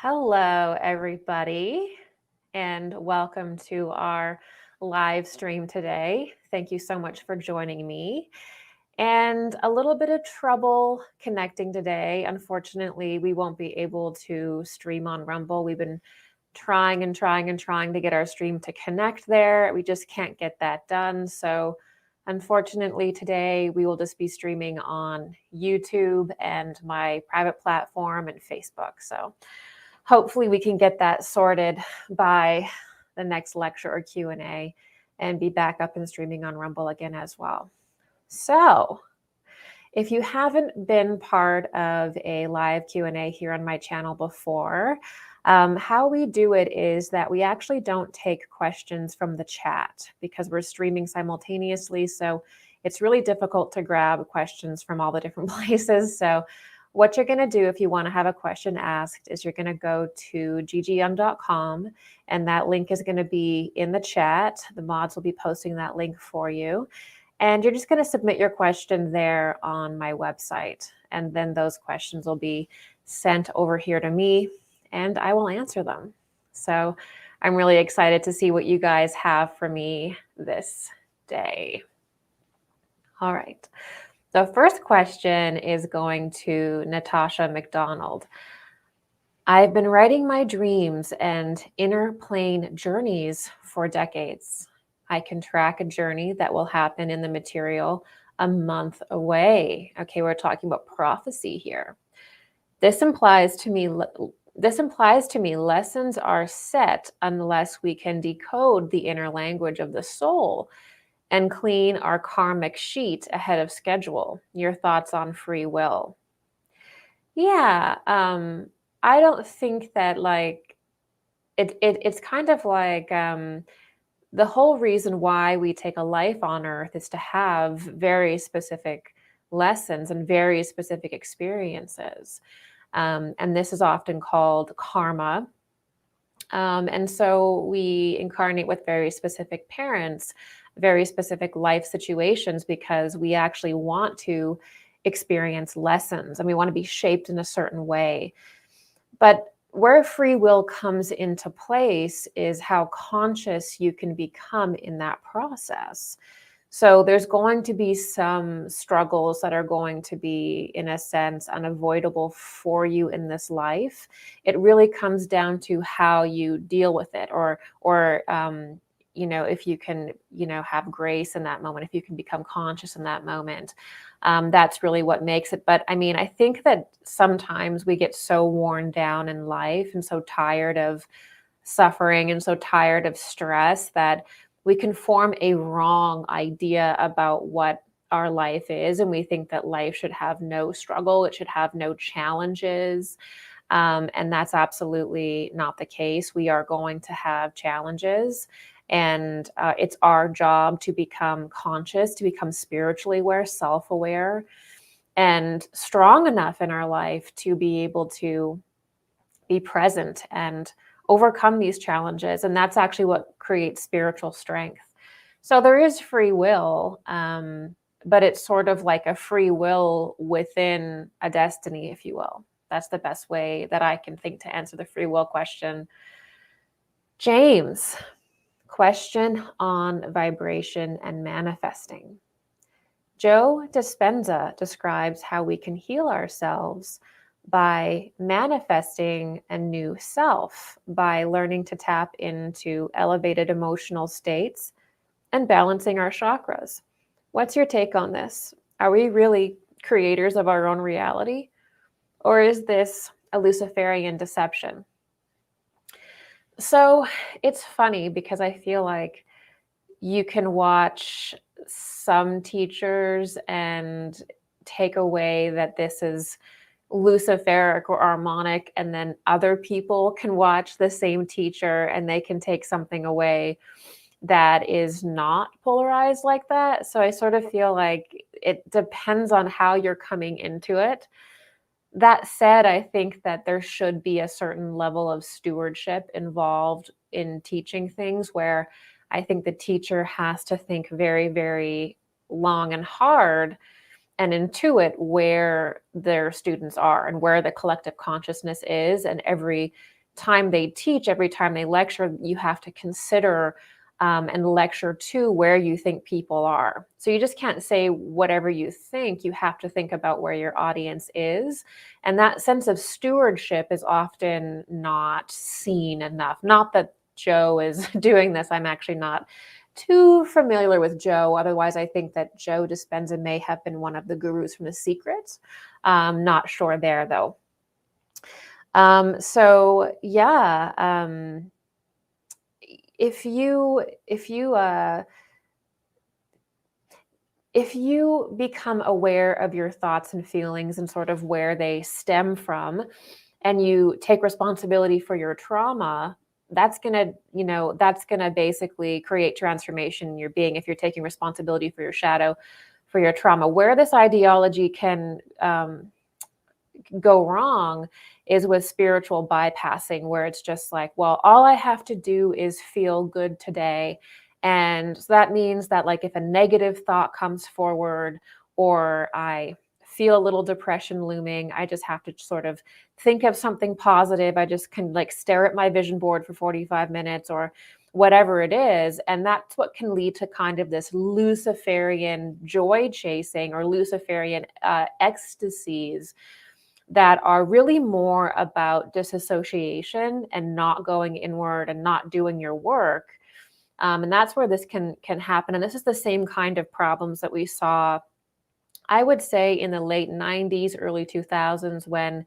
Hello, everybody, and welcome to our live stream today. Thank you so much for joining me. And a little bit of trouble connecting today. Unfortunately, we won't be able to stream on Rumble. We've been trying to get our stream to connect there. We just can't get that done. So unfortunately, today we will just be streaming on YouTube and my private platform and Facebook. So hopefully we can get that sorted by the next lecture or Q&A and be back up and streaming on Rumble again as well. So if you haven't been part of a live Q&A here on my channel before, how we do it is that we actually don't take questions from the chat because we're streaming simultaneously. So it's really difficult to grab questions from all the different places. So what you're going to do if you want to have a question asked is you're going to go to ggm.com, and that link is going to be in the chat. The mods will be posting that link for you. And you're just going to submit your question there on my website. And then those questions will be sent over here to me, and I will answer them. So I'm really excited to see what you guys have for me this day. All right. The first question is going to Natasha McDonald. I've been writing my dreams and inner plane journeys for decades. I can track a journey that will happen in the material a month away. Okay, we're talking about prophecy here. This implies to me lessons are set unless we can decode the inner language of the soul and clean our karmic sheet ahead of schedule. Your thoughts on free will? Yeah, I don't think that like it's kind of like the whole reason why we take a life on earth is to have very specific lessons and very specific experiences. And this is often called karma. And so we incarnate with very specific parents, very specific life situations, because we actually want to experience lessons and we want to be shaped in a certain way. But where free will comes into place is how conscious you can become in that process. So there's going to be some struggles that are going to be, in a sense, unavoidable for you in this life. It really comes down to how you deal with it, or if you can, have grace in that moment, if you can become conscious in that moment. That's really what makes it. But I mean, I think that sometimes we get so worn down in life and so tired of suffering and so tired of stress that we can form a wrong idea about what our life is. And we think that life should have no struggle, it should have no challenges. And that's absolutely not the case. We are going to have challenges. And it's our job to become conscious, to become spiritually aware, self-aware, and strong enough in our life to be able to be present and overcome these challenges. And that's actually what creates spiritual strength. So there is free will, but it's sort of like a free will within a destiny, if you will. That's the best way that I can think to answer the free will question. James, question on vibration and manifesting. Joe Dispenza describes how we can heal ourselves by manifesting a new self, by learning to tap into elevated emotional states and balancing our chakras. What's your take on this? Are we really creators of our own reality? Or is this a Luciferian deception? So it's funny because I feel like you can watch some teachers and take away that this is Luciferic or Ahrimanic, and then other people can watch the same teacher and they can take something away that is not polarized like that. So I sort of feel like it depends on how you're coming into it. That said, I think that there should be a certain level of stewardship involved in teaching things, where I think the teacher has to think very, very long and hard and intuit where their students are and where the collective consciousness is. And every time they teach, every time they lecture, you have to consider and lecture to where you think people are. So you just can't say whatever you think. You have to think about where your audience is. And that sense of stewardship is often not seen enough. Not that Joe is doing this. I'm actually not too familiar with Joe. Otherwise, I think that Joe Dispenza may have been one of the gurus from The Secrets. Not sure there, though. So yeah, if you become aware of your thoughts and feelings and sort of where they stem from, and you take responsibility for your trauma, that's gonna basically create transformation in your being. If you're taking responsibility for your shadow, for your trauma, where this ideology can go wrong is with spiritual bypassing, where it's just like, well, all I have to do is feel good today. And so that means that, like, if a negative thought comes forward or I feel a little depression looming, I just have to sort of think of something positive. I just can like stare at my vision board for 45 minutes or whatever it is. And that's what can lead to kind of this Luciferian joy chasing or Luciferian ecstasies that are really more about disassociation and not going inward and not doing your work. And that's where this can happen. And this is the same kind of problems that we saw, I would say, in the late 90s, early 2000s, when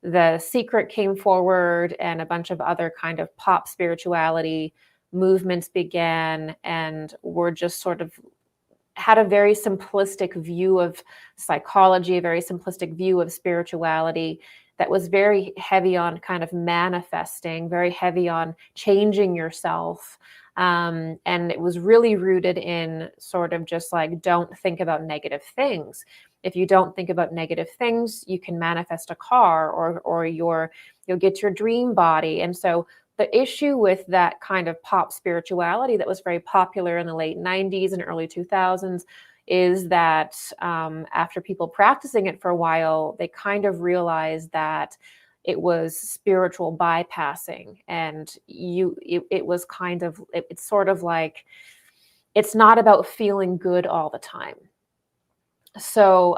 The Secret came forward and a bunch of other kind of pop spirituality movements began, and were just sort of had a very simplistic view of psychology, a very simplistic view of spirituality that was very heavy on kind of manifesting, very heavy on changing yourself. And it was really rooted in sort of just like, don't think about negative things. If you don't think about negative things, you can manifest a car, or you'll get your dream body. And so the issue with that kind of pop spirituality that was very popular in the late 90s and early 2000s is that after people practicing it for a while, they kind of realized that it was spiritual bypassing, and it was kind of, it's sort of like, it's not about feeling good all the time. So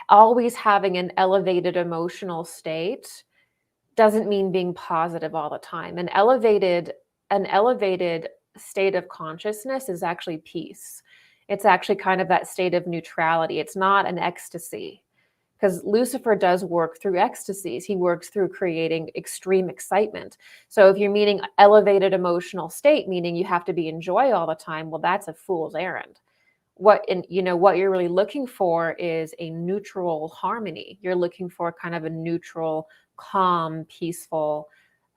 always having an elevated emotional state doesn't mean being positive all the time. An elevated state of consciousness is actually peace. It's actually kind of that state of neutrality. It's not an ecstasy, because Lucifer does work through ecstasies. He works through creating extreme excitement. So if you're meaning elevated emotional state, meaning you have to be in joy all the time, well, that's a fool's errand. What you're really looking for is a neutral harmony. You're looking for kind of a neutral, calm, peaceful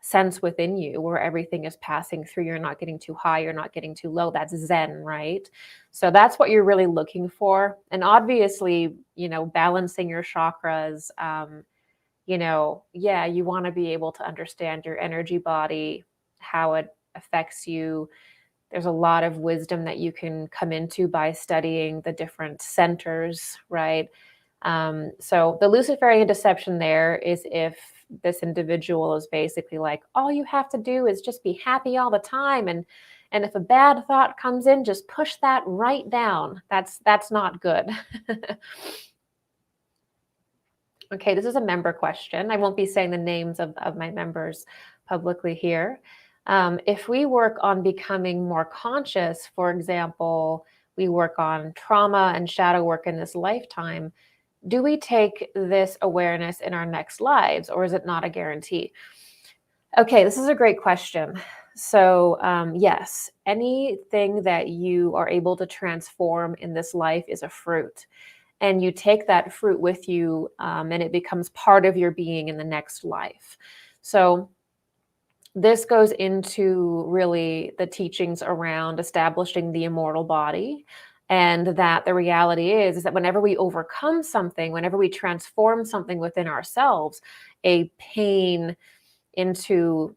sense within you where everything is passing through. You're not getting too high, you're not getting too low. That's Zen, right? So that's what you're really looking for. And obviously, balancing your chakras, you want to be able to understand your energy body, how it affects you. There's a lot of wisdom that you can come into by studying the different centers, right? So the Luciferian deception there is if this individual is basically like, all you have to do is just be happy all the time. And if a bad thought comes in, just push that right down. That's not good. Okay, this is a member question. I won't be saying the names of my members publicly here. If we work on becoming more conscious, for example, we work on trauma and shadow work in this lifetime, do we take this awareness in our next lives, or is it not a guarantee? Okay, this is a great question. So yes, anything that you are able to transform in this life is a fruit. And you take that fruit with you, and it becomes part of your being in the next life. So this goes into really the teachings around establishing the immortal body, and that the reality is that whenever we overcome something, whenever we transform something within ourselves, a pain into,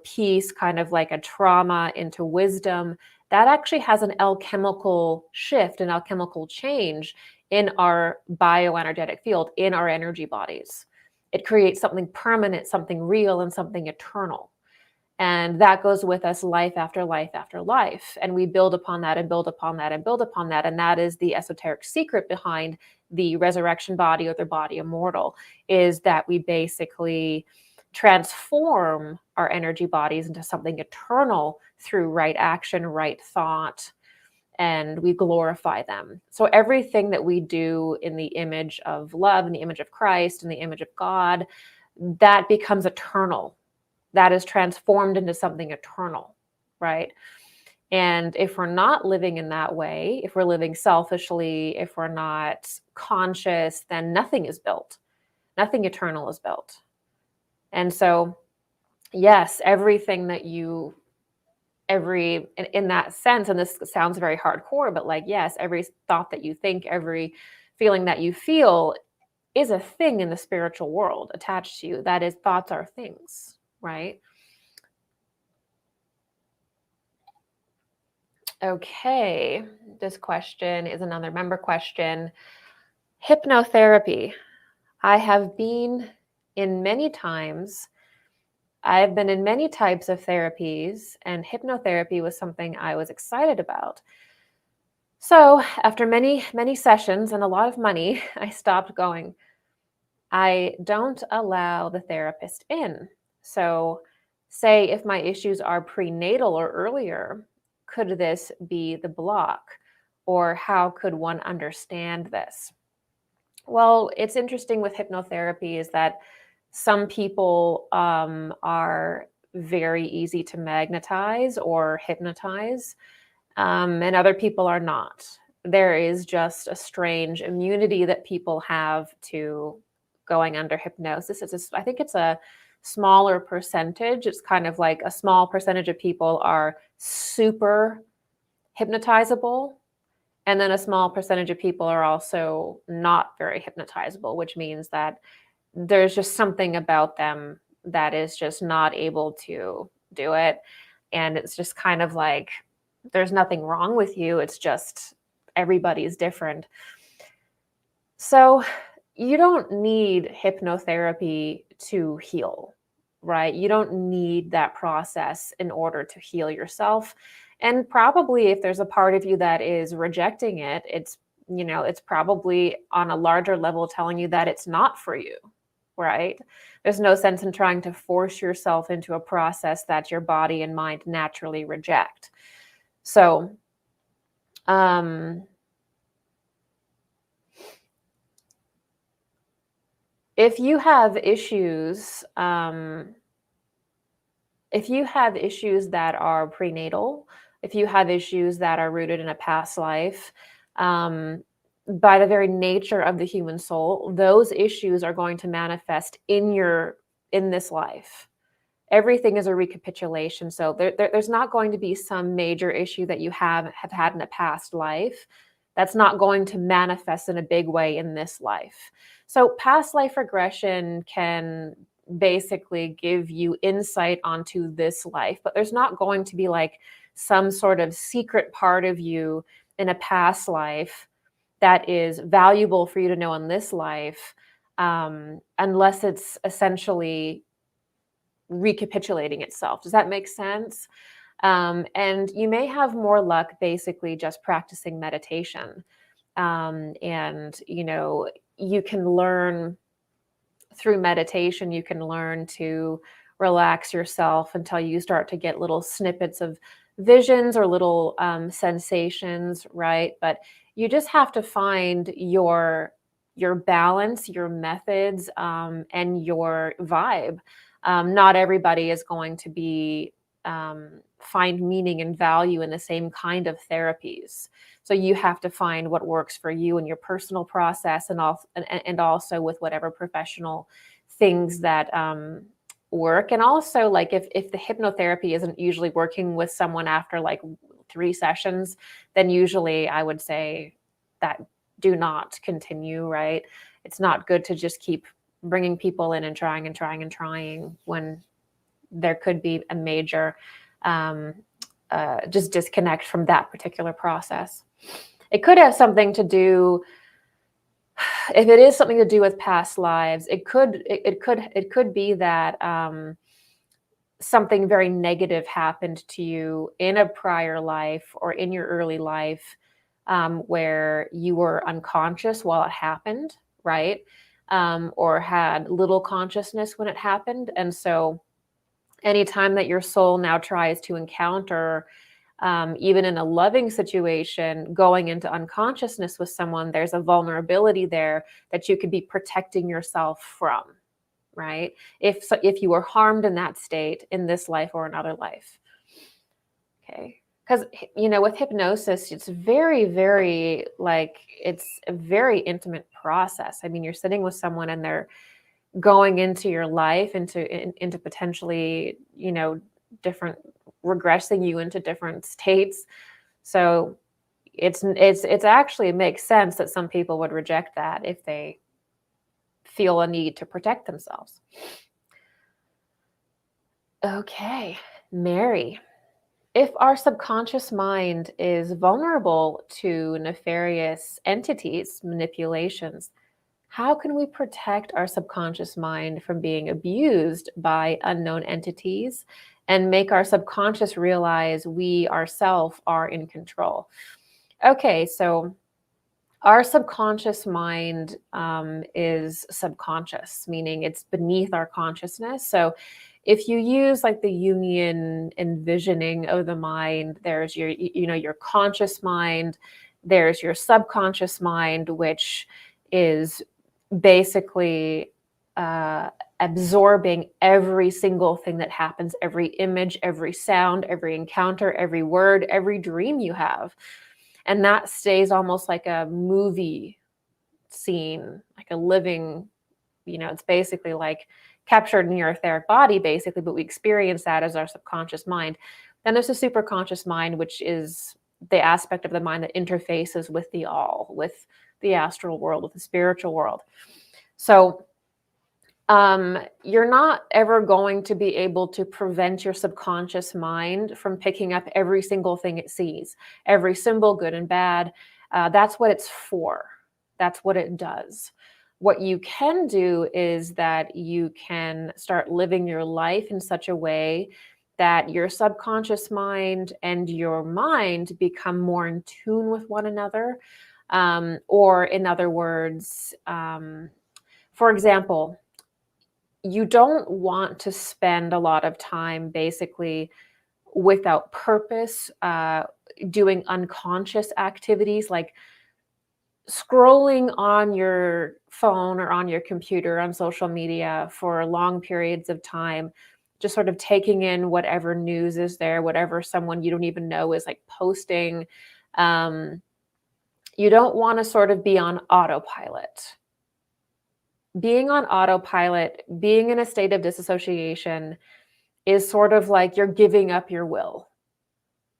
peace, kind of like a trauma into wisdom, that actually has an alchemical shift, an alchemical change in our bioenergetic field, in our energy bodies. It creates something permanent, something real, and something eternal. And that goes with us life after life after life. And we build upon that and build upon that and build upon that. And that is the esoteric secret behind the resurrection body, or the body immortal, is that we basically transform our energy bodies into something eternal through right action, right thought, and we glorify them. So everything that we do in the image of love, in the image of Christ, in the image of God, that becomes eternal. That is transformed into something eternal, right? And if we're not living in that way, if we're living selfishly, if we're not conscious, then nothing is built. Nothing eternal is built. And so, yes, everything that you, in that sense, and this sounds very hardcore, but like, yes, every thought that you think, every feeling that you feel is a thing in the spiritual world attached to you. That is, thoughts are things, right? Okay, this question is another member question. Hypnotherapy. I've been in many types of therapies, and hypnotherapy was something I was excited about. So after many, many sessions and a lot of money, I stopped going. I don't allow the therapist in. So say if my issues are prenatal or earlier, could this be the block? Or how could one understand this? Well, it's interesting with hypnotherapy is that some people are very easy to magnetize or hypnotize, and other people are not. There is just a strange immunity that people have to going under hypnosis. I think it's a smaller percentage. It's kind of like a small percentage of people are super hypnotizable, and then a small percentage of people are also not very hypnotizable, which means that there's just something about them that is just not able to do it. And it's just kind of like, there's nothing wrong with you. It's just everybody's different. So, you don't need hypnotherapy to heal, right? You don't need that process in order to heal yourself. And probably if there's a part of you that is rejecting it, it's, you know, it's probably on a larger level telling you that it's not for you, right? There's no sense in trying to force yourself into a process that your body and mind naturally reject. So, if you have issues, that are prenatal, if you have issues that are rooted in a past life, by the very nature of the human soul, those issues are going to manifest in this life. Everything is a recapitulation. So there's not going to be some major issue that you have had in a past life that's not going to manifest in a big way in this life. So past life regression can basically give you insight onto this life, but there's not going to be like some sort of secret part of you in a past life that is valuable for you to know in this life, unless it's essentially recapitulating itself. Does that make sense? And you may have more luck basically just practicing meditation. And, you know, you can learn through meditation, you can learn to relax yourself until you start to get little snippets of visions or little sensations, right? But you just have to find your balance, your methods, and your vibe. Not everybody is going to be find meaning and value in the same kind of therapies. So you have to find what works for you in your personal process, and also with whatever professional things that work. And also, like if the hypnotherapy isn't usually working with someone after like 3 sessions, then usually I would say that do not continue, right? It's not good to just keep bringing people in and trying when there could be a major just disconnect from that particular process. It could have something to do, if it is something to do with past lives, it could be that something very negative happened to you in a prior life or in your early life, where you were unconscious while it happened, right? Or had little consciousness when it happened. And so anytime that your soul now tries to encounter, even in a loving situation, going into unconsciousness with someone, there's a vulnerability there that you could be protecting yourself from, right? If you were harmed in that state in this life or another life. Okay. Because, you know, with hypnosis, it's very, very, like, it's a very intimate process. I mean, you're sitting with someone and they're going into your life, into potentially, you know, regressing you into different states. So it's actually, it makes sense that some people would reject that if they feel a need to protect themselves. Okay, Mary. If our subconscious mind is vulnerable to nefarious entities, manipulations, how can we protect our subconscious mind from being abused by unknown entities and make our subconscious realize we ourselves are in control? Okay, so our subconscious mind is subconscious, meaning it's beneath our consciousness. So if you use like the Jungian envisioning of the mind, there's your conscious mind, there's your subconscious mind, which is basically absorbing every single thing that happens, every image, every sound, every encounter, every word, every dream you have. And that stays almost like a movie scene, like a living, it's basically like captured in your etheric body, basically, but we experience that as our subconscious mind. Then there's the superconscious mind, which is the aspect of the mind that interfaces with the all, with the astral world, with the spiritual world. So you're not ever going to be able to prevent your subconscious mind from picking up every single thing it sees, every symbol, good and bad. That's what it's for. That's what it does. What you can do is that you can start living your life in such a way that your subconscious mind and your mind become more in tune with one another. Or in other words, for example, you don't want to spend a lot of time basically without purpose, doing unconscious activities like scrolling on your phone or on your computer on social media for long periods of time, just sort of taking in whatever news is there, whatever someone you don't even know is like posting. Um, you don't want to sort of be on autopilot. Being on autopilot, being in a state of disassociation is sort of like you're giving up your will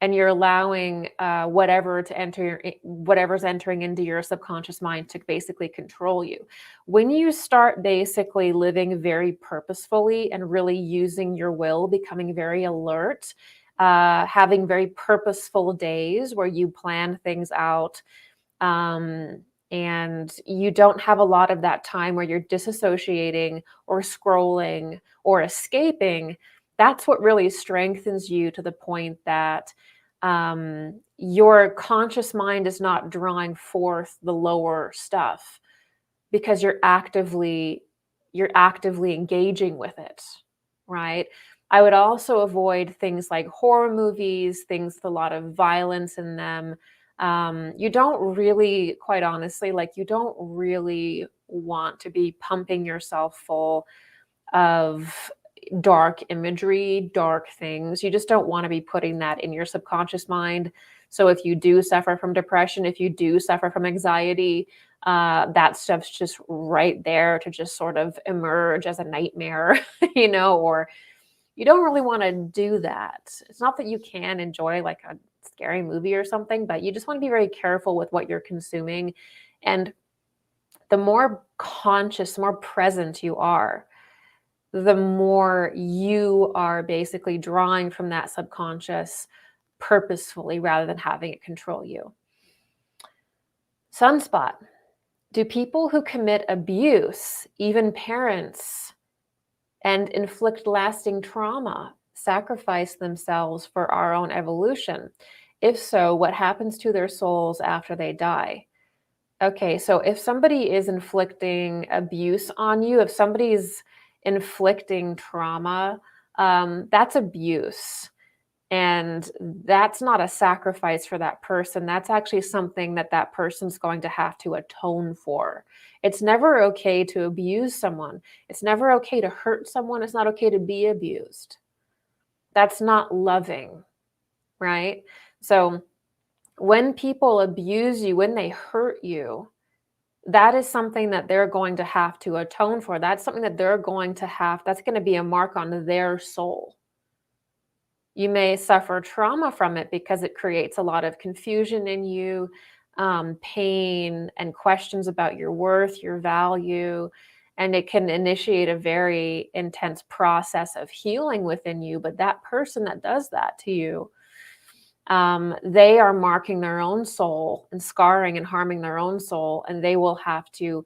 and you're allowing whatever's entering into your subconscious mind to basically control you. When you start basically living very purposefully and really using your will, becoming very alert, having very purposeful days where you plan things out, and you don't have a lot of that time where you're disassociating or scrolling or escaping, that's what really strengthens you to the point that your conscious mind is not drawing forth the lower stuff because you're actively engaging with it, right? I would also avoid things like horror movies, things with a lot of violence in them. You don't really, quite honestly, like you don't really want to be pumping yourself full of dark imagery, dark things. You just don't want to be putting that in your subconscious mind. So if you do suffer from depression, if you do suffer from anxiety, that stuff's just right there to just sort of emerge as a nightmare, or you don't really want to do that. It's not that you can enjoy like a scary movie or something, but you just want to be very careful with what you're consuming. And the more conscious, the more present you are, the more you are basically drawing from that subconscious purposefully rather than having it control you. Sunspot. Do people who commit abuse, even parents, and inflict lasting trauma sacrifice themselves for our own evolution? If so, what happens to their souls after they die? Okay, so if somebody is inflicting abuse on you, if somebody's inflicting trauma, that's abuse. And that's not a sacrifice for that person. That's actually something that that person's going to have to atone for. It's never okay to abuse someone. It's never okay to hurt someone. It's not okay to be abused. That's not loving, right? So when people abuse you, when they hurt you, that is something that they're going to have to atone for. That's something that they're going to have, that's going to be a mark on their soul. You may suffer trauma from it because it creates a lot of confusion in you, pain, and questions about your worth, your value, and it can initiate a very intense process of healing within you. But that person that does that to you, they are marking their own soul and scarring and harming their own soul, and they will have to,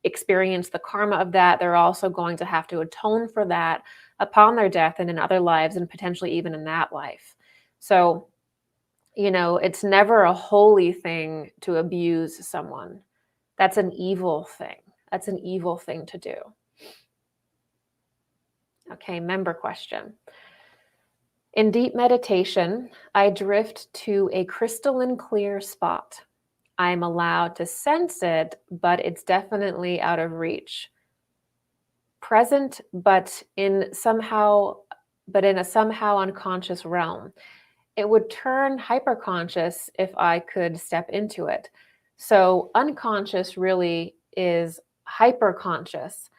experience the karma of that. They're also going to have to atone for that upon their death and in other lives, and potentially even in that life. So, it's never a holy thing to abuse someone. That's an evil thing. That's an evil thing to do. Okay, member question. In deep meditation, I drift to a crystalline clear spot. I'm allowed to sense it, but it's definitely out of reach. Present, but in a somehow unconscious realm. It would turn hyperconscious if I could step into it. So unconscious really is hyperconscious.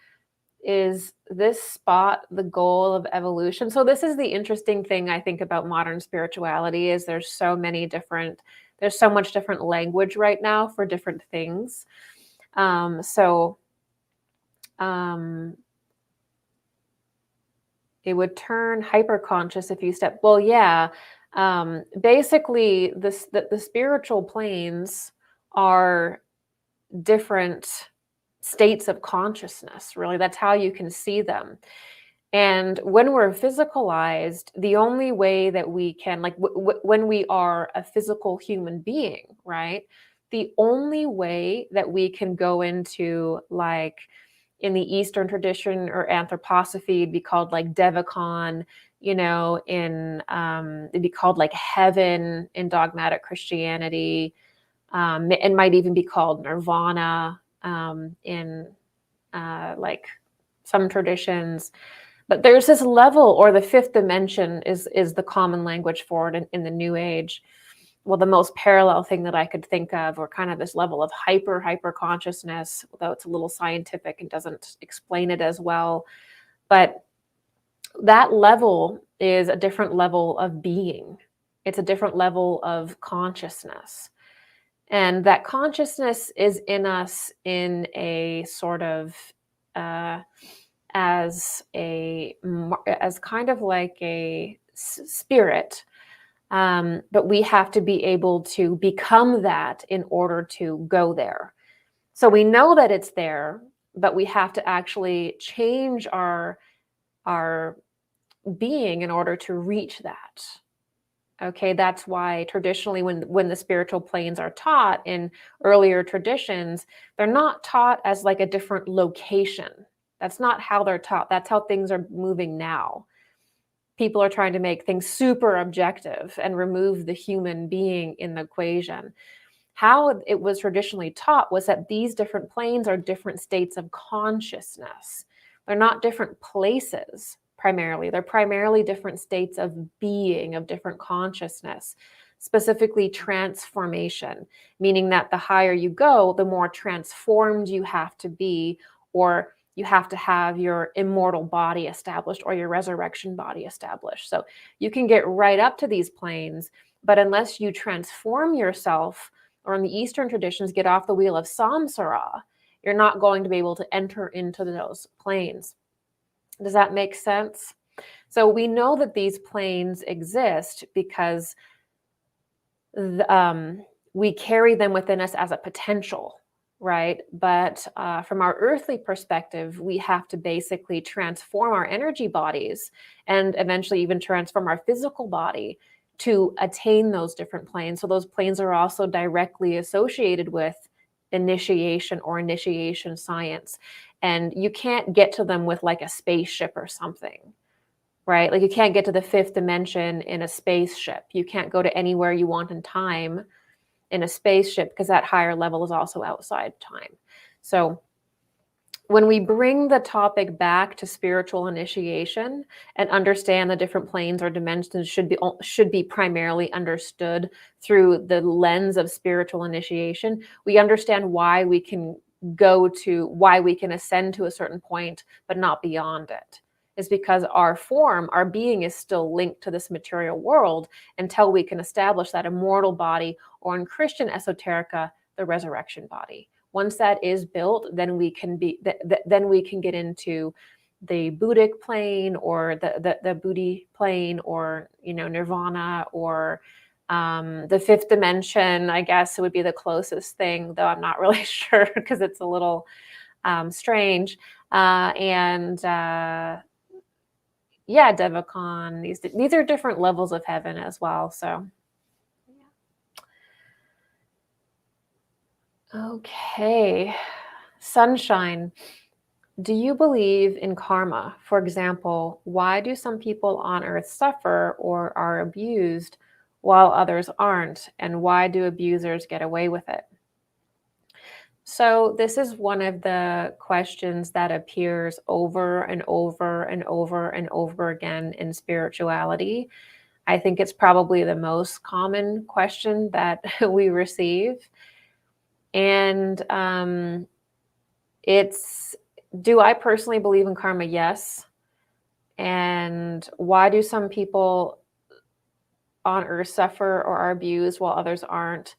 Is this spot the goal of evolution? So this is the interesting thing I think about modern spirituality is there's so much different language right now for different things. It would turn hyperconscious if you step. Well, yeah. Basically, the spiritual planes are different states of consciousness, really. That's how you can see them. And when we're physicalized, the only way that we can, like when we are a physical human being, right? The only way that we can go into, like in the Eastern tradition or anthroposophy, it'd be called like Devacon, it'd be called like heaven in dogmatic Christianity. It might even be called nirvana in like some traditions. But there's this level, or the fifth dimension is the common language for it in the New Age. Well, the most parallel thing that I could think of, or kind of this level of hyper consciousness, although it's a little scientific and doesn't explain it as well. But that level is a different level of being. It's a different level of consciousness. And that consciousness is in us in a sort of as kind of like a spirit, but we have to be able to become that in order to go there. So we know that it's there, but we have to actually change our being in order to reach that. Okay, that's why traditionally when the spiritual planes are taught in earlier traditions, they're not taught as like a different location. That's not how they're taught. That's how things are moving now. People are trying to make things super objective and remove the human being in the equation. How it was traditionally taught was that these different planes are different states of consciousness. They're not different places primarily. They're primarily different states of being, of different consciousness, specifically transformation, meaning that the higher you go, the more transformed you have to be, or you have to have your immortal body established or your resurrection body established. So you can get right up to these planes, but unless you transform yourself, or in the Eastern traditions, get off the wheel of samsara, you're not going to be able to enter into those planes. Does that make sense? So we know that these planes exist because we carry them within us as a potential, right? But from our earthly perspective, we have to basically transform our energy bodies and eventually even transform our physical body to attain those different planes. So those planes are also directly associated with initiation or initiation science. And you can't get to them with like a spaceship or something, right? Like you can't get to the fifth dimension in a spaceship. You can't go to anywhere you want in time in a spaceship because that higher level is also outside time. So when we bring the topic back to spiritual initiation and understand the different planes or dimensions should be primarily understood through the lens of spiritual initiation, we understand why we can ascend to a certain point, but not beyond it. Is because our form, our being is still linked to this material world until we can establish that immortal body, or in Christian esoterica, the resurrection body. Once that is built, then we can get into the Buddhic plane, or the Buddhi plane, or nirvana, or the fifth dimension. I guess it would be the closest thing, though I'm not really sure because it's a little strange. Yeah, Devacon. These are different levels of heaven as well. So, okay, Sunshine. Do you believe in karma? For example, why do some people on Earth suffer or are abused while others aren't? And why do abusers get away with it? So this is one of the questions that appears over and over and over and over again in spirituality. I think it's probably the most common question that we receive. And do I personally believe in karma? Yes. And why do some people on Earth suffer or are abused while others aren't?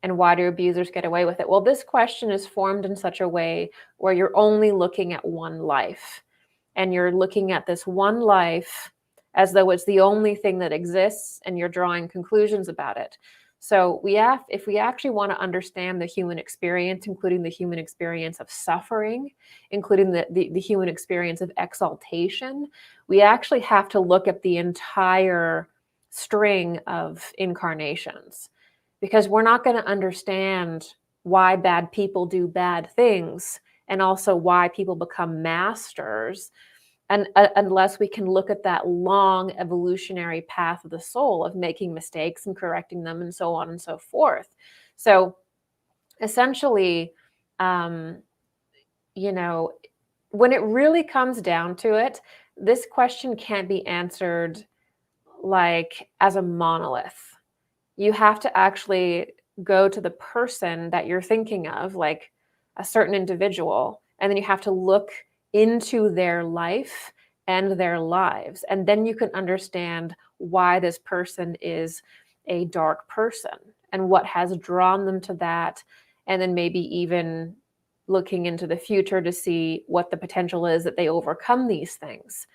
And why do abusers get away with it? Well, this question is formed in such a way where you're only looking at one life. And you're looking at this one life as though it's the only thing that exists, and you're drawing conclusions about it. So if we actually want to understand the human experience, including the human experience of suffering, including the human experience of exaltation, we actually have to look at the entire string of incarnations, because we're not going to understand why bad people do bad things and also why people become masters, and unless we can look at that long evolutionary path of the soul of making mistakes and correcting them and so on and so forth. So essentially, you know, when it really comes down to it, this question can't be answered like as a monolith. You have to actually go to the person that you're thinking of, like a certain individual, and then you have to look into their life and their lives. And then you can understand why this person is a dark person and what has drawn them to that. And then maybe even looking into the future to see what the potential is that they overcome these things.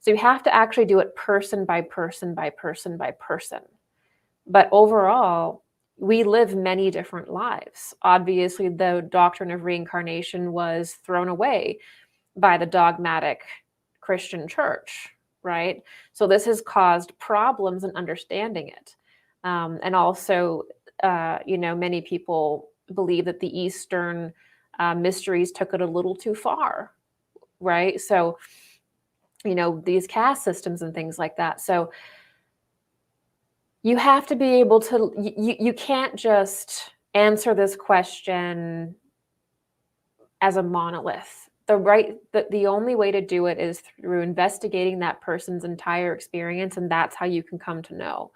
So you have to actually do it person by person by person by person. But overall, we live many different lives. Obviously, the doctrine of reincarnation was thrown away by the dogmatic Christian church, right? So this has caused problems in understanding it. And also, many people believe that the Eastern mysteries took it a little too far, right? So, these caste systems and things like that. So you have to be able to, you can't just answer this question as a monolith. The only way to do it is through investigating that person's entire experience, and that's how you can come to know.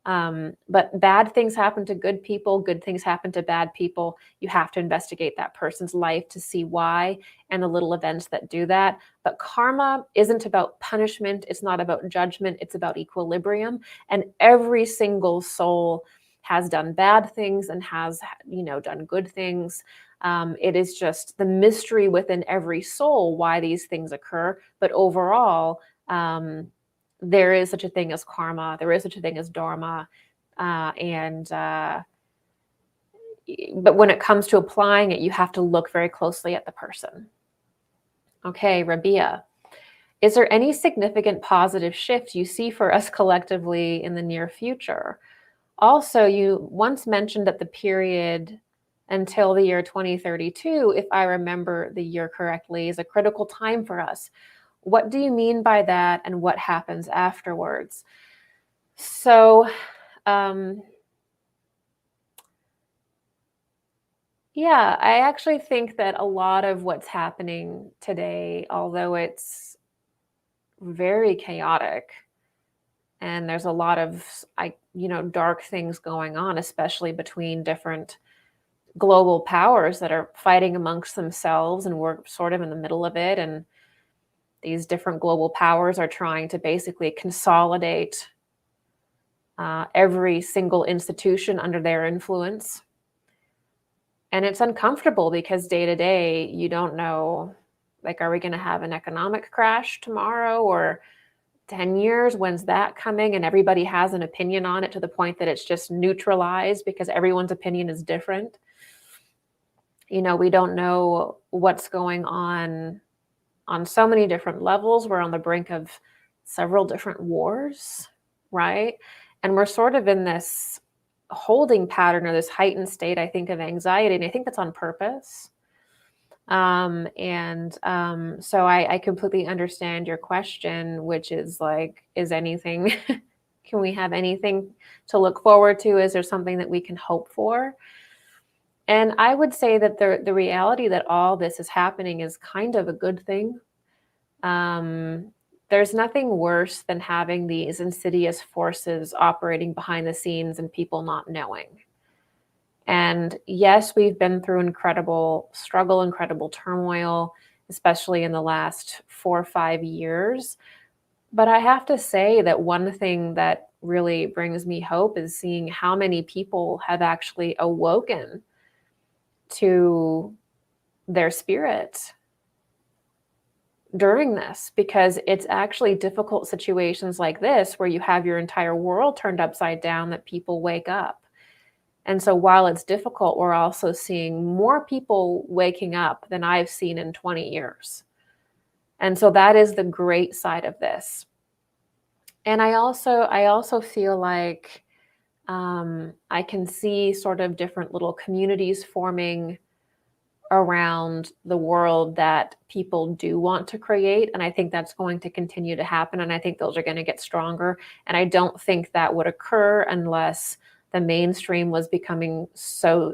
But bad things happen to good people, good things happen to bad people. You have to investigate that person's life to see why and the little events that do that. But karma isn't about punishment. It's not about judgment. It's about equilibrium. And every single soul has done bad things and has, done good things. It is just the mystery within every soul why these things occur. But overall, there is such a thing as karma. There is such a thing as dharma. But when it comes to applying it, you have to look very closely at the person. Okay, Rabia. Is there any significant positive shift you see for us collectively in the near future? Also, you once mentioned that the period until the year 2032, if I remember the year correctly, is a critical time for us. What do you mean by that, and what happens afterwards? So, yeah, I actually think that a lot of what's happening today, although it's very chaotic and there's a lot of, dark things going on, especially between different global powers that are fighting amongst themselves, and we're sort of in the middle of it. And these different global powers are trying to basically consolidate every single institution under their influence. And it's uncomfortable because day to day, you don't know, like, are we going to have an economic crash tomorrow, or 10 years? When's that coming? And everybody has an opinion on it to the point that it's just neutralized because everyone's opinion is different. We don't know what's going on so many different levels. We're on the brink of several different wars, right? And we're sort of in this holding pattern, or this heightened state, I think, of anxiety. And I think that's on purpose. So I completely understand your question, which is like, is anything, can we have anything to look forward to? Is there something that we can hope for? And I would say that the reality that all this is happening is kind of a good thing. There's nothing worse than having these insidious forces operating behind the scenes and people not knowing. And yes, we've been through incredible struggle, incredible turmoil, especially in the last 4 or 5 years. But I have to say that one thing that really brings me hope is seeing how many people have actually awoken to their spirit during this, because it's actually difficult situations like this where you have your entire world turned upside down that people wake up. And so while it's difficult, we're also seeing more people waking up than I've seen in 20 years. And so that is the great side of this. And I also feel like I can see sort of different little communities forming around the world that people do want to create. And I think that's going to continue to happen. And I think those are going to get stronger. And I don't think that would occur unless the mainstream was becoming so,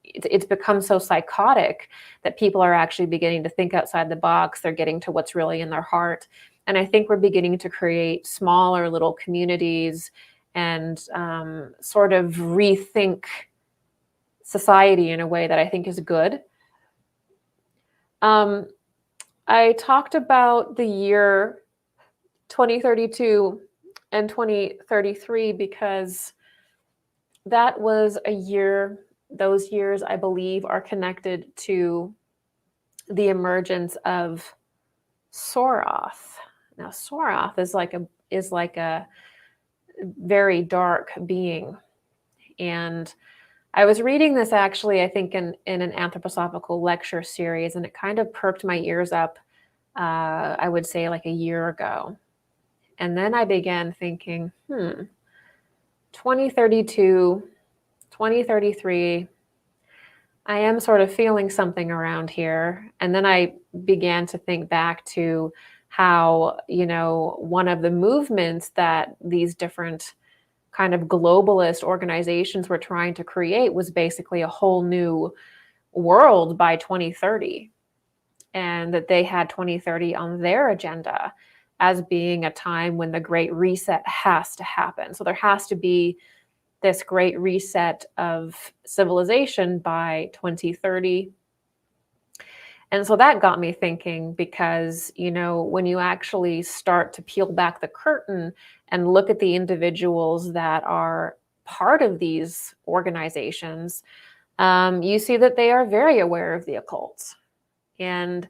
it's become so psychotic that people are actually beginning to think outside the box. They're getting to what's really in their heart. And I think we're beginning to create smaller little communities and sort of rethink society in a way that I think is good. I talked about the year 2032 and 2033 because that was a year, those years I believe are connected to the emergence of Soroth. Now Soroth is like a very dark being, and I was reading this actually, I think in an anthroposophical lecture series, and it kind of perked my ears up, I would say like a year ago. And then I began thinking, 2032, 2033, I am sort of feeling something around here. And then I began to think back to how, one of the movements that these different kind of globalist organizations were trying to create was basically a whole new world by 2030, and that they had 2030 on their agenda as being a time when the Great Reset has to happen. So there has to be this great reset of civilization by 2030. And so that got me thinking because, when you actually start to peel back the curtain and look at the individuals that are part of these organizations, you see that they are very aware of the occult. And,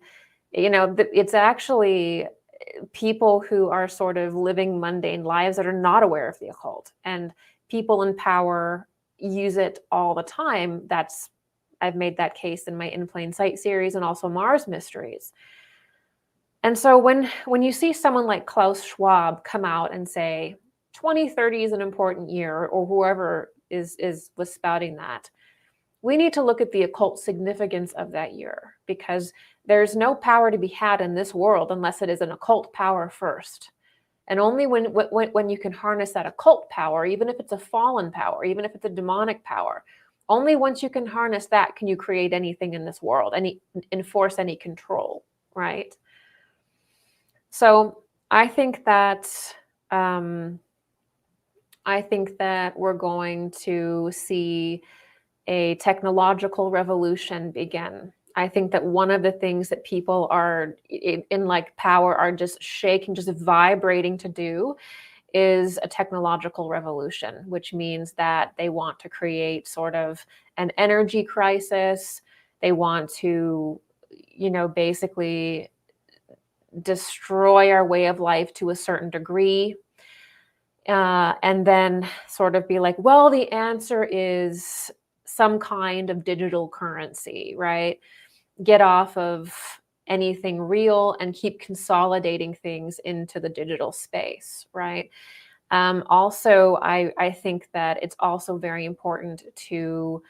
it's actually people who are sort of living mundane lives that are not aware of the occult. And people in power use it all the time. I've made that case in my In Plain Sight series and also Mars Mysteries. And so when you see someone like Klaus Schwab come out and say 2030 is an important year, or whoever was spouting that, we need to look at the occult significance of that year, because there's no power to be had in this world unless it is an occult power first. And only when you can harness that occult power, even if it's a fallen power, even if it's a demonic power, only once you can harness that can you create anything in this world, enforce any control, right? So I think that we're going to see a technological revolution begin. I think that one of the things that people are in like power are just shaking, just vibrating to do is a technological revolution, which means that they want to create sort of an energy crisis. They want to, basically destroy our way of life to a certain degree. And then sort of be like, well, the answer is some kind of digital currency, right? Get off of anything real and keep consolidating things into the digital space, right? Also, I think that it's also very important to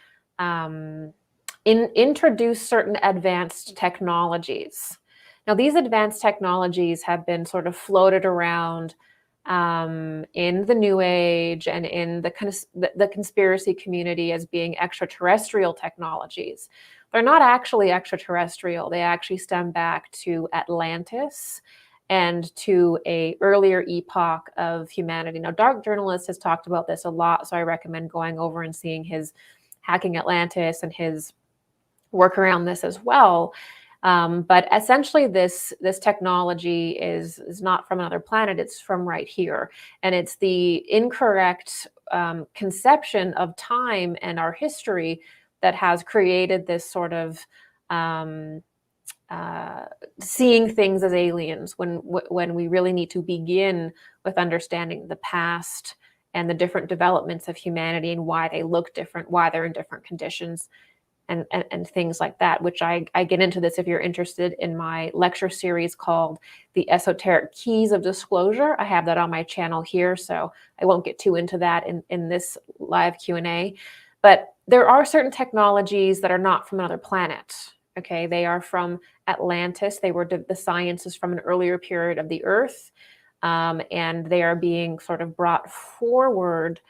introduce certain advanced technologies. Now, these advanced technologies have been sort of floated around in the New Age and in the conspiracy community as being extraterrestrial technologies. They're not actually extraterrestrial. They actually stem back to Atlantis and to a earlier epoch of humanity. Now, Dark Journalist has talked about this a lot, so I recommend going over and seeing his Hacking Atlantis and his work around this as well. But essentially, this technology is not from another planet. It's from right here. And it's the incorrect conception of time and our history that has created this sort of seeing things as aliens when we really need to begin with understanding the past and the different developments of humanity and why they look different, why they're in different conditions, and things like that, which I get into this if you're interested in my lecture series called The Esoteric Keys of Disclosure. I have that on my channel here, so I won't get too into that in this live Q&A. But there are certain technologies that are not from another planet. Okay, they are from Atlantis. They were the sciences from an earlier period of the Earth, and they are being sort of brought forward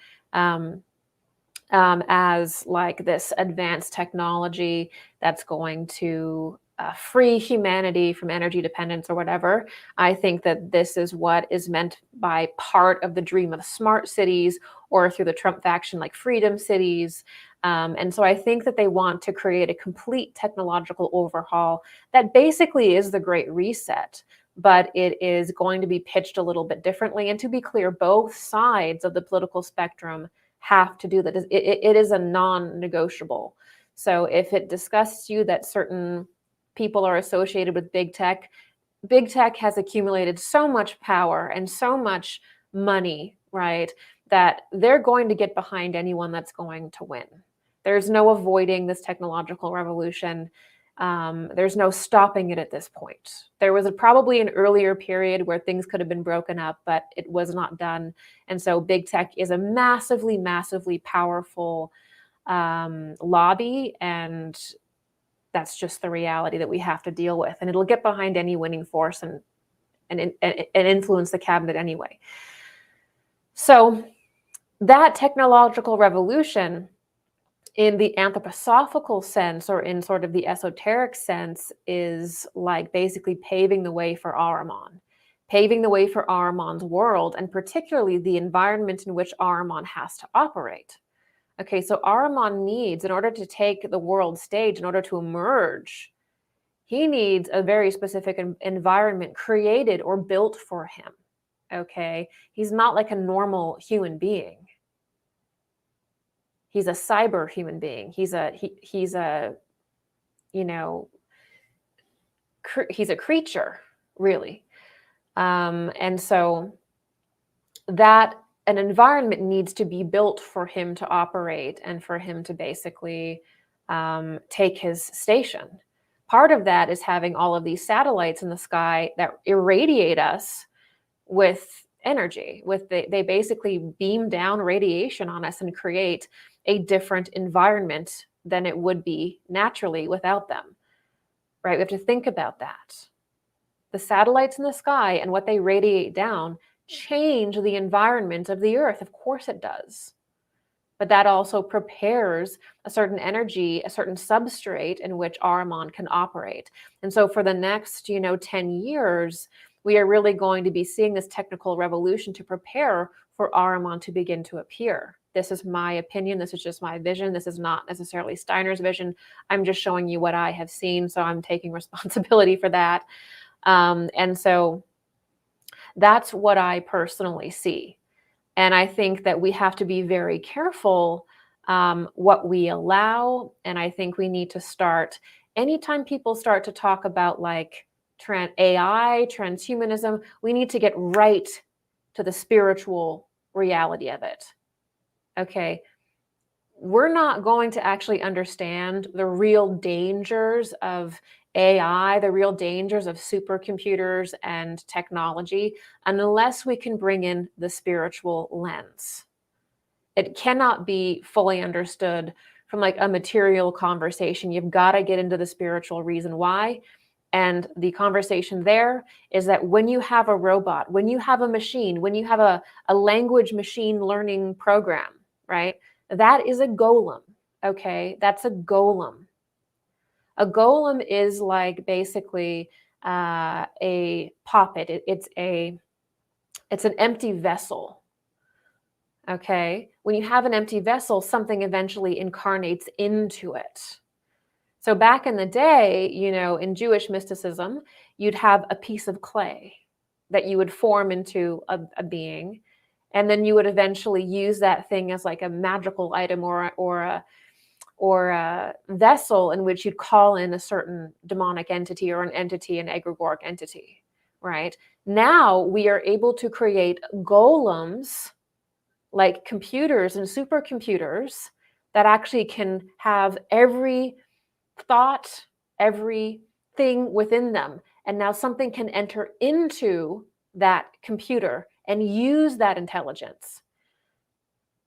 as like this advanced technology that's going to free humanity from energy dependence or whatever. I think that this is what is meant by part of the dream of smart cities, or through the Trump faction, like freedom cities. And so I think that they want to create a complete technological overhaul that basically is the Great Reset, but it is going to be pitched a little bit differently. And to be clear, both sides of the political spectrum have to do that. It is a non-negotiable. So if it disgusts you that certain people are associated with big tech has accumulated so much power and so much money, right, that they're going to get behind anyone that's going to win. There's no avoiding this technological revolution. There's no stopping it at this point. There was probably an earlier period where things could have been broken up, but it was not done. And so big tech is a massively, massively powerful lobby, and that's just the reality that we have to deal with. And it'll get behind any winning force and influence the cabinet anyway. So that technological revolution, in the anthroposophical sense, or in sort of the esoteric sense, is like basically paving the way for Ahriman, paving the way for Ahriman's world, and particularly the environment in which Ahriman has to operate. Okay, so Ahriman needs, in order to take the world stage, in order to emerge, he needs a very specific environment created or built for him. Okay, he's not like a normal human being. He's a cyber human being. He's a he's a creature, really. And so that an environment needs to be built for him to operate and for him to basically take his station. Part of that is having all of these satellites in the sky that irradiate us with energy. They basically beam down radiation on us and create a different environment than it would be naturally without them, right? We have to think about that. The satellites in the sky and what they radiate down change the environment of the Earth. Of course it does. But that also prepares a certain energy, a certain substrate in which Ahriman can operate. And so for the next, 10 years, we are really going to be seeing this technical revolution to prepare for Ahriman to begin to appear. This is my opinion. This is just my vision. This is not necessarily Steiner's vision. I'm just showing you what I have seen, so I'm taking responsibility for that. And so that's what I personally see. And I think that we have to be very careful what we allow. And I think we need to start, anytime people start to talk about like AI, transhumanism, we need to get right to the spiritual reality of it. Okay. We're not going to actually understand the real dangers of AI, the real dangers of supercomputers and technology, unless we can bring in the spiritual lens. It cannot be fully understood from like a material conversation. You've got to get into the spiritual reason why. And the conversation there is that when you have a robot, when you have a machine, when you have a language machine learning program, right? That is a golem, okay? That's a golem. A golem is like basically a puppet. It's an empty vessel, okay? When you have an empty vessel, something eventually incarnates into it. So back in the day, in Jewish mysticism, you'd have a piece of clay that you would form into a being. And then you would eventually use that thing as like a magical item or a vessel in which you'd call in a certain demonic entity or an entity, an egregoric entity, right? Now we are able to create golems like computers and supercomputers that actually can have every thought, everything within them. And now something can enter into that computer and use that intelligence,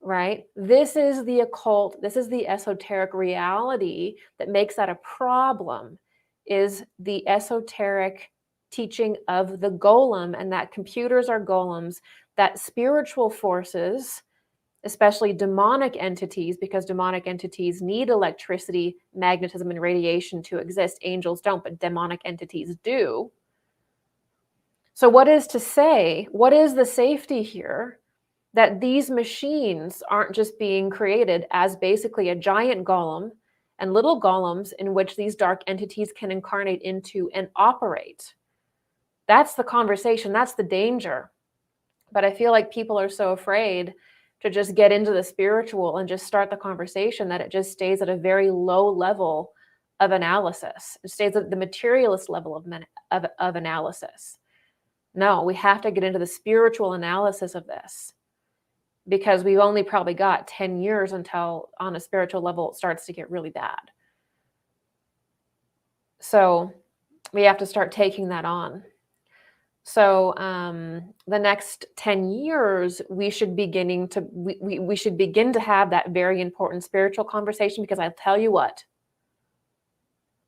right? This is the occult, this is the esoteric reality that makes that a problem, is the esoteric teaching of the golem, and that computers are golems, that spiritual forces, especially demonic entities, because demonic entities need electricity, magnetism, and radiation to exist. Angels don't, but demonic entities do. So what is to say, what is the safety here? That these machines aren't just being created as basically a giant golem and little golems in which these dark entities can incarnate into and operate. That's the conversation, that's the danger. But I feel like people are so afraid to just get into the spiritual and just start the conversation that it just stays at a very low level of analysis. It stays at the materialist level of analysis. No, we have to get into the spiritual analysis of this, because we've only probably got 10 years until on a spiritual level it starts to get really bad. So we have to start taking that on. So the next 10 years, we should begin to have that very important spiritual conversation, because I'll tell you what,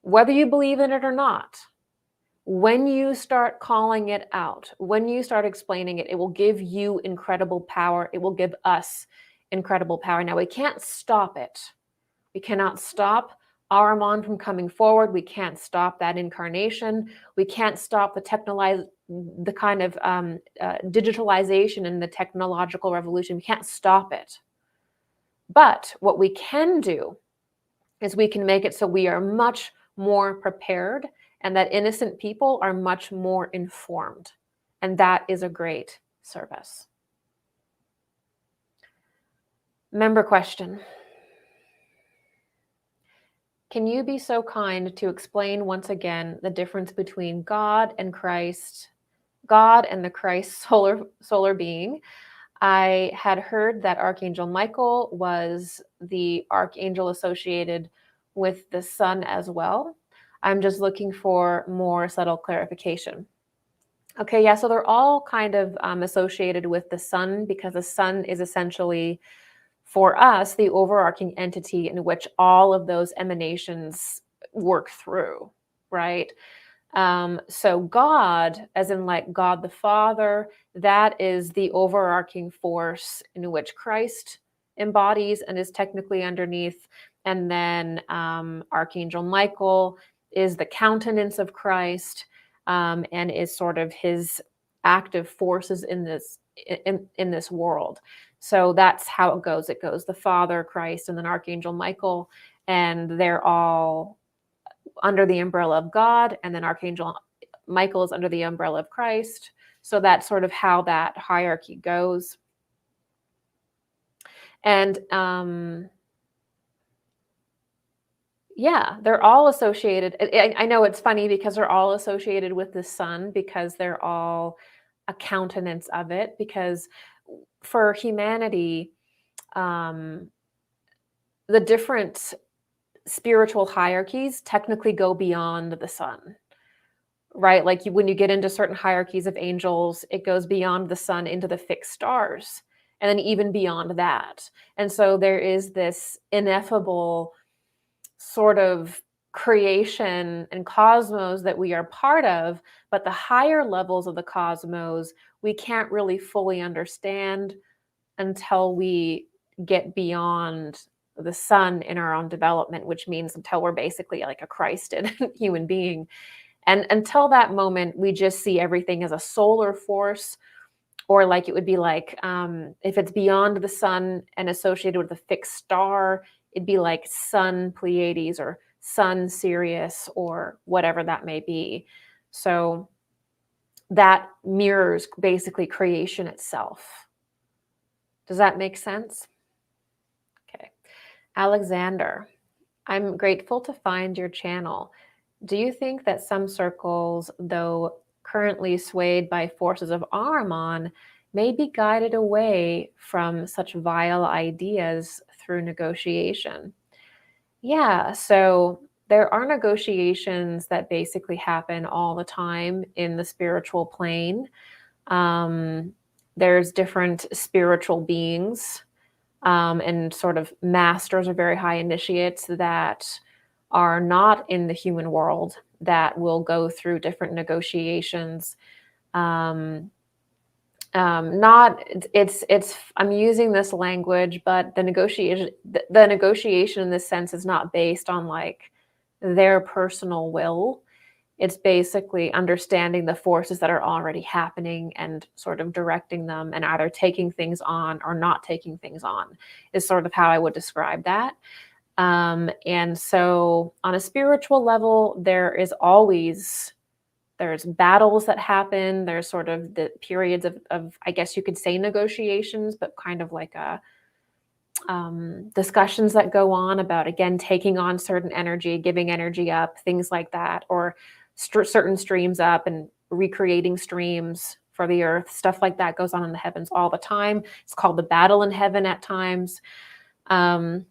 whether you believe in it or not, when you start calling it out, when you start explaining it, it will give you incredible power. It will give us incredible power. Now, we can't stop it. We cannot stop Ahriman from coming forward. We can't stop that incarnation. We can't stop the kind of digitalization and the technological revolution. We can't stop it. But what we can do is we can make it so we are much more prepared, and that innocent people are much more informed. And that is a great service. Member question. Can you be so kind to explain once again the difference between God and Christ, God and the Christ solar being? I had heard that Archangel Michael was the archangel associated with the sun as well. I'm just looking for more subtle clarification. Okay, yeah, so they're all kind of associated with the sun, because the sun is essentially, for us, the overarching entity in which all of those emanations work through, right? So God, as in like God the Father, that is the overarching force in which Christ embodies and is technically underneath. And then Archangel Michael is the countenance of Christ, and is sort of his active forces in this world. So that's how it goes. It goes the Father, Christ, and then Archangel Michael, and they're all under the umbrella of God, and then Archangel Michael is under the umbrella of Christ. So that's sort of how that hierarchy goes. And yeah, they're all associated. I know it's funny because they're all associated with the sun, because they're all a countenance of it. Because for humanity, the different spiritual hierarchies technically go beyond the sun, right? Like when you get into certain hierarchies of angels, it goes beyond the sun into the fixed stars, and then even beyond that. And so there is this ineffable sort of creation and cosmos that we are part of, but the higher levels of the cosmos we can't really fully understand until we get beyond the sun in our own development, which means until we're basically like a Christed human being. And until that moment, we just see everything as a solar force, or like it would be like, if it's beyond the sun and associated with a fixed star, it'd be like sun Pleiades or sun Sirius or whatever that may be. So that mirrors basically creation itself. Does that make sense? Okay. Alexander, I'm grateful to find your channel. Do you think that some circles, though currently swayed by forces of Ahriman, may be guided away from such vile ideas through negotiation. Yeah, so there are negotiations that basically happen all the time in the spiritual plane. There's different spiritual beings and sort of masters or very high initiates that are not in the human world that will go through different negotiations. Not it's I'm using this language, but the negotiation in this sense is not based on like their personal will. It's basically understanding the forces that are already happening and sort of directing them and either taking things on or not taking things on is sort of how I would describe that. And so on a spiritual level, there's battles that happen. There's sort of the periods of I guess you could say negotiations, but kind of like discussions that go on about, again, taking on certain energy, giving energy up, things like that, or certain streams up and recreating streams for the earth. Stuff like that goes on in the heavens all the time. It's called the battle in heaven at times. And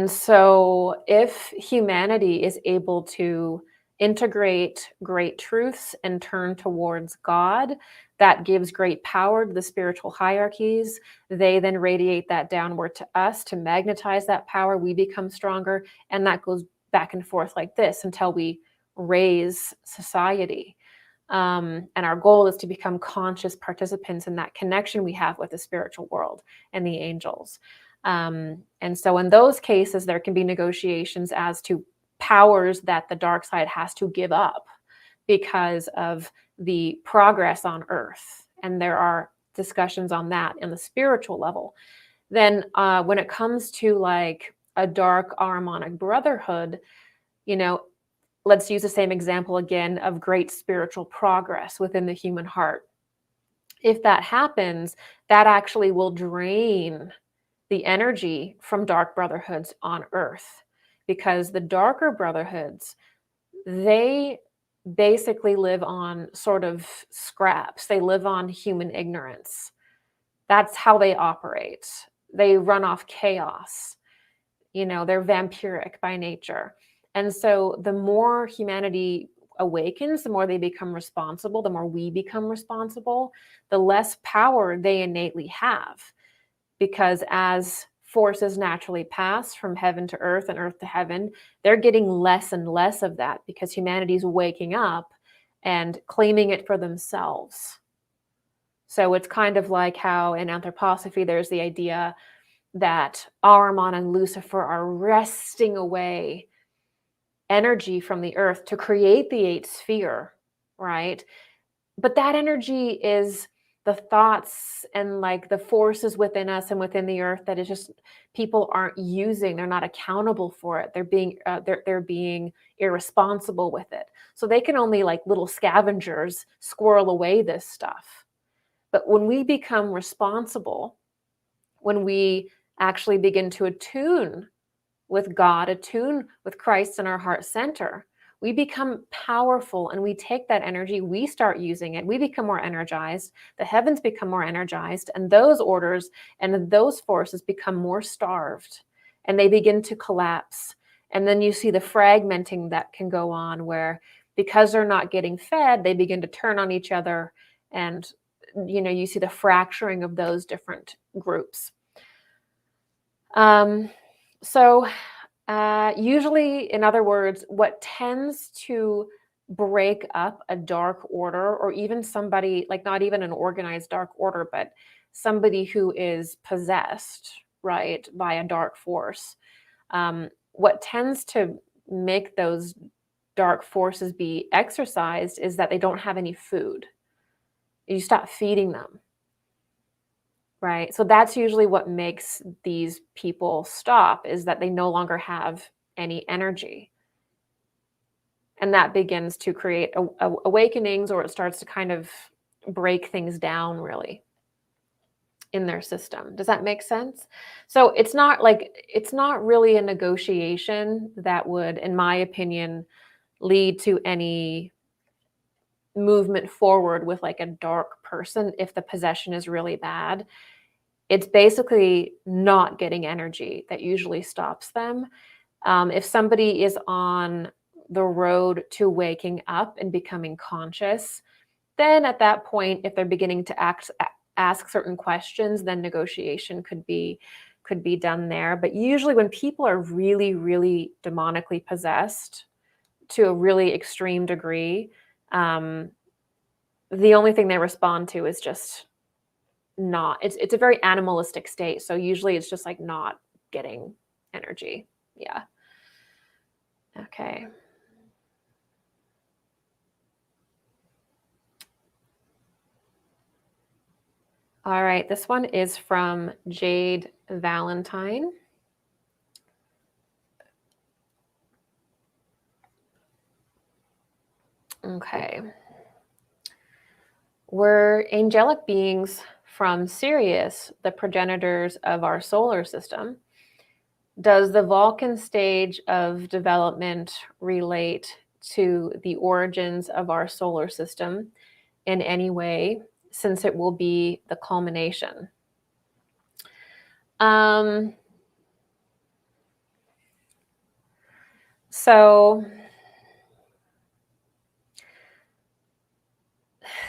so if humanity is able to integrate great truths and turn towards God, that gives great power to the spiritual hierarchies. They then radiate that downward to us to magnetize that power. We become stronger, and that goes back and forth like this until we raise society. And our goal is to become conscious participants in that connection we have with the spiritual world and the angels. And so in those cases, there can be negotiations as to powers that the dark side has to give up because of the progress on Earth. And there are discussions on that in the spiritual level. Then when it comes to like a dark Ahrimanic brotherhood, let's use the same example again of great spiritual progress within the human heart. If that happens, that actually will drain the energy from dark brotherhoods on Earth, because the darker brotherhoods, they basically live on sort of scraps. They live on human ignorance. That's how they operate. They run off chaos. They're vampiric by nature. And so the more humanity awakens, the more they become responsible, the more we become responsible, the less power they innately have. Because as forces naturally pass from heaven to earth and earth to heaven, they're getting less and less of that because humanity's waking up and claiming it for themselves. So it's kind of like how in anthroposophy, there's the idea that Ahriman and Lucifer are wresting away energy from the earth to create the eighth sphere, right? But that energy is the thoughts and like the forces within us and within the earth that is just people aren't using. They're not accountable for it. They're being irresponsible with it. So they can only, like little scavengers, squirrel away this stuff. But when we become responsible, when we actually begin to attune with God, attune with Christ in our heart center, we become powerful and we take that energy, we start using it, we become more energized, the heavens become more energized, and those orders and those forces become more starved and they begin to collapse. And then you see the fragmenting that can go on where because they're not getting fed, they begin to turn on each other, and you see the fracturing of those different groups. Usually, in other words, what tends to break up a dark order, or even somebody, like not even an organized dark order, but somebody who is possessed, right, by a dark force, what tends to make those dark forces be exercised is that they don't have any food. You stop feeding them. Right. So that's usually what makes these people stop, is that they no longer have any energy. And that begins to create awakenings, or it starts to kind of break things down really in their system. Does that make sense? So it's not really a negotiation that would, in my opinion, lead to any movement forward with like a dark person, if the possession is really bad, it's basically not getting energy that usually stops them. If somebody is on the road to waking up and becoming conscious, then at that point, if they're beginning to ask certain questions, then negotiation could be done there. But usually when people are really, really demonically possessed to a really extreme degree, the only thing they respond to is just not, it's a very animalistic state. So usually it's just like not getting energy. Yeah. Okay. All right, this one is from Jade Valentine. Okay. Were angelic beings from Sirius the progenitors of our solar system? Does the Vulcan stage of development relate to the origins of our solar system in any way, since it will be the culmination? So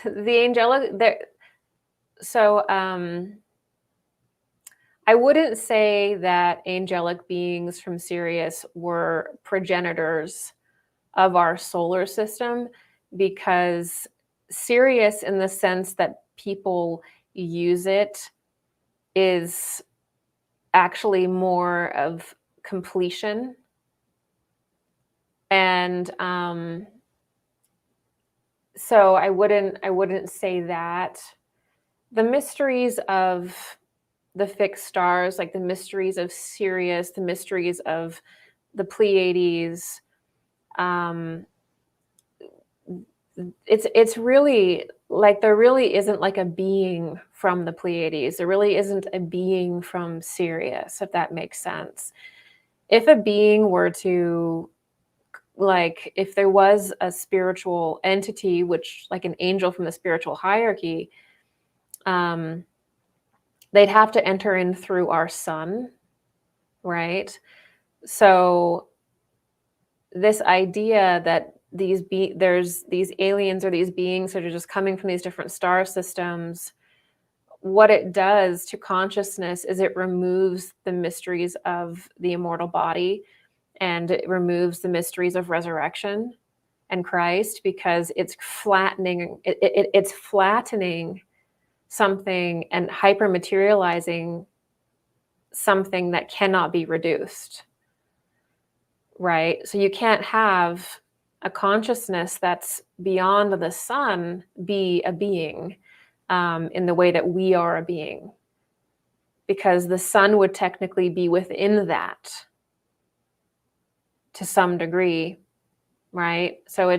the angelic there. So I wouldn't say that angelic beings from Sirius were progenitors of our solar system, because Sirius, in the sense that people use it, is actually more of completion. And so I wouldn't say that. The mysteries of the fixed stars, like the mysteries of Sirius, the mysteries of the Pleiades, it's really like there really isn't like a being from the Pleiades. There really isn't a being from Sirius, if that makes sense. If a being were to, like, if there was a spiritual entity, which like an angel from the spiritual hierarchy, they'd have to enter in through our sun, right? So this idea that there's these aliens or these beings that are just coming from these different star systems, what it does to consciousness is it removes the mysteries of the immortal body, and it removes the mysteries of resurrection and Christ, because it's flattening it's flattening something and hypermaterializing something that cannot be reduced. Right? So you can't have a consciousness that's beyond the sun be a being in the way that we are a being, because the sun would technically be within that to some degree, right? So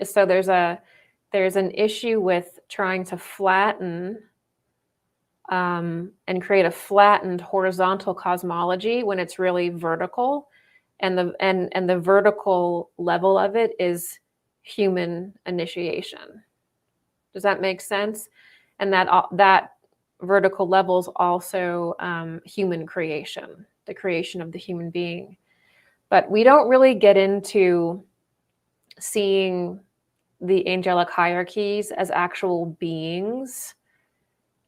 so there's an issue with trying to flatten and create a flattened horizontal cosmology when it's really vertical. And the vertical level of it is human initiation. Does that make sense? And that vertical level is also human creation, the creation of the human being. But we don't really get into seeing the angelic hierarchies as actual beings,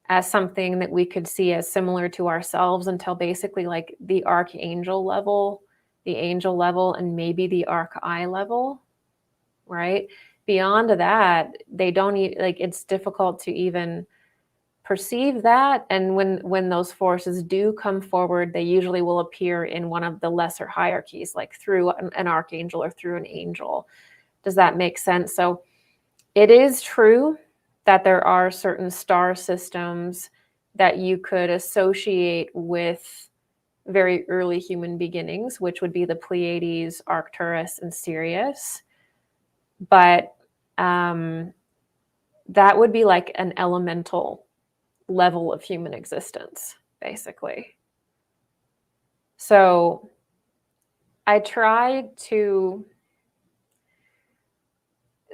as something that we could see as similar to ourselves, until basically like the archangel level, the angel level, and maybe the archai level, right? Beyond that, they don't like, it's difficult to even perceive that. And when those forces do come forward, they usually will appear in one of the lesser hierarchies, like through an archangel or through an angel. Does that make sense? So it is true that there are certain star systems that you could associate with very early human beginnings, which would be the Pleiades, Arcturus, and Sirius. But that would be like an elemental level of human existence, basically. So I tried to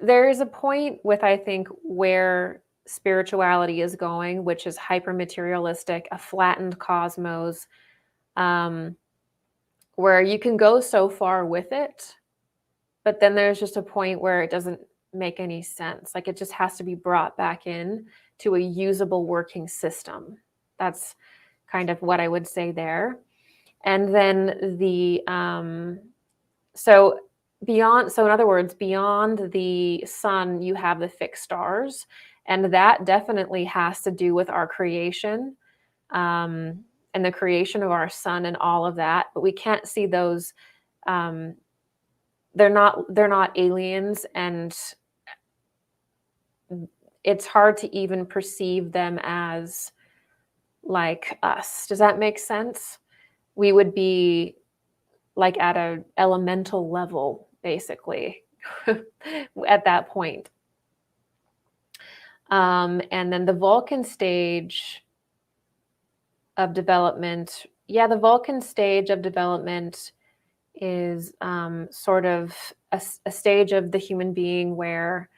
there is a point with, I think, where spirituality is going, which is hyper-materialistic, a flattened cosmos, where you can go so far with it, but then there's just a point where it doesn't make any sense. Like, it just has to be brought back in to a usable working system. That's kind of what I would say there. And then so in other words, beyond the sun, you have the fixed stars, and that definitely has to do with our creation, and the creation of our sun and all of that. But we can't see those. They're not aliens, and it's hard to even perceive them as like us. Does that make sense? We would be like at an elemental level, basically, at that point. And then the Vulcan stage of development, the Vulcan stage of development is sort of a stage of the human being where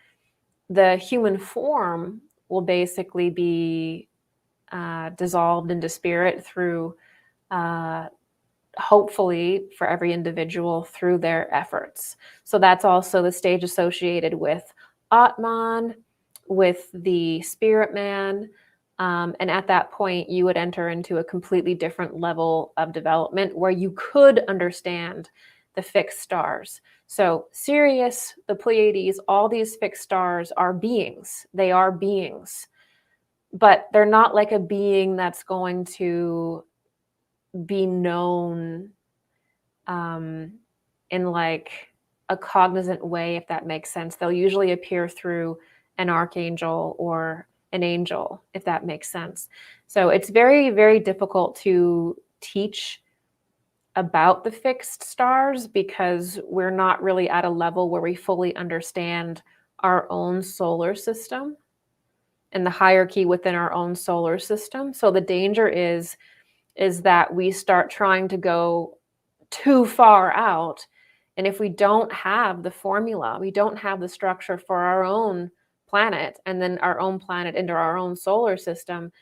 the human form will basically be dissolved into spirit through, hopefully for every individual, through their efforts. So that's also the stage associated with Atman, with the spirit man. And at that point, you would enter into a completely different level of development where you could understand the fixed stars. So Sirius, the Pleiades, all these fixed stars are beings. They are beings, but they're not like a being that's going to be known in like a cognizant way, if that makes sense. They'll usually appear through an archangel or an angel, if that makes sense. So it's very, very difficult to teach about the fixed stars because we're not really at a level where we fully understand our own solar system and the hierarchy within our own solar system. So the danger is that we start trying to go too far out. And if we don't have the formula, we don't have the structure for our own planet and then our own planet into our own solar system,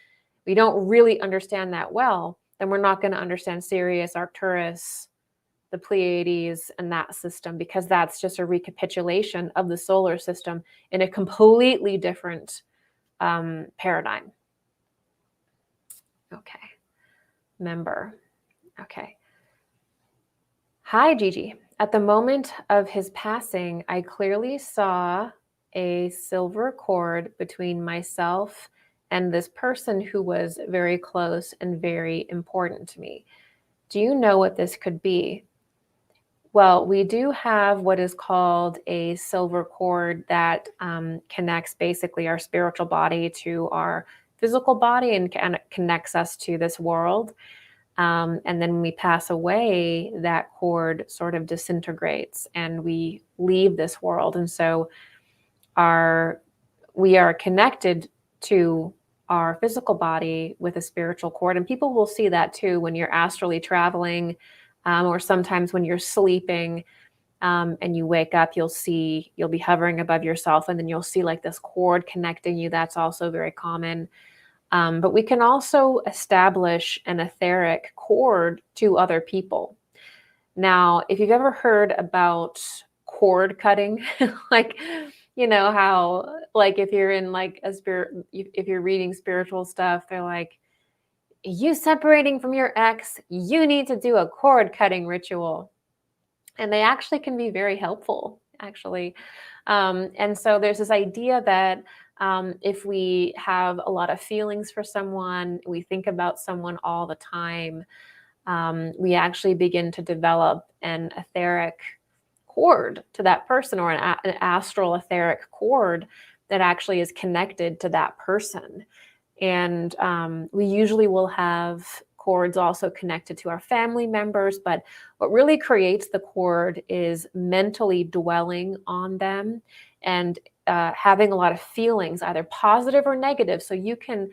we don't really understand that well, then we're not going to understand Sirius, Arcturus, the Pleiades, and that system, because that's just a recapitulation of the solar system in a completely different paradigm. Okay. Member. Okay. Hi, Gigi. At the moment of his passing, I clearly saw a silver cord between myself and this person who was very close and very important to me. Do you know what this could be? Well, we do have what is called a silver cord that connects basically our spiritual body to our physical body and connects us to this world. And then when we pass away, that cord sort of disintegrates and we leave this world. And so we are connected to our physical body with a spiritual cord. And people will see that too when you're astrally traveling, or sometimes when you're sleeping and you wake up, you'll be hovering above yourself and then you'll see like this cord connecting you. That's also very common. But we can also establish an etheric cord to other people. Now, if you've ever heard about cord cutting, like, you know how, like, if you're in like a spirit, if you're reading spiritual stuff, they're like, you separating from your ex, you need to do a cord cutting ritual. And they actually can be very helpful, actually. And so there's this idea that if we have a lot of feelings for someone, we think about someone all the time, we actually begin to develop an etheric cord to that person, or an astral etheric cord that actually is connected to that person. And we usually will have cords also connected to our family members, but what really creates the cord is mentally dwelling on them and having a lot of feelings, either positive or negative. So you can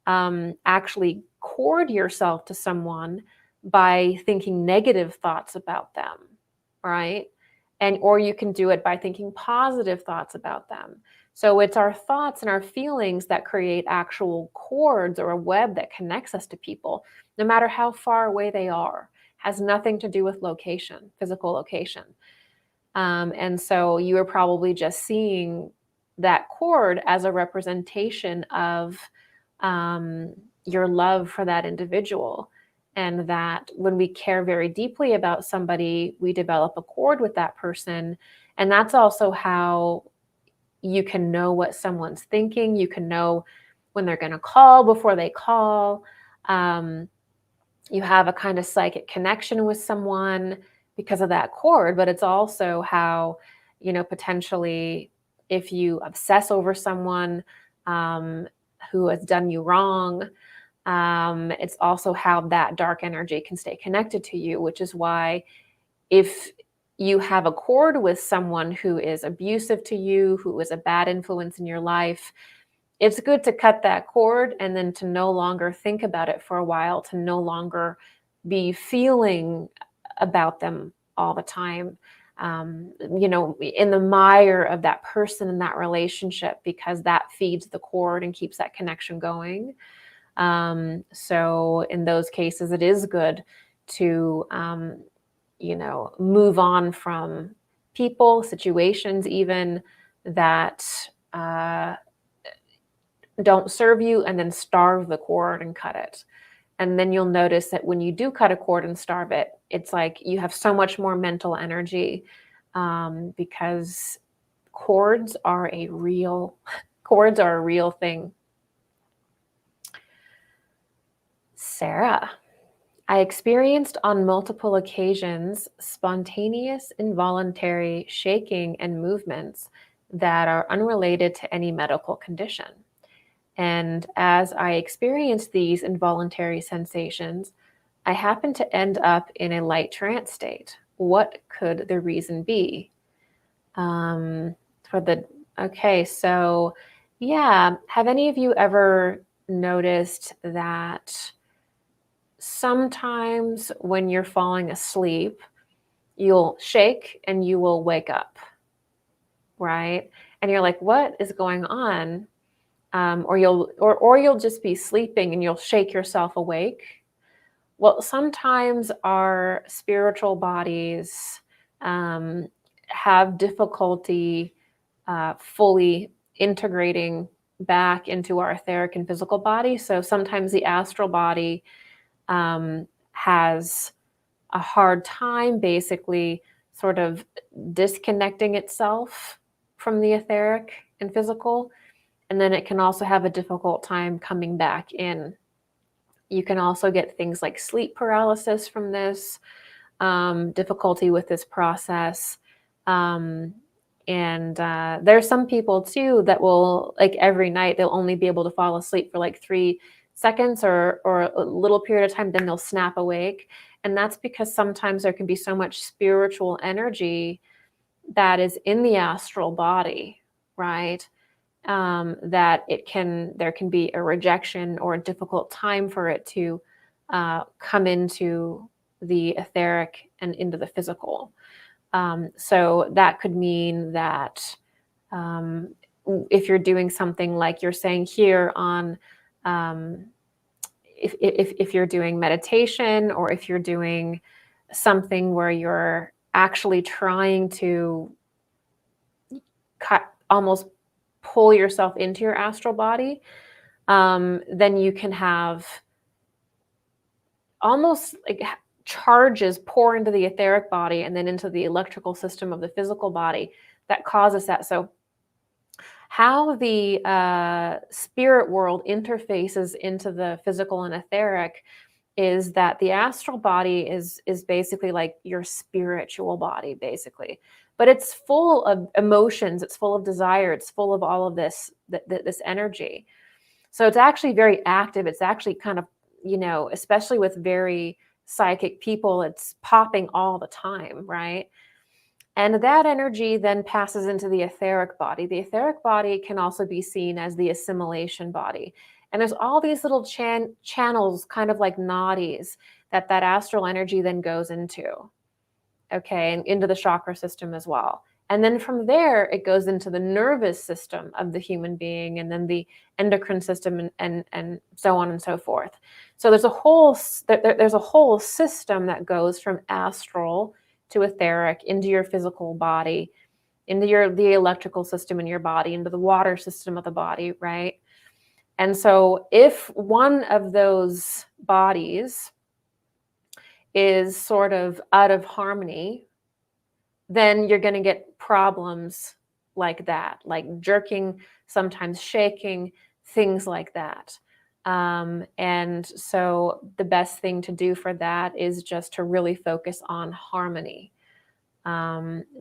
actually cord yourself to someone by thinking negative thoughts about them, right? or you can do it by thinking positive thoughts about them. So it's our thoughts and our feelings that create actual cords or a web that connects us to people, no matter how far away they are. Has nothing to do with location, physical location. And so you are probably just seeing that cord as a representation of your love for that individual. And that when we care very deeply about somebody, we develop a cord with that person. And that's also how you can know what someone's thinking. You can know when they're going to call before they call. You have a kind of psychic connection with someone because of that cord, but it's also how, potentially if you obsess over someone who has done you wrong, it's also how that dark energy can stay connected to you, which is why if you have a cord with someone who is abusive to you, who is a bad influence in your life, it's good to cut that cord and then to no longer think about it for a while, to no longer be feeling about them all the time, in the mire of that person and that relationship, because that feeds the cord and keeps that connection going. So in those cases, it is good to, move on from people, situations even that don't serve you, and then starve the cord and cut it. And then you'll notice that when you do cut a cord and starve it, it's like you have so much more mental energy, because cords are a real thing. Sarah, I experienced on multiple occasions spontaneous, involuntary shaking and movements that are unrelated to any medical condition. And as I experienced these involuntary sensations, I happened to end up in a light trance state. What could the reason be? Okay, so yeah, have any of you ever noticed that sometimes when you're falling asleep, you'll shake and you will wake up, right? And you're like, what is going on? Or you'll just be sleeping and you'll shake yourself awake. Well, sometimes our spiritual bodies have difficulty fully integrating back into our etheric and physical body. So sometimes the astral body has a hard time basically sort of disconnecting itself from the etheric and physical. And then it can also have a difficult time coming back in. You can also get things like sleep paralysis from this, difficulty with this process. And there's some people too that will, like every night, they'll only be able to fall asleep for like 3 seconds or a little period of time, then they'll snap awake. And that's because sometimes there can be so much spiritual energy that is in the astral body, right? That there can be a rejection or a difficult time for it to come into the etheric and into the physical. So that could mean that if you're doing something like you're saying here on, if you're doing meditation, or if you're doing something where you're actually trying to almost pull yourself into your astral body, then you can have almost like charges pour into the etheric body and then into the electrical system of the physical body that causes that. So how the spirit world interfaces into the physical and etheric is that the astral body is basically like your spiritual body, basically. But it's full of emotions, it's full of desire, it's full of all of this energy. So it's actually very active. It's actually kind of, especially with very psychic people, it's popping all the time, right? And that energy then passes into the etheric body. The etheric body can also be seen as the assimilation body. And there's all these little channels, kind of like nadis, that astral energy then goes into. okay, and into the chakra system as well. And then from there, it goes into the nervous system of the human being, and then the endocrine system, and so on and so forth. So there's a whole system that goes from astral to etheric into your physical body, into the electrical system in your body, into the water system of the body, right? And so if one of those bodies is sort of out of harmony, then you're going to get problems like that, like jerking, sometimes shaking, things like that. And so the best thing to do for that is just to really focus on harmony,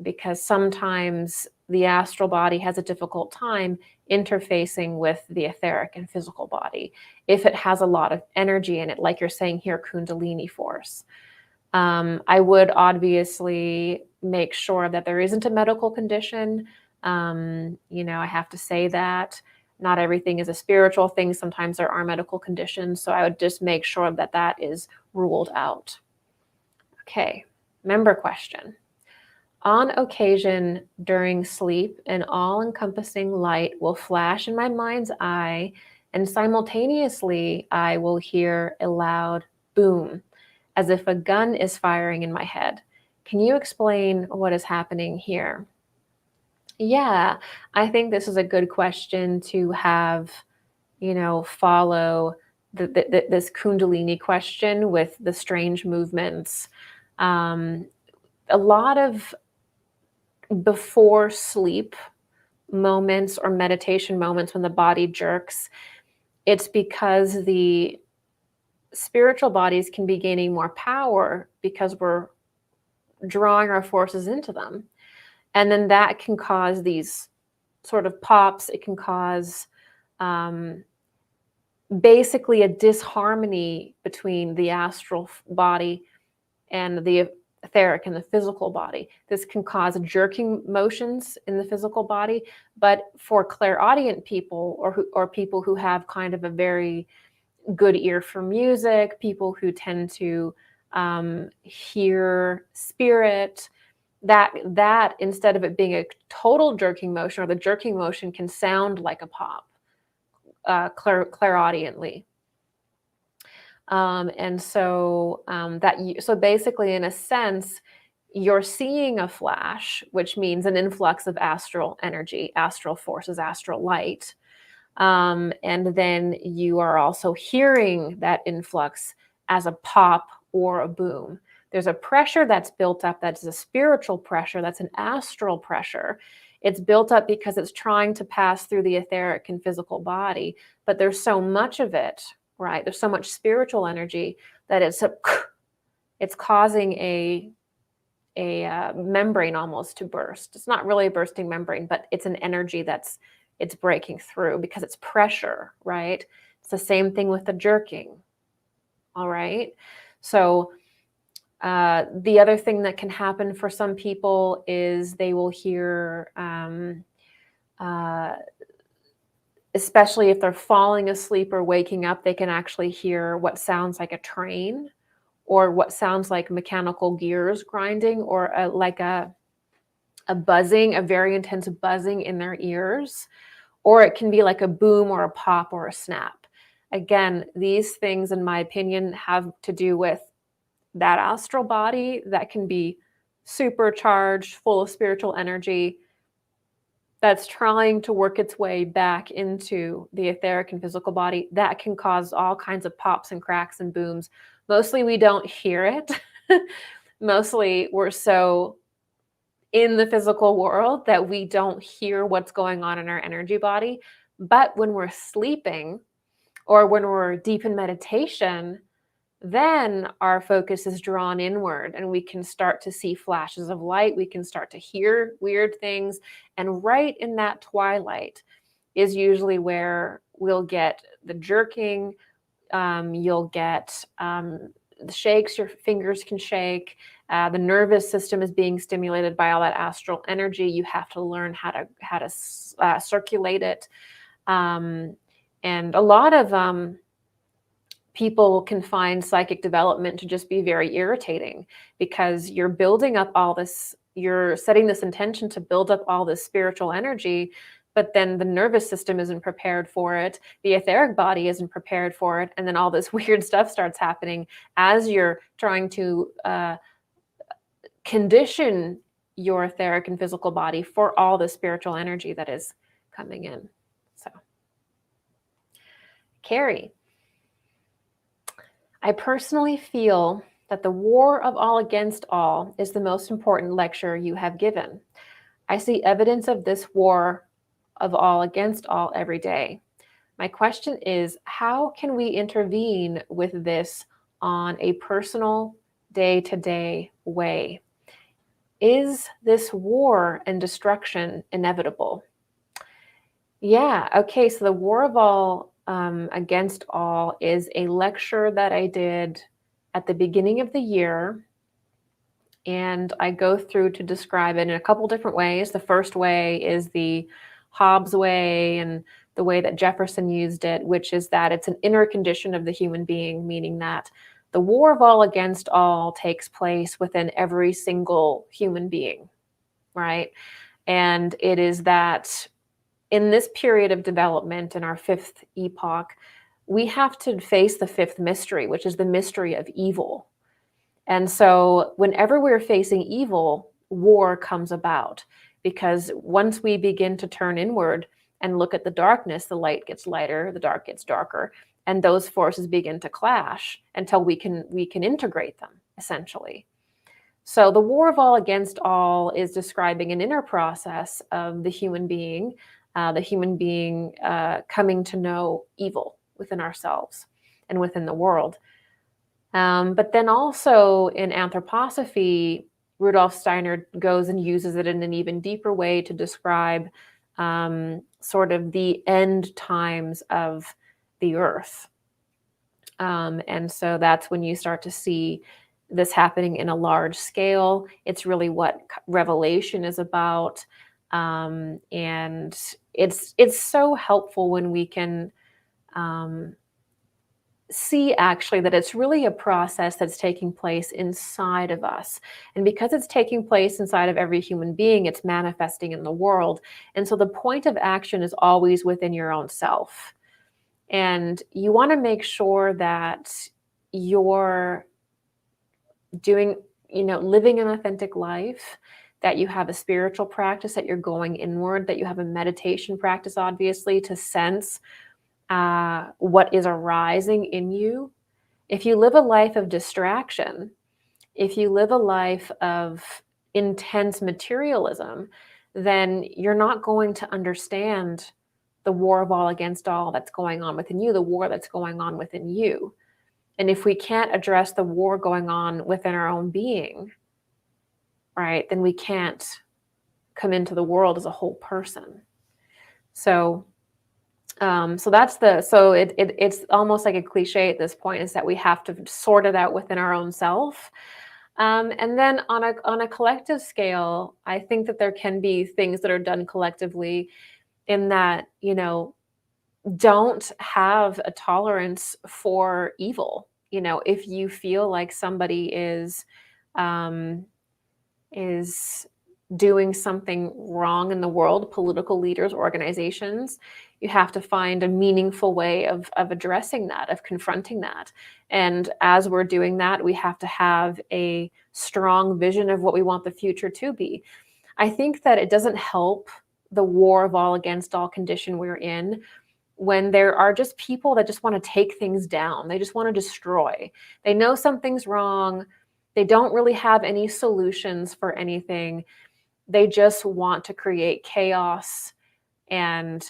because sometimes the astral body has a difficult time interfacing with the etheric and physical body if it has a lot of energy in it, like you're saying here, Kundalini force. I would obviously make sure that there isn't a medical condition. I have to say that not everything is a spiritual thing. Sometimes there are medical conditions. So I would just make sure that that is ruled out. Okay, member question. On occasion during sleep, an all-encompassing light will flash in my mind's eye, and simultaneously I will hear a loud boom, as if a gun is firing in my head. Can you explain what is happening here? Yeah, I think this is a good question to have, follow this Kundalini question with the strange movements. A lot of before sleep moments or meditation moments when the body jerks, it's because the spiritual bodies can be gaining more power because we're drawing our forces into them. And then that can cause these sort of pops. It can cause basically a disharmony between the astral body and the etheric and the physical body. This can cause jerking motions in the physical body, but for clairaudient people or people who have kind of a very good ear for music, people who tend to hear spirit, that instead of it being a total jerking motion, or the jerking motion can sound like a pop, clairaudiently. And so so basically, in a sense, you're seeing a flash, which means an influx of astral energy, astral forces, astral light. And then you are also hearing that influx as a pop or a boom. There's a pressure that's built up that's a spiritual pressure, that's an astral pressure. It's built up because it's trying to pass through the etheric and physical body, but there's so much of it, right? There's so much spiritual energy that it's causing a membrane almost to burst. It's not really a bursting membrane, but it's an energy it's breaking through because it's pressure, right? It's the same thing with the jerking. All right. So the other thing that can happen for some people is they will hear, especially if they're falling asleep or waking up, they can actually hear what sounds like a train, or what sounds like mechanical gears grinding, or like a buzzing, a very intense buzzing in their ears, or it can be like a boom or a pop or a snap. Again, these things, in my opinion, have to do with that astral body that can be supercharged, full of spiritual energy, that's trying to work its way back into the etheric and physical body. That can cause all kinds of pops and cracks and booms. Mostly we don't hear it. Mostly we're so in the physical world that we don't hear what's going on in our energy body. But when we're sleeping or when we're deep in meditation, then our focus is drawn inward and we can start to see flashes of light. We can start to hear weird things. And right in that twilight is usually where we'll get the jerking. You'll get the shakes, your fingers can shake. The nervous system is being stimulated by all that astral energy. You have to learn how to circulate it. And a lot of people can find psychic development to just be very irritating, because you're building up all this, you're setting this intention to build up all this spiritual energy, but then the nervous system isn't prepared for it, the etheric body isn't prepared for it, and then all this weird stuff starts happening as you're trying to condition your etheric and physical body for all the spiritual energy that is coming in. So, Carrie, I personally feel that the war of all against all is the most important lecture you have given. I see evidence of this war of all against all every day. My question is, how can we intervene with this on a personal, day-to-day way? Is this war and destruction inevitable? Yeah, okay, so the war of all against all is a lecture that I did at the beginning of the year, and I go through to describe it in a couple different ways. The first way is the Hobbes way, and the way that Jefferson used it, which is that it's an inner condition of the human being, meaning that the war of all against all takes place within every single human being, right? And it is that in this period of development, in our fifth epoch, we have to face the fifth mystery, which is the mystery of evil. And so whenever we're facing evil, war comes about, because once we begin to turn inward and look at the darkness, the light gets lighter, the dark gets darker, and those forces begin to clash until we can integrate them, essentially. So the war of all against all is describing an inner process of the human being coming to know evil within ourselves and within the world. But then also in anthroposophy, Rudolf Steiner goes and uses it in an even deeper way to describe sort of the end times of the earth. And so that's when you start to see this happening in a large scale. It's really what Revelation is about. And it's so helpful when we can see actually that it's really a process that's taking place inside of us. And because it's taking place inside of every human being, it's manifesting in the world. And so the point of action is always within your own self. And you want to make sure that you're doing, living an authentic life, that you have a spiritual practice, that you're going inward, that you have a meditation practice, obviously, to sense what is arising in you. If you live a life of distraction, if you live a life of intense materialism, then you're not going to understand the war of all against all that's going on within you, the war that's going on within you. And if we can't address the war going on within our own being, right, then we can't come into the world as a whole person. So it's almost like a cliche at this point, is that we have to sort it out within our own self. And then on a collective scale, I think that there can be things that are done collectively, in that, don't have a tolerance for evil. If you feel like somebody is doing something wrong in the world, political leaders, organizations, you have to find a meaningful way of addressing that, of confronting that. And as we're doing that, we have to have a strong vision of what we want the future to be. I think that it doesn't help the war of all against all condition we're in when there are just people that just want to take things down. They just want to destroy. They know something's wrong. They don't really have any solutions for anything. They just want to create chaos. And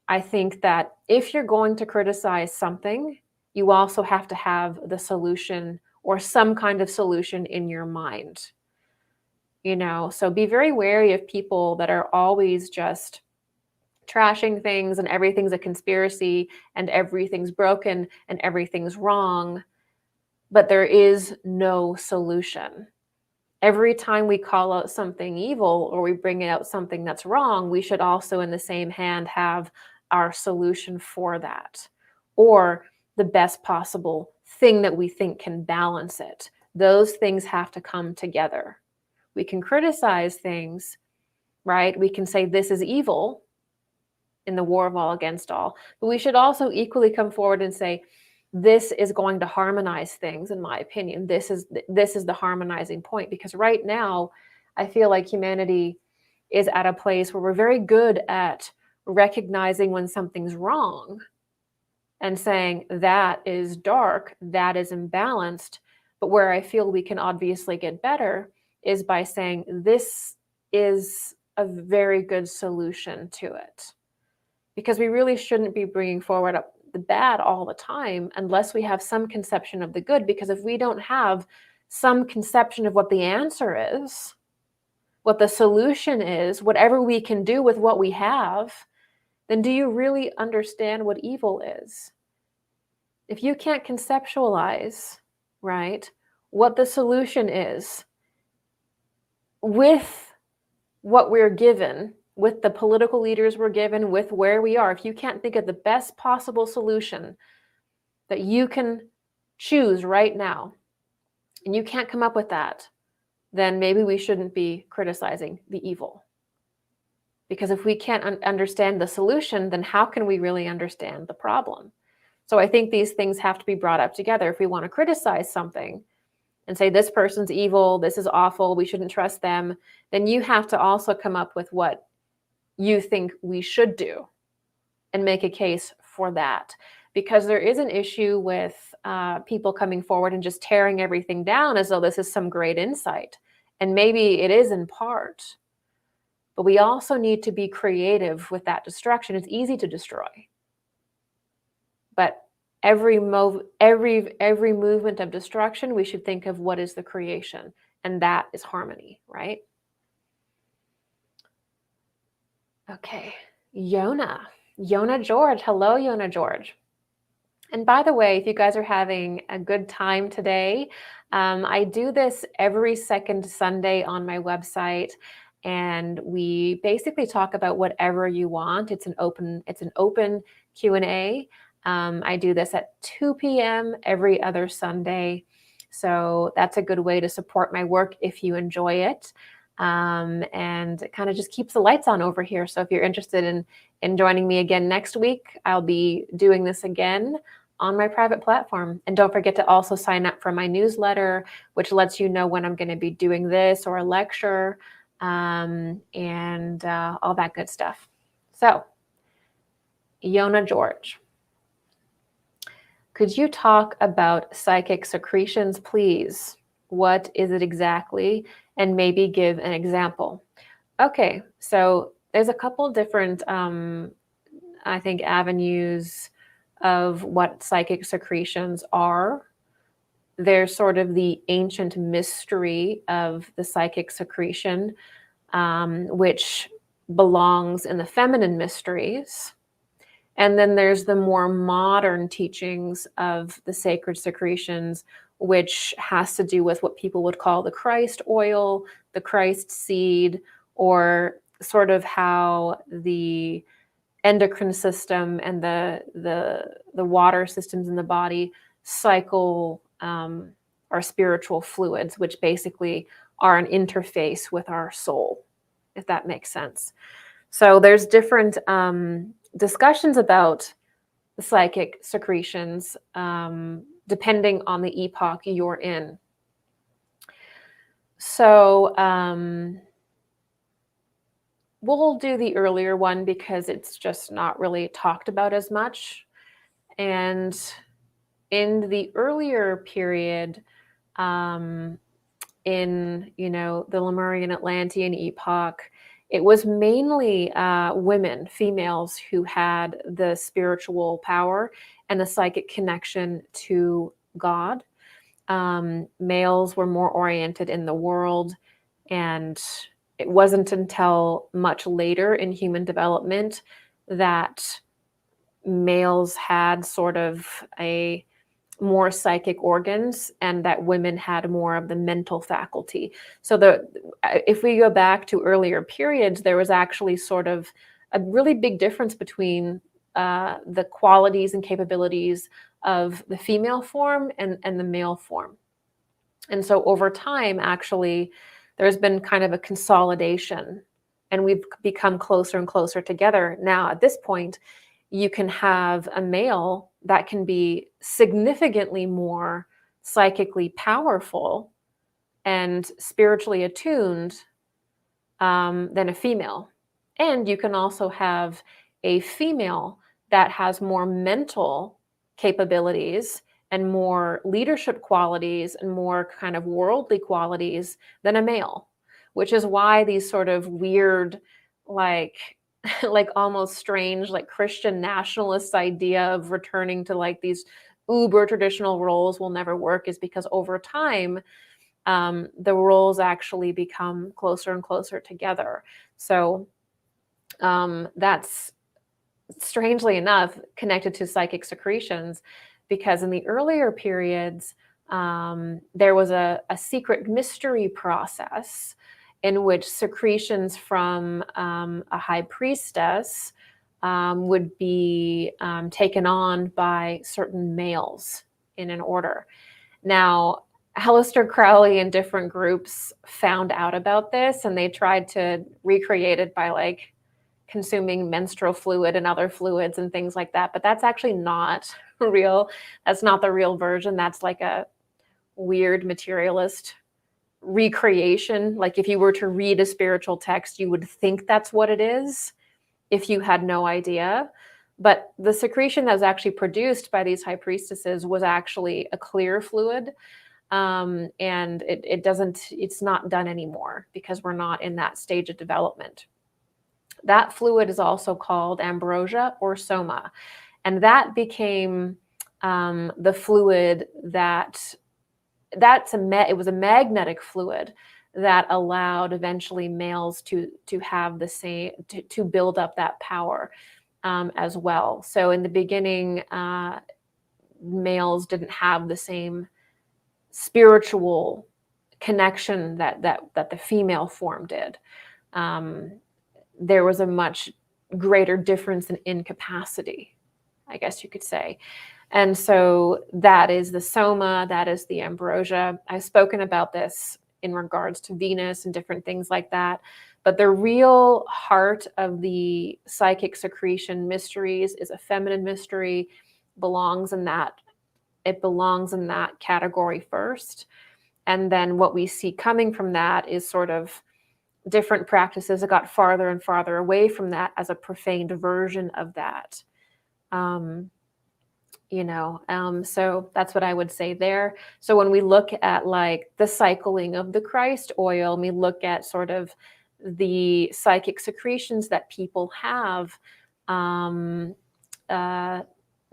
I think that if you're going to criticize something, you also have to have the solution or some kind of solution in your mind. So be very wary of people that are always just trashing things, and everything's a conspiracy, and everything's broken, and everything's wrong, but there is no solution. Every time we call out something evil or we bring out something that's wrong, we should also in the same hand have our solution for that, or the best possible thing that we think can balance it. Those things have to come together. We can criticize things, right? We can say this is evil in the war of all against all, but we should also equally come forward and say, this is going to harmonize things, in my opinion. This is the harmonizing point, because right now I feel like humanity is at a place where we're very good at recognizing when something's wrong and saying that is dark, that is imbalanced. But where I feel we can obviously get better is by saying this is a very good solution to it. Because we really shouldn't be bringing forward up the bad all the time unless we have some conception of the good. Because if we don't have some conception of what the answer is, what the solution is, whatever we can do with what we have, then do you really understand what evil is? If you can't conceptualize, right, what the solution is with what we're given, with the political leaders we're given, with where we are, if you can't think of the best possible solution that you can choose right now, and you can't come up with that, then maybe we shouldn't be criticizing the evil. Because if we can't understand the solution, then how can we really understand the problem? So I think these things have to be brought up together. If we want to criticize something and say this person's evil, this is awful, we shouldn't trust them, then you have to also come up with what you think we should do and make a case for that. Because there is an issue with people coming forward and just tearing everything down as though this is some great insight. And maybe it is in part. But we also need to be creative with that destruction. It's easy to destroy. But every movement of destruction, we should think of what is the creation. And that is harmony, right? Okay, Yona George. Hello, Yona George. And by the way, if you guys are having a good time today, I do this every second Sunday on my website, and we basically talk about whatever you want. It's an open Q&A. I do this at 2 p.m. every other Sunday, so that's a good way to support my work if you enjoy it. And it kind of just keeps the lights on over here. So if you're interested in joining me again next week, I'll be doing this again on my private platform. And don't forget to also sign up for my newsletter, which lets you know when I'm going to be doing this or a lecture, and all that good stuff. So, Yona George, could you talk about psychic secretions, please? What is it exactly? And maybe give an example. Okay, so there's a couple different, I think, avenues of what psychic secretions are. There's sort of the ancient mystery of the psychic secretion, which belongs in the feminine mysteries. And then there's the more modern teachings of the sacred secretions, which has to do with what people would call the Christ oil, the Christ seed, or sort of how the endocrine system and the water systems in the body cycle our spiritual fluids, which basically are an interface with our soul, if that makes sense. So there's different discussions about the psychic secretions depending on the epoch you're in. So we'll do the earlier one because it's just not really talked about as much. And in the earlier period, in the Lemurian Atlantean epoch, it was mainly women, females, who had the spiritual power and the psychic connection to God. Males were more oriented in the world, and it wasn't until much later in human development that males had sort of a more psychic organs and that women had more of the mental faculty. So if we go back to earlier periods, there was actually sort of a really big difference between the qualities and capabilities of the female form and the male form. And so over time, actually, there's been kind of a consolidation, and we've become closer and closer together. Now, at this point, you can have a male that can be significantly more psychically powerful and spiritually attuned than a female. And you can also have a female that has more mental capabilities and more leadership qualities and more kind of worldly qualities than a male, which is why these sort of weird, like almost strange, like Christian nationalist idea of returning to like these uber traditional roles will never work, is because over time, the roles actually become closer and closer together. So that's strangely enough connected to psychic secretions, because in the earlier periods, there was a secret mystery process in which secretions from a high priestess would be taken on by certain males in an order. Now, Aleister Crowley and different groups found out about this, and they tried to recreate it by like consuming menstrual fluid and other fluids and things like that. But that's actually not real. That's not the real version. That's like a weird materialist recreation. Like if you were to read a spiritual text, you would think that's what it is if you had no idea. But the secretion that was actually produced by these high priestesses was actually a clear fluid. And it's not done anymore because we're not in that stage of development. That fluid is also called ambrosia or soma. And that became the fluid it was a magnetic fluid that allowed eventually males to have the same, to build up that power as well. So in the beginning, males didn't have the same spiritual connection that the female form did. There was a much greater difference in incapacity, I guess you could say. And so that is the soma, that is the ambrosia. I've spoken about this in regards to Venus and different things like that. But the real heart of the psychic secretion mysteries is a feminine mystery, belongs in that. It belongs in that category first. And then what we see coming from that is sort of different practices that got farther and farther away from that as a profaned version of that. So that's what I would say there. So when we look at like the cycling of the Christ oil, and we look at sort of the psychic secretions that people have, that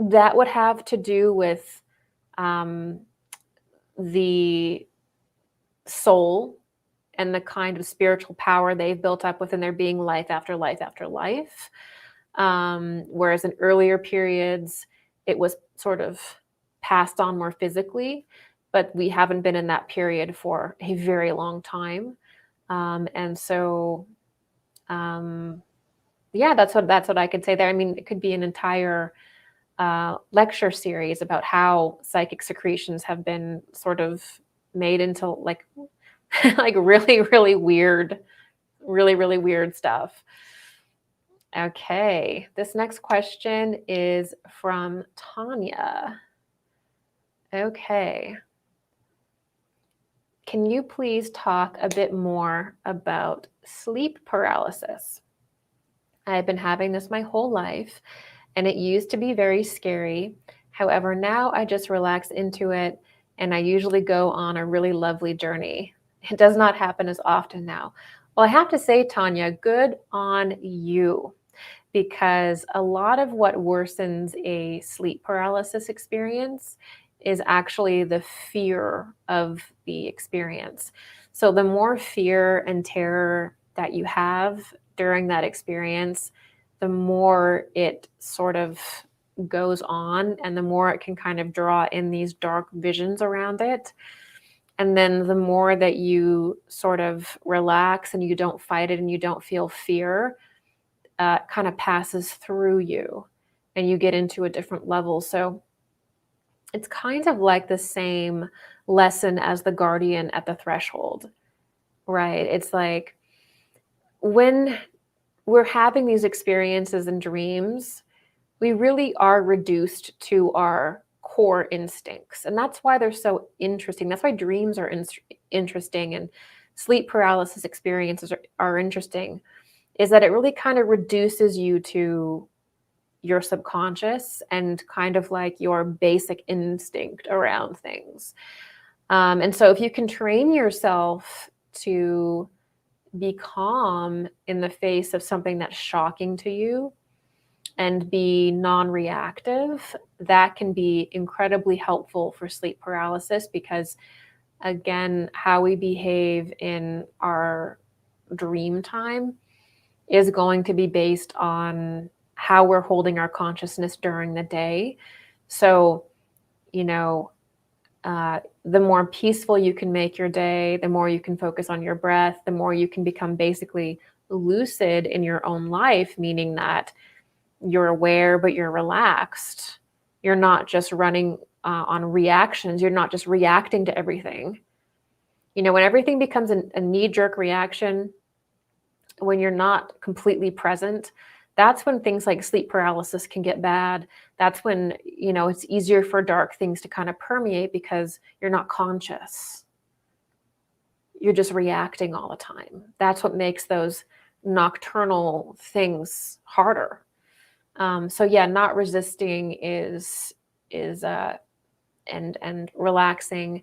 would have to do with the soul and the kind of spiritual power they've built up within their being, life after life after life. Whereas in earlier periods, it was sort of passed on more physically, but we haven't been in that period for a very long time. That's what I could say there. I mean, it could be an entire lecture series about how psychic secretions have been sort of made into like really, really weird stuff. Okay, this next question is from Tanya. Okay. Can you please talk a bit more about sleep paralysis? I've been having this my whole life, and it used to be very scary. However, now I just relax into it, and I usually go on a really lovely journey. It does not happen as often now. Well, I have to say, Tanya, good on you, because a lot of what worsens a sleep paralysis experience is actually the fear of the experience. So the more fear and terror that you have during that experience, the more it sort of goes on, and the more it can kind of draw in these dark visions around it. And then the more that you sort of relax and you don't fight it and you don't feel fear, kind of passes through you. and you get into a different level. So it's kind of like the same lesson as the guardian at the threshold, right? It's like when we're having these experiences and dreams, we really are reduced to our core instincts. And that's why they're so interesting. That's why dreams are interesting and sleep paralysis experiences are interesting, is that it really kind of reduces you to your subconscious and kind of like your basic instinct around things. And so if you can train yourself to be calm in the face of something that's shocking to you and be non-reactive, that can be incredibly helpful for sleep paralysis, because again, how we behave in our dream time is going to be based on how we're holding our consciousness during the day. So, you know, the more peaceful you can make your day, the more you can focus on your breath, the more you can become basically lucid in your own life, meaning that you're aware, but you're relaxed. You're not just running on reactions. You're not just reacting to everything. You know, when everything becomes a knee-jerk reaction, when you're not completely present, that's when things like sleep paralysis can get bad. That's when, you know, it's easier for dark things to kind of permeate because you're not conscious. You're just reacting all the time. That's what makes those nocturnal things harder. So yeah, not resisting is and relaxing,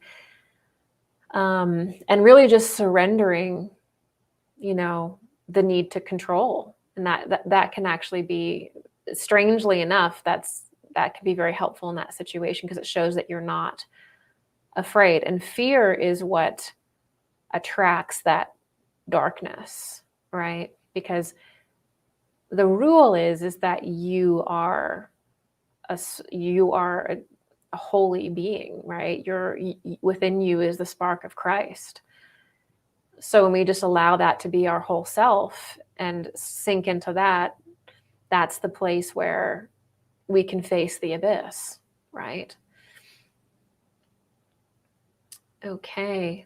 and really just surrendering, you know, the need to control. And that can actually be, strangely enough, that can be very helpful in that situation, because it shows that you're not afraid. And fear is what attracts that darkness, right? Because the rule is that you are a holy being, right? Within you is the spark of Christ. So when we just allow that to be our whole self and sink into that, that's the place where we can face the abyss, right? Okay.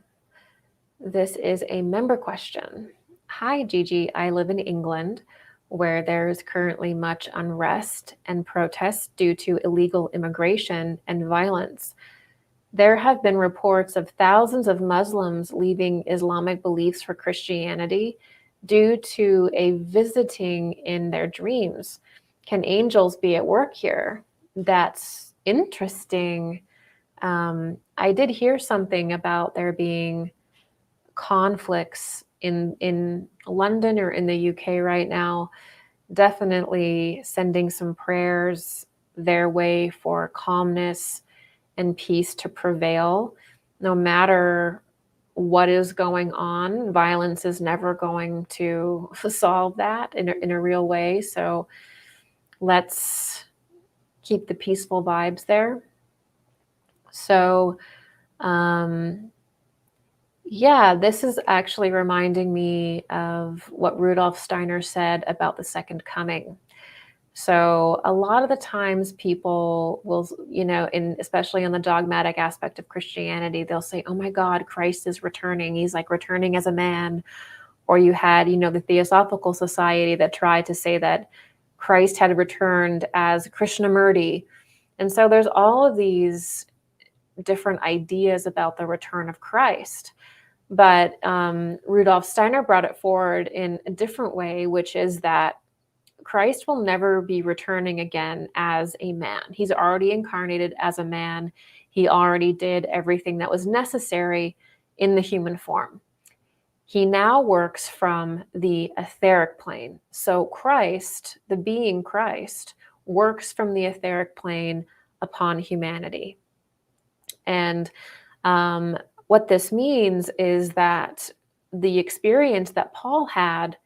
This is a member question. Hi, Gigi. I live in England, where there is currently much unrest and protests due to illegal immigration and violence. There have been reports of thousands of Muslims leaving Islamic beliefs for Christianity due to a visiting in their dreams. Can angels be at work here? That's interesting. I did hear something about there being conflicts in London or in the UK right now. Definitely sending some prayers their way for calmness and peace to prevail. No matter what is going on, violence is never going to solve that in a real way. So let's keep the peaceful vibes there. So yeah, this is actually reminding me of what Rudolf Steiner said about the second coming. So a lot of the times people will, you know, especially in the dogmatic aspect of Christianity, they'll say, oh my God, Christ is returning. He's like returning as a man. Or you had, you know, the Theosophical Society that tried to say that Christ had returned as Krishnamurti. And so there's all of these different ideas about the return of Christ. But Rudolf Steiner brought it forward in a different way, which is that Christ will never be returning again as a man. He's already incarnated as a man. He already did everything that was necessary in the human form. He now works from the etheric plane. So Christ, the being Christ, works from the etheric plane upon humanity. And what this means is that the experience that Paul had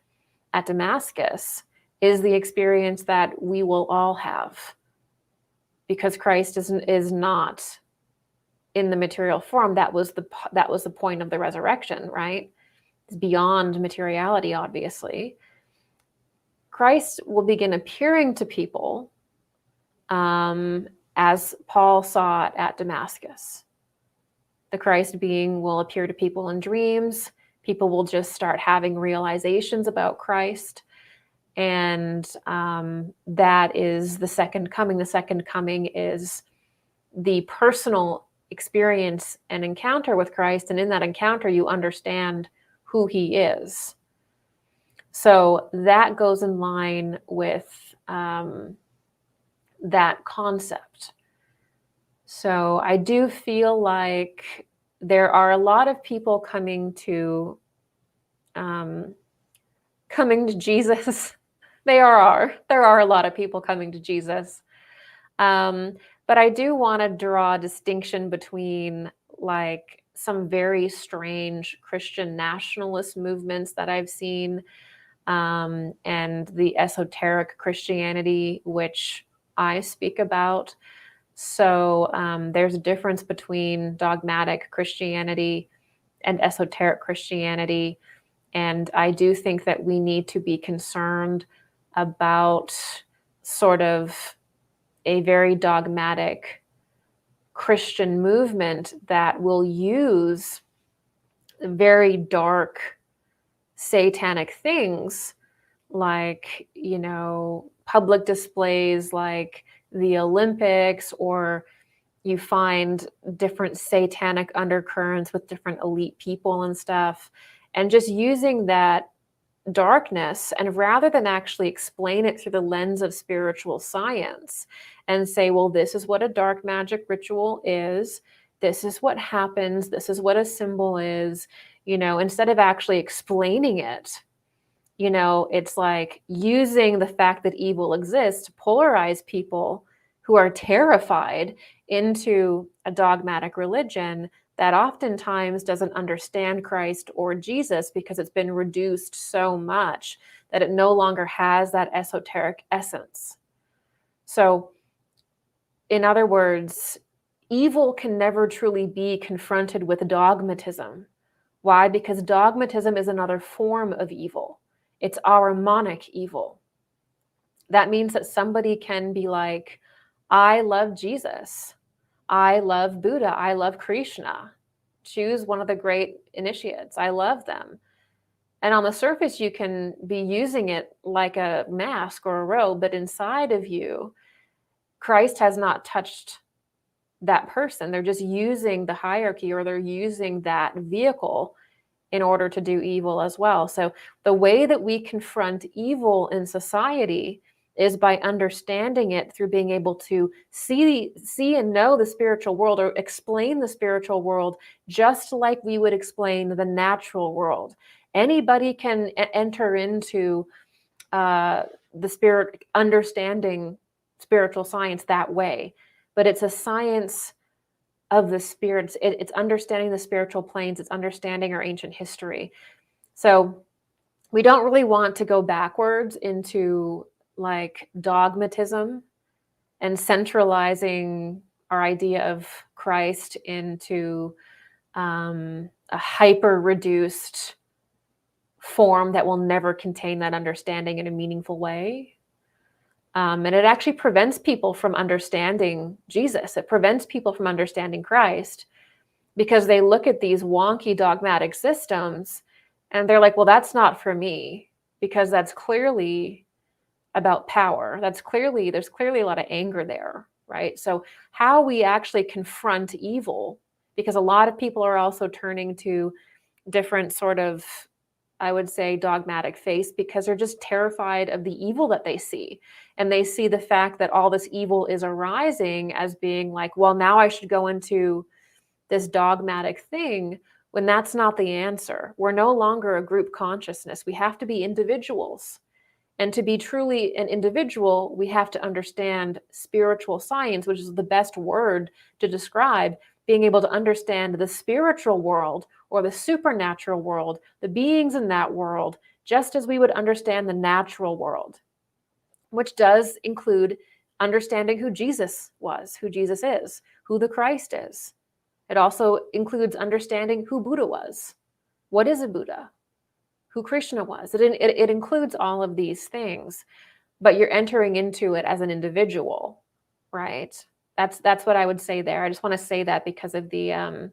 at Damascus is the experience that we will all have, because Christ is not in the material form. That was the point of the resurrection, right? It's beyond materiality, obviously. Christ will begin appearing to people as Paul saw it at Damascus. The Christ being will appear to people in dreams. People will just start having realizations about Christ. And that is the second coming. The second coming is the personal experience and encounter with Christ. And in that encounter, you understand who he is. So that goes in line with that concept. So I do feel like there are a lot of people coming to Jesus. There are a lot of people coming to Jesus. But I do want to draw a distinction between like some very strange Christian nationalist movements that I've seen, and the esoteric Christianity, which I speak about. So there's a difference between dogmatic Christianity and esoteric Christianity. And I do think that we need to be concerned about sort of a very dogmatic Christian movement that will use very dark satanic things like, you know, public displays like the Olympics, or you find different satanic undercurrents with different elite people and stuff, and just using that darkness, and rather than actually explain it through the lens of spiritual science and say, well, this is what a dark magic ritual is, this is what happens, this is what a symbol is, you know, instead of actually explaining it, you know, it's like using the fact that evil exists to polarize people who are terrified into a dogmatic religion that oftentimes doesn't understand Christ or Jesus because it's been reduced so much that it no longer has that esoteric essence. So, in other words, evil can never truly be confronted with dogmatism. Why? Because dogmatism is another form of evil. It's Ahrimanic evil. That means that somebody can be like, I love Jesus, I love Buddha, I love Krishna. Choose one of the great initiates. I love them. And on the surface, you can be using it like a mask or a robe, but inside of you, Christ has not touched that person. They're just using the hierarchy, or they're using that vehicle in order to do evil as well. So the way that we confront evil in society is by understanding it through being able to see and know the spiritual world, or explain the spiritual world just like we would explain the natural world. Anybody can enter into the spirit, understanding spiritual science that way, but it's a science of the spirits. It's understanding the spiritual planes. It's understanding our ancient history. So we don't really want to go backwards into like dogmatism and centralizing our idea of Christ into a hyper-reduced form that will never contain that understanding in a meaningful way. And it actually prevents people from understanding Jesus. It prevents people from understanding Christ, because they look at these wonky dogmatic systems and they're like, well, that's not for me, because that's clearly about power. There's clearly a lot of anger there, right? So how we actually confront evil, because a lot of people are also turning to different sort of, I would say, dogmatic faiths, because they're just terrified of the evil that they see. And they see the fact that all this evil is arising as being like, well, now I should go into this dogmatic thing, when that's not the answer. We're no longer a group consciousness. We have to be individuals. And to be truly an individual, we have to understand spiritual science, which is the best word to describe being able to understand the spiritual world or the supernatural world, the beings in that world, just as we would understand the natural world, which does include understanding who Jesus was, who Jesus is, who the Christ is. It also includes understanding who Buddha was. What is a Buddha? Who Krishna was. It includes all of these things, but you're entering into it as an individual. right? That's what I would say there. I just want to say that because of the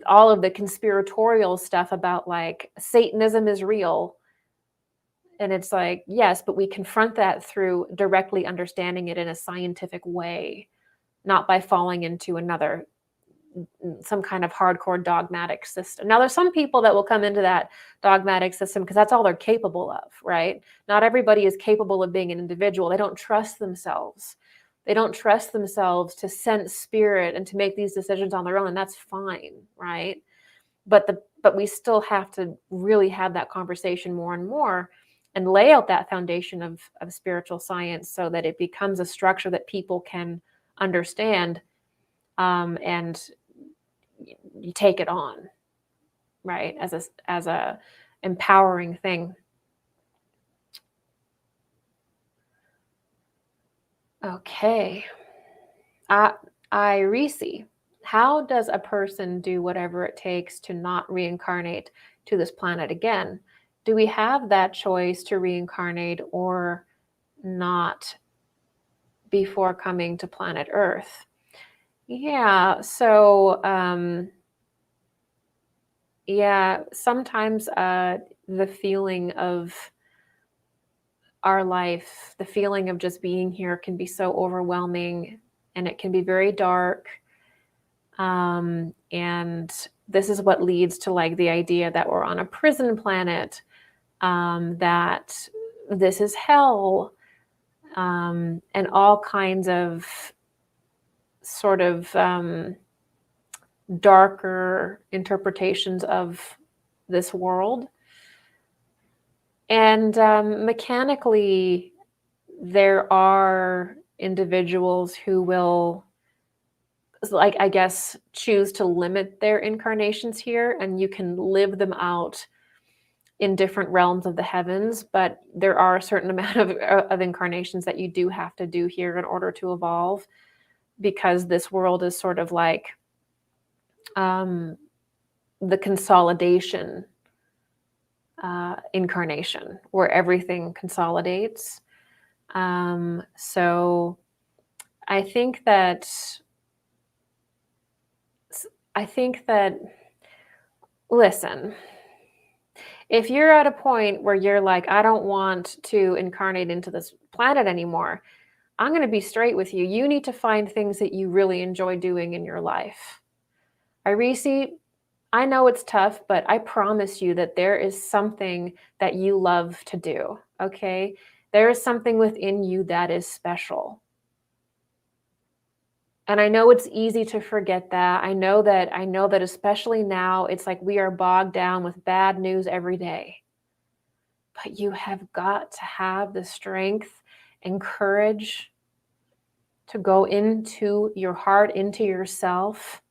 all of the conspiratorial stuff about like Satanism is real. And it's like, yes, but we confront that through directly understanding it in a scientific way, not by falling into some kind of hardcore dogmatic system. Now, there's some people that will come into that dogmatic system because that's all they're capable of, right? Not everybody is capable of being an individual. They don't trust themselves. They don't trust themselves to sense spirit and to make these decisions on their own, and that's fine, right? But we still have to really have that conversation more and more and lay out that foundation of spiritual science so that it becomes a structure that people can understand, and you take it on, right, as a empowering thing. Okay. Irisi, how does a person do whatever it takes to not reincarnate to this planet again? Do we have that choice to reincarnate or not before coming to planet Earth? Yeah, so yeah, sometimes the feeling of our life, the feeling of just being here can be so overwhelming, and it can be very dark. And this is what leads to like the idea that we're on a prison planet, that this is hell, and all kinds of sort of darker interpretations of this world. And mechanically, there are individuals who will, like, I guess, choose to limit their incarnations here, and you can live them out in different realms of the heavens, but there are a certain amount of incarnations that you do have to do here in order to evolve, because this world is sort of like the consolidation incarnation where everything consolidates. So I think that listen, if you're at a point where you're like, I don't want to incarnate into this planet anymore, I'm going to be straight with you. You need to find things that you really enjoy doing in your life. Irisi, I know it's tough, but I promise you that there is something that you love to do, okay? There is something within you that is special. And I know it's easy to forget that. I know that especially now, it's like we are bogged down with bad news every day. But you have got to have the strength and courage to go into your heart, into yourself,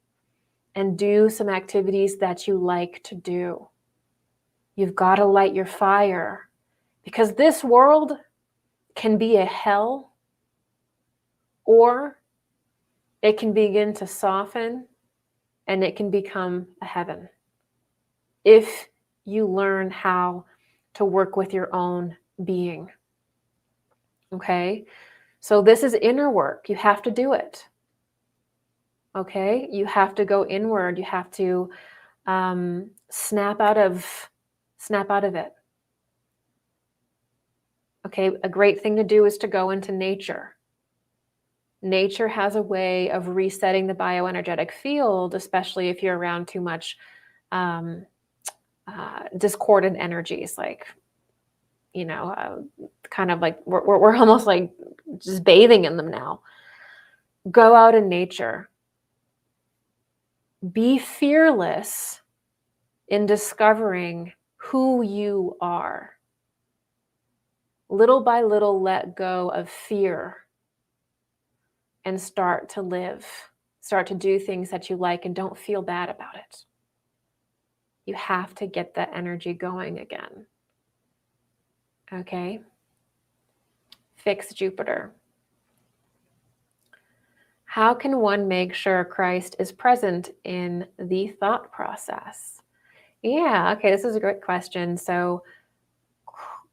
and do some activities that you like to do. You've got to light your fire, because this world can be a hell, or it can begin to soften and it can become a heaven if you learn how to work with your own being. Okay? So this is inner work. You have to do it. Okay? You have to go inward. You have to snap out of it. Okay? A great thing to do is to go into nature. Nature has a way of resetting the bioenergetic field, especially if you're around too much discordant energies, like, kind of like we're almost like just bathing in them now. Go out in nature. Be fearless in discovering who you are. Little by little, let go of fear and start to live. Start to do things that you like and don't feel bad about it. You have to get that energy going again. Okay? Fix Jupiter. How can one make sure Christ is present in the thought process? Yeah, okay, this is a great question. So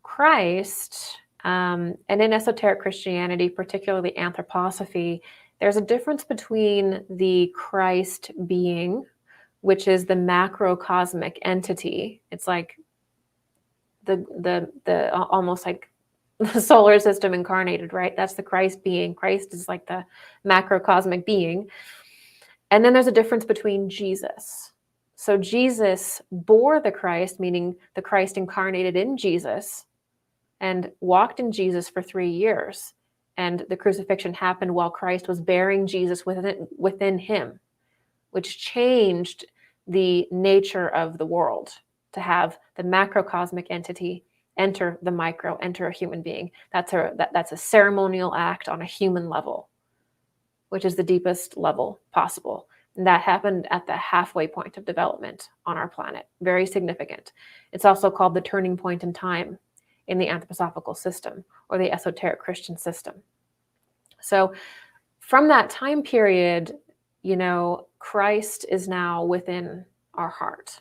Christ, And in esoteric Christianity, particularly anthroposophy, there's a difference between the Christ being, which is the macrocosmic entity. It's like the almost like the solar system incarnated, right? That's the Christ being. Christ is like the macrocosmic being. And then there's a difference between Jesus. So Jesus bore the Christ, meaning the Christ incarnated in Jesus and walked in Jesus for 3 years. And the crucifixion happened while Christ was bearing Jesus within him, which changed the nature of the world to have the macrocosmic entity enter the micro, enter a human being. That's a ceremonial act on a human level, which is the deepest level possible. And that happened at the halfway point of development on our planet. Very significant. It's also called the turning point in time in the anthroposophical system or the esoteric Christian system. So from that time period, Christ is now within our heart.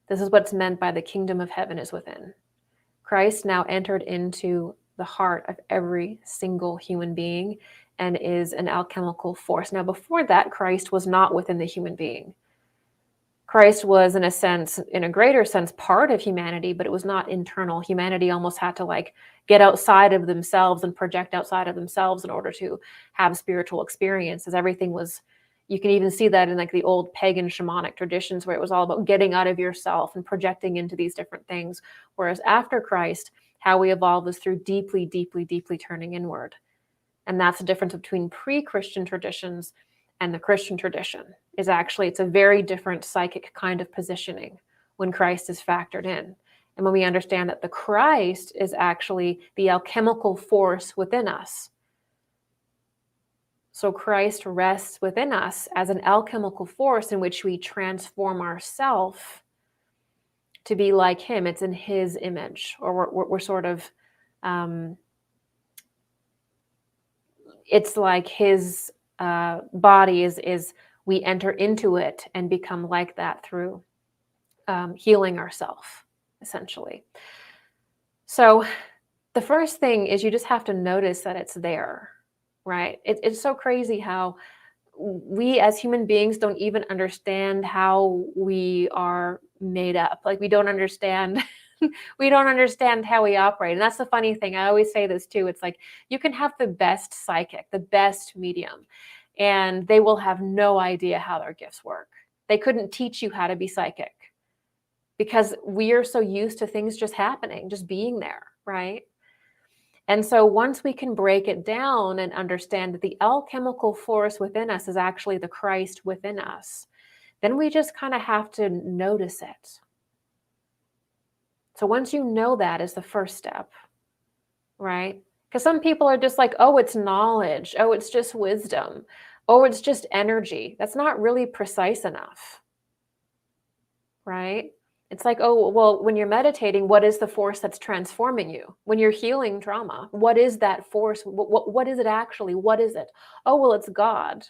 This is what's meant by the kingdom of heaven is within. Christ now entered into the heart of every single human being and is an alchemical force. Now, before that, Christ was not within the human being. Christ was, in a greater sense, part of humanity, but it was not internal. Humanity almost had to get outside of themselves and project outside of themselves in order to have spiritual experiences. Everything was, you can even see that in the old pagan shamanic traditions where it was all about getting out of yourself and projecting into these different things. Whereas after Christ, how we evolve is through deeply, deeply, deeply turning inward. And that's the difference between pre-Christian traditions and the Christian tradition. It's a very different psychic kind of positioning when Christ is factored in. And when we understand that the Christ is actually the alchemical force within us. So Christ rests within us as an alchemical force in which we transform ourselves to be like him. It's in his image, or we're sort of, it's like his body is we enter into it and become like that through healing ourselves, essentially. So the first thing is you just have to notice that it's there, right? It's so crazy how we as human beings don't even understand how we are made up. We don't understand we don't understand how we operate. And that's the funny thing. I always say this too. It's like you can have the best psychic, the best medium, and they will have no idea how their gifts work. They couldn't teach you how to be psychic because we are so used to things just happening, just being there, right? And so once we can break it down and understand that the alchemical force within us is actually the Christ within us, then we just kind of have to notice it. So once you know that is the first step, right? Because some people are just like, oh, it's knowledge. Oh, it's just wisdom. Oh, it's just energy. That's not really precise enough, right? It's like, oh, well, when you're meditating, what is the force that's transforming you? When you're healing trauma, what is that force? What is it actually? What is it? Oh, well, it's God.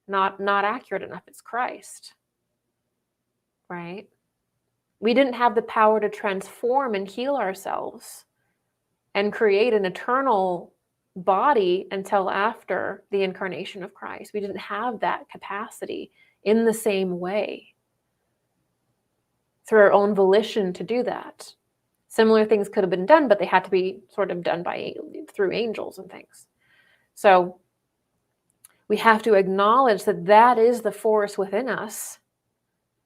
Not accurate enough. It's Christ, right? We didn't have the power to transform and heal ourselves and create an eternal body until after the incarnation of Christ. We didn't have that capacity in the same way through our own volition to do that. Similar things could have been done, but they had to be sort of done through angels and things. So we have to acknowledge that that is the force within us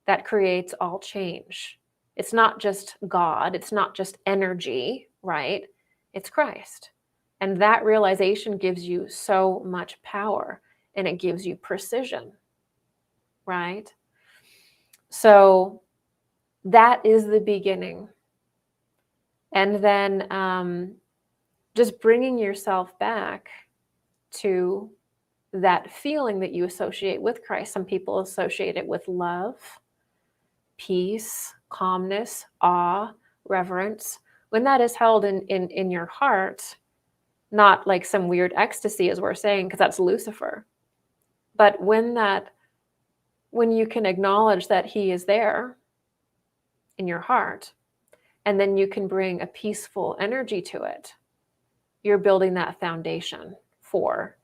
that creates all change. It's not just God. It's not just energy, right? It's Christ. And that realization gives you so much power and it gives you precision, right? So that is the beginning. And then just bringing yourself back to that feeling that you associate with Christ. Some people associate it with love, peace, calmness, awe, reverence. When that is held in your heart, not like some weird ecstasy, as we're saying, because that's Lucifer. But when you can acknowledge that he is there in your heart, and then you can bring a peaceful energy to it, you're building that foundation for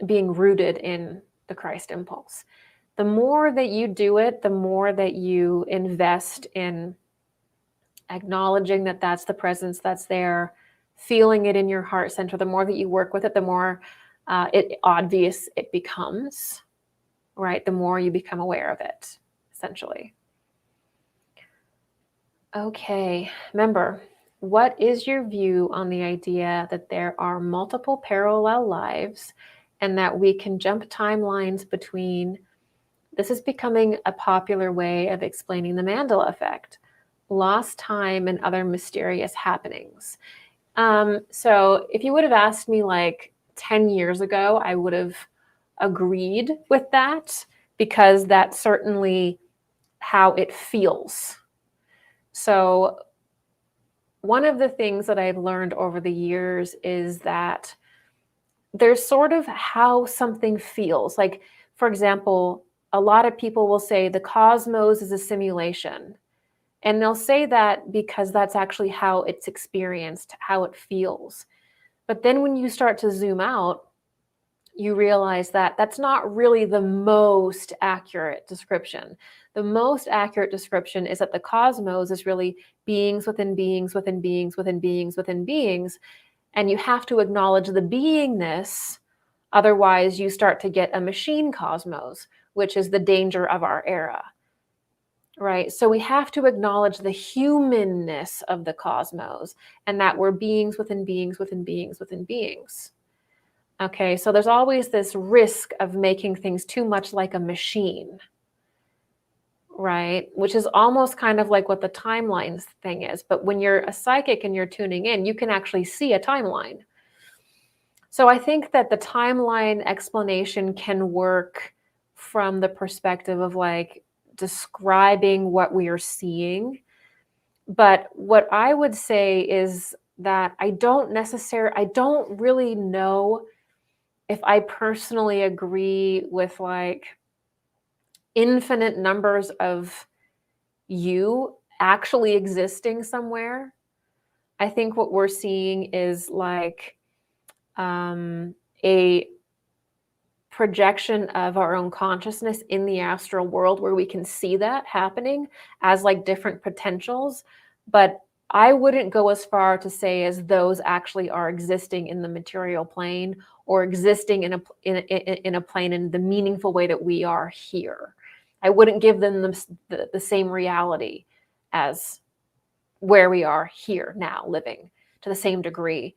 being rooted in the Christ impulse. The more that you do it, the more that you invest in acknowledging that that's the presence that's there, feeling it in your heart center, the more that you work with it, the more it obvious it becomes, right? The more you become aware of it, essentially. Okay, remember, what is your view on the idea that there are multiple parallel lives and that we can jump timelines between? This is becoming a popular way of explaining the mandala effect, lost time and other mysterious happenings. So if you would have asked me like 10 years ago, I would have agreed with that, because that's certainly how it feels. So one of the things that I've learned over the years is that there's sort of how something feels. Like, for example, a lot of people will say the cosmos is a simulation. And they'll say that because that's actually how it's experienced, how it feels. But then when you start to zoom out, you realize that that's not really the most accurate description. The most accurate description is that the cosmos is really beings within beings, within beings, within beings, within beings. And you have to acknowledge the beingness. Otherwise, you start to get a machine cosmos, which is the danger of our era. Right? So we have to acknowledge the humanness of the cosmos, and that we're beings within beings, within beings, within beings. Okay, so there's always this risk of making things too much like a machine, right? Which is almost kind of like what the timelines thing is. But when you're a psychic and you're tuning in, you can actually see a timeline. So I think that the timeline explanation can work from the perspective of like describing what we are seeing. But what I would say is that I don't really know if I personally agree with like infinite numbers of you actually existing somewhere. I think what we're seeing is like a projection of our own consciousness in the astral world, where we can see that happening as like different potentials. But I wouldn't go as far to say as those actually are existing in the material plane, or existing in a plane in the meaningful way that we are here. I wouldn't give them the same reality as where we are here now, living to the same degree.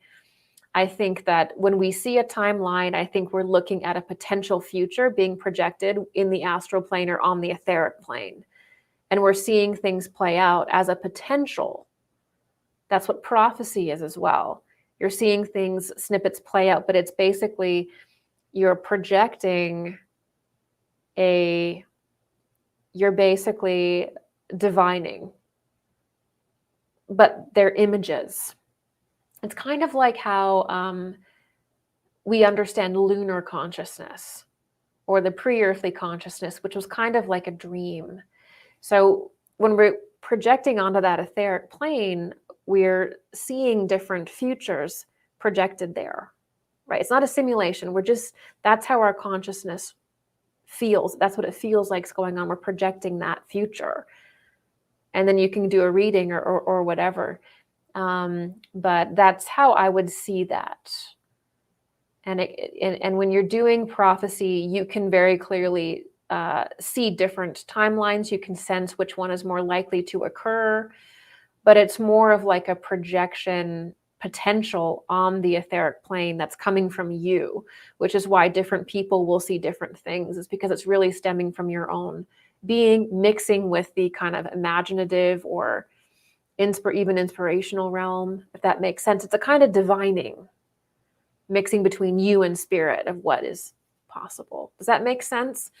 I think that when we see a timeline, I think we're looking at a potential future being projected in the astral plane or on the etheric plane. And we're seeing things play out as a potential. That's what prophecy is as well. You're seeing things, snippets play out, but it's basically you're projecting you're basically divining, but they're images. It's kind of like how we understand lunar consciousness or the pre-earthly consciousness, which was kind of like a dream. So when we're projecting onto that etheric plane, we're seeing different futures projected there, right? It's not a simulation. That's how our consciousness feels. That's what it feels like is going on. We're projecting that future. And then you can do a reading or whatever. But that's how I would see that. And when you're doing prophecy, you can very clearly see different timelines. You can sense which one is more likely to occur, but it's more of like a projection potential on the etheric plane that's coming from you, which is why different people will see different things. It's because it's really stemming from your own being, mixing with the kind of imaginative or even inspirational realm, if that makes sense. It's a kind of divining, mixing between you and spirit of what is possible. Does that make sense?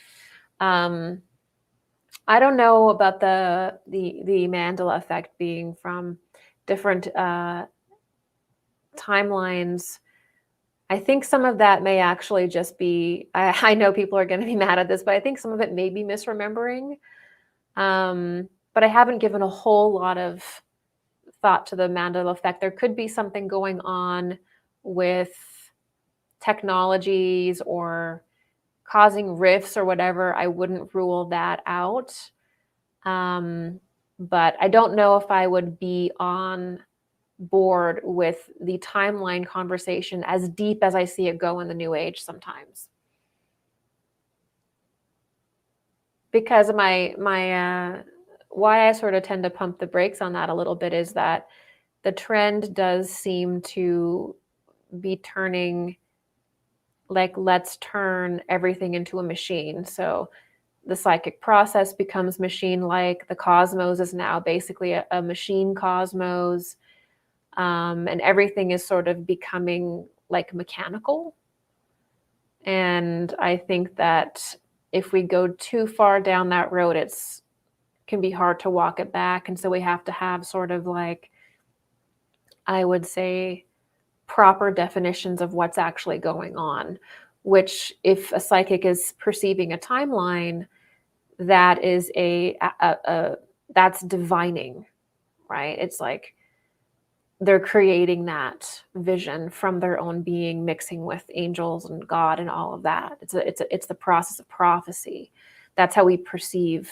I don't know about the mandala effect being from different timelines. I think some of that may actually just be, I know people are going to be mad at this, but I think some of it may be misremembering. but I haven't given a whole lot of thought to the mandala effect. There could be something going on with technologies or causing rifts or whatever. I wouldn't rule that out. But I don't know if I would be on board with the timeline conversation as deep as I see it go in the New Age sometimes. Because my why I sort of tend to pump the brakes on that a little bit is that the trend does seem to be turning, like, let's turn everything into a machine. So the psychic process becomes machine-like. The cosmos is now basically a machine cosmos. And everything is sort of becoming like mechanical. And I think that if we go too far down that road, it's can be hard to walk it back. And so we have to have sort of, like, I would say, proper definitions of what's actually going on, which, if a psychic is perceiving a timeline, that is that's divining, right? It's like they're creating that vision from their own being, mixing with angels and God and all of that. It's the process of prophecy. That's how we perceive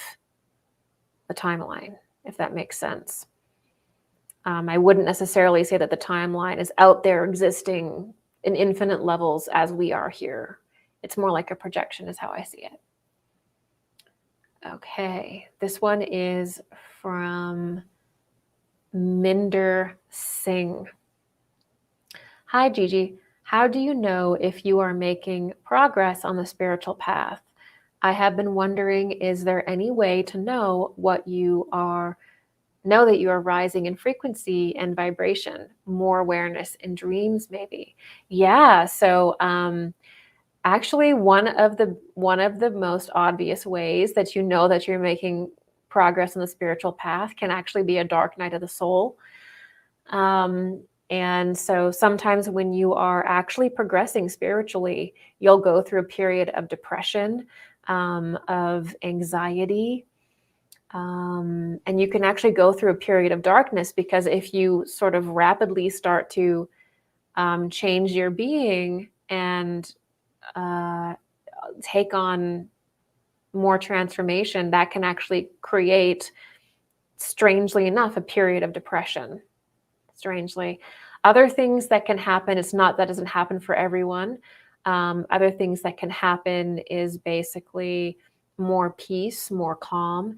the timeline, if that makes sense. I wouldn't necessarily say that the timeline is out there existing in infinite levels as we are here. It's more like a projection is how I see it. Okay, this one is from Minder Singh. Hi, Gigi. How do you know if you are making progress on the spiritual path? I have been wondering, is there any way to know that you are rising in frequency and vibration, more awareness in dreams, maybe? Yeah. So, actually, one of the most obvious ways that you know that you're making progress on the spiritual path can actually be a dark night of the soul. And so sometimes when you are actually progressing spiritually, you'll go through a period of depression, of anxiety, and you can actually go through a period of darkness, because if you sort of rapidly start to change your being and take on more transformation, that can actually create, strangely enough, a period of depression. Strangely. Other things that can happen, it's not that doesn't happen for everyone. Other things that can happen is basically more peace, more calm.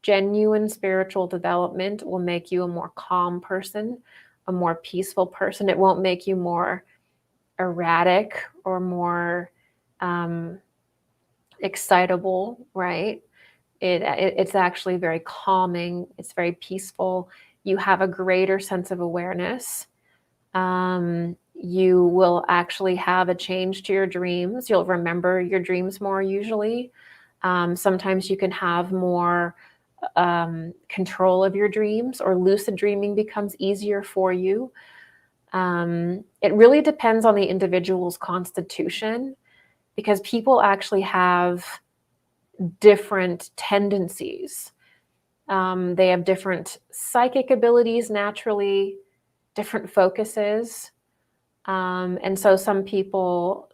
Genuine spiritual development will make you a more calm person, a more peaceful person. It won't make you more erratic or more excitable, right? It's actually very calming. It's very peaceful. You have a greater sense of awareness. You will actually have a change to your dreams. You'll remember your dreams more usually. Sometimes you can have more control of your dreams, or lucid dreaming becomes easier for you. It really depends on the individual's constitution, because people actually have different tendencies. They have different psychic abilities naturally, different focuses. And so some people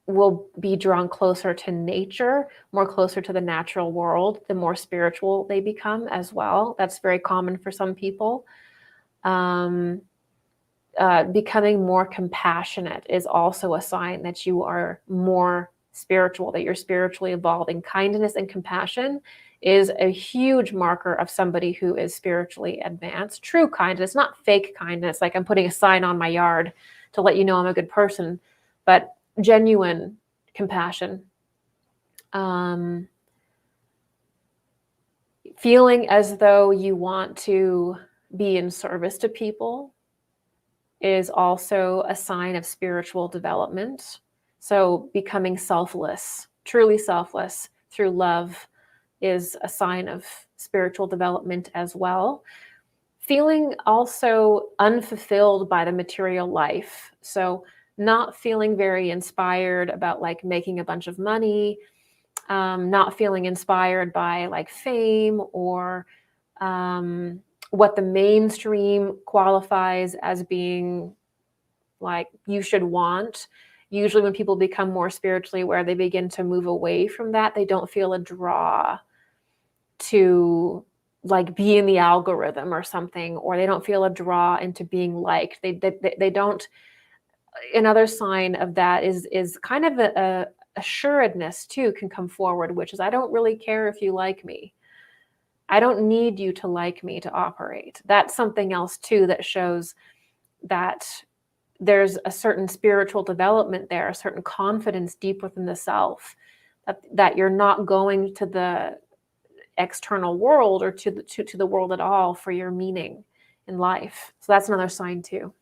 will be drawn closer to nature, more closer to the natural world, the more spiritual they become as well. That's very common for some people. Becoming more compassionate is also a sign that you are more spiritual, that you're spiritually evolving. Kindness and compassion is a huge marker of somebody who is spiritually advanced. True kindness, not fake kindness, like I'm putting a sign on my yard to let you know I'm a good person, but genuine compassion. Feeling as though you want to be in service to people is also a sign of spiritual development. So becoming selfless, truly selfless through love, is a sign of spiritual development as well. Feeling also unfulfilled by the material life. So not feeling very inspired about, like, making a bunch of money, not feeling inspired by like fame or what the mainstream qualifies as being like you should want. Usually when people become more spiritually aware, they begin to move away from that. They don't feel a draw to like be in the algorithm or something, or they don't feel a draw into being liked. They don't. Another sign of that is kind of a assuredness too can come forward, which is I don't really care if you like me. I don't need you to like me to operate. That's something else too that shows that there's a certain spiritual development there, a certain confidence deep within the self, that you're not going to the external world or to the world at all for your meaning in life. So that's another sign too.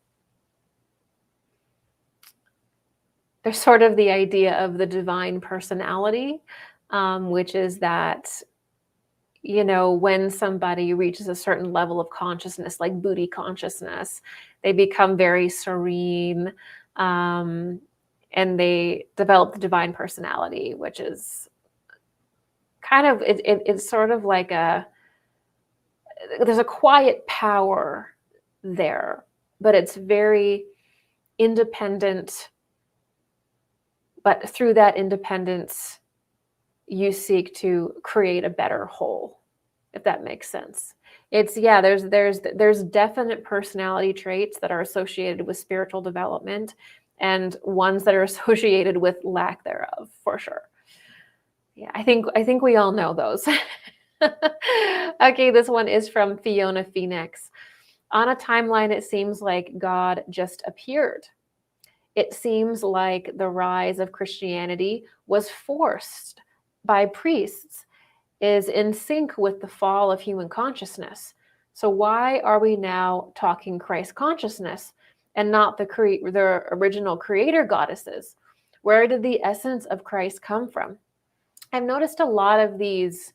There's sort of the idea of the divine personality, which is that, you know, when somebody reaches a certain level of consciousness, like Buddhi consciousness, they become very serene, and they develop the divine personality, which is kind of, it's sort of like there's a quiet power there, but it's very independent. But through that independence, you seek to create a better whole, if that makes sense. It's, yeah, there's definite personality traits that are associated with spiritual development and ones that are associated with lack thereof, for sure. Yeah, I think we all know those. Okay, this one is from Fiona Phoenix. On a timeline, it seems like God just appeared. It seems like the rise of Christianity was forced by priests, is in sync with the fall of human consciousness. So why are we now talking Christ consciousness and not the original creator goddesses? Where did the essence of Christ come from? I've noticed a lot of these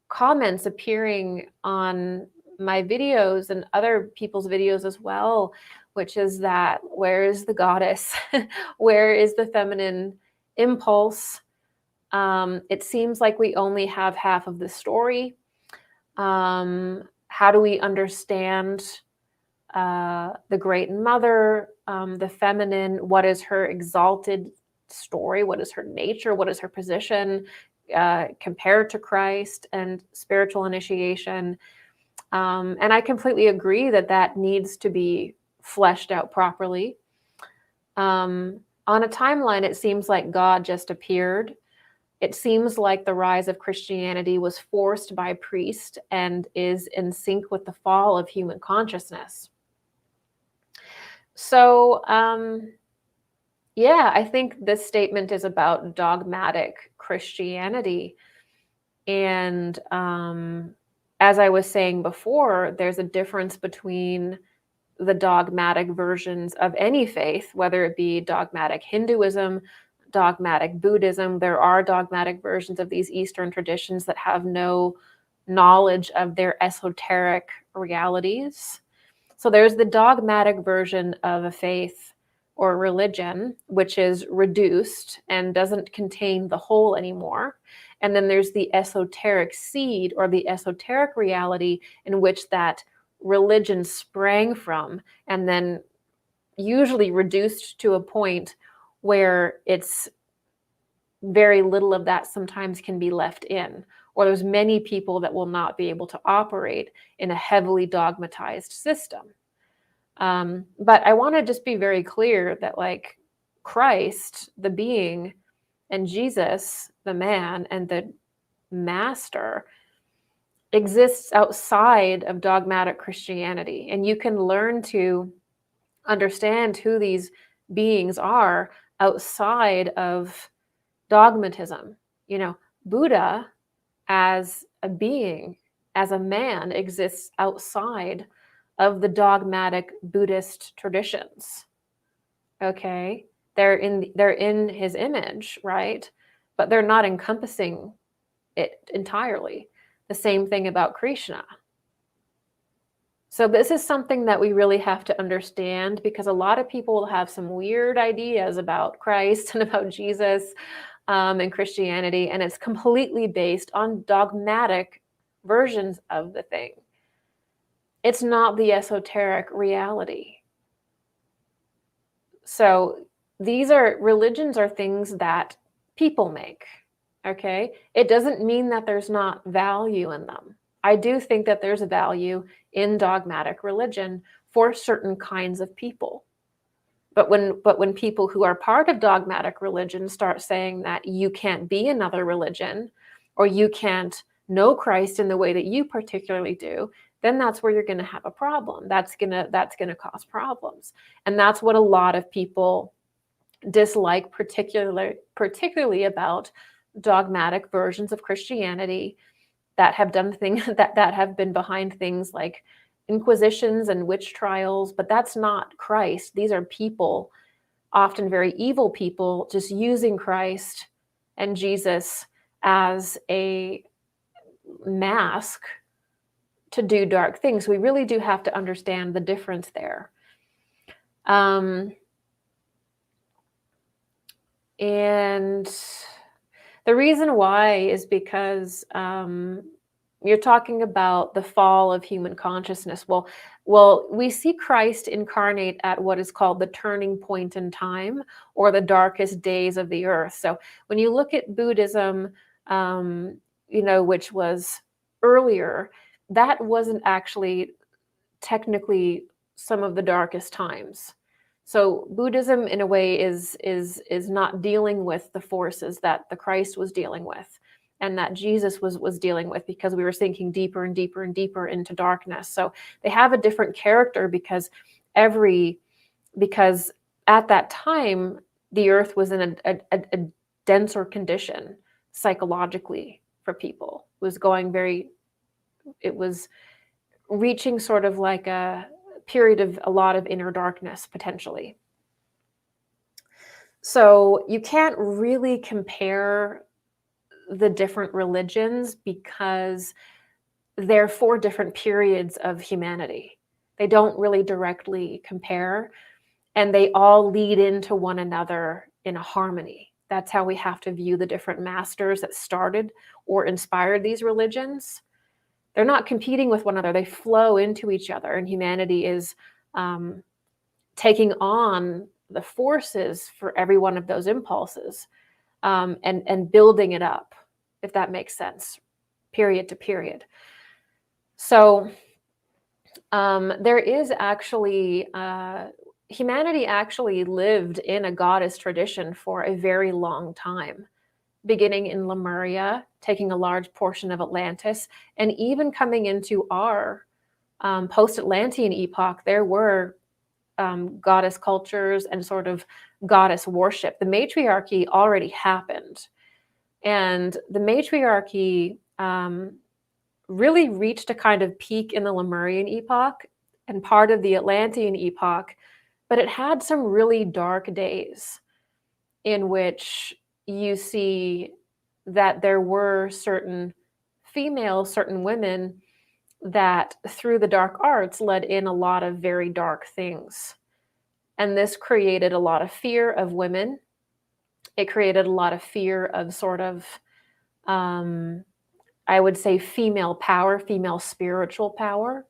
comments appearing on my videos and other people's videos as well, which is that where is the goddess? Where is the feminine impulse? It seems like we only have half of the story. How do we understand the Great Mother, the feminine? What is her exalted story? What is her nature? What is her position compared to Christ and spiritual initiation? And I completely agree that that needs to be fleshed out properly. On a timeline, it seems like God just appeared. It seems like the rise of Christianity was forced by priests and is in sync with the fall of human consciousness. So, yeah, I think this statement is about dogmatic Christianity. And as I was saying before, there's a difference between the dogmatic versions of any faith, whether it be dogmatic Hinduism, dogmatic Buddhism. There are dogmatic versions of these Eastern traditions that have no knowledge of their esoteric realities. So there's the dogmatic version of a faith or religion, which is reduced and doesn't contain the whole anymore. And then there's the esoteric seed or the esoteric reality in which that religion sprang from, and then usually reduced to a point where it's very little of that sometimes can be left in, or there's many people that will not be able to operate in a heavily dogmatized system. But I want to just be very clear that like Christ, the being, and Jesus, the man, and the master exists outside of dogmatic Christianity. And you can learn to understand who these beings are outside of dogmatism. You know, Buddha as a being, as a man, exists outside of the dogmatic Buddhist traditions. Okay? They're in his image, right? But they're not encompassing it entirely. The same thing about Krishna. So this is something that we really have to understand, because a lot of people have some weird ideas about Christ and about Jesus. in Christianity, and it's completely based on dogmatic versions of the thing. It's not the esoteric reality. So these are religions are things that people make. Okay, it doesn't mean that there's not value in them. I do think that there's a value in dogmatic religion for certain kinds of people. But when people who are part of dogmatic religion start saying that you can't be another religion, or you can't know Christ in the way that you particularly do, then that's where you're going to have a problem. That's gonna cause problems, and that's what a lot of people dislike, particularly about dogmatic versions of Christianity that have done things that have been behind things like inquisitions and witch trials. But that's not Christ. These are people, often very evil people, just using Christ and Jesus as a mask to do dark things. We really do have to understand the difference there. And the reason why is because you're talking about the fall of human consciousness. Well, we see Christ incarnate at what is called the turning point in time, or the darkest days of the earth. So when you look at Buddhism, which was earlier, that wasn't actually technically some of the darkest times. So Buddhism, in a way, is not dealing with the forces that the Christ was dealing with, and that Jesus was dealing with, because we were sinking deeper and deeper and deeper into darkness. So they have a different character because at that time the earth was in a denser condition psychologically for people. It was reaching sort of like a period of a lot of inner darkness potentially. So you can't really compare the different religions because they're 4 different periods of humanity. They don't really directly compare, and they all lead into one another in a harmony. That's how we have to view the different masters that started or inspired these religions. They're not competing with one another. They flow into each other, and humanity is taking on the forces for every one of those impulses, and building it up, if that makes sense, period to period. So there is actually, humanity actually lived in a goddess tradition for a very long time, beginning in Lemuria, taking a large portion of Atlantis, and even coming into our post-Atlantean epoch. There were goddess cultures and sort of goddess worship. The matriarchy already happened, and the matriarchy really reached a kind of peak in the Lemurian epoch and part of the Atlantean epoch, but it had some really dark days in which you see that there were certain women that through the dark arts led in a lot of very dark things. And this created a lot of fear of women. It created a lot of fear of sort of, I would say, female power, female spiritual power.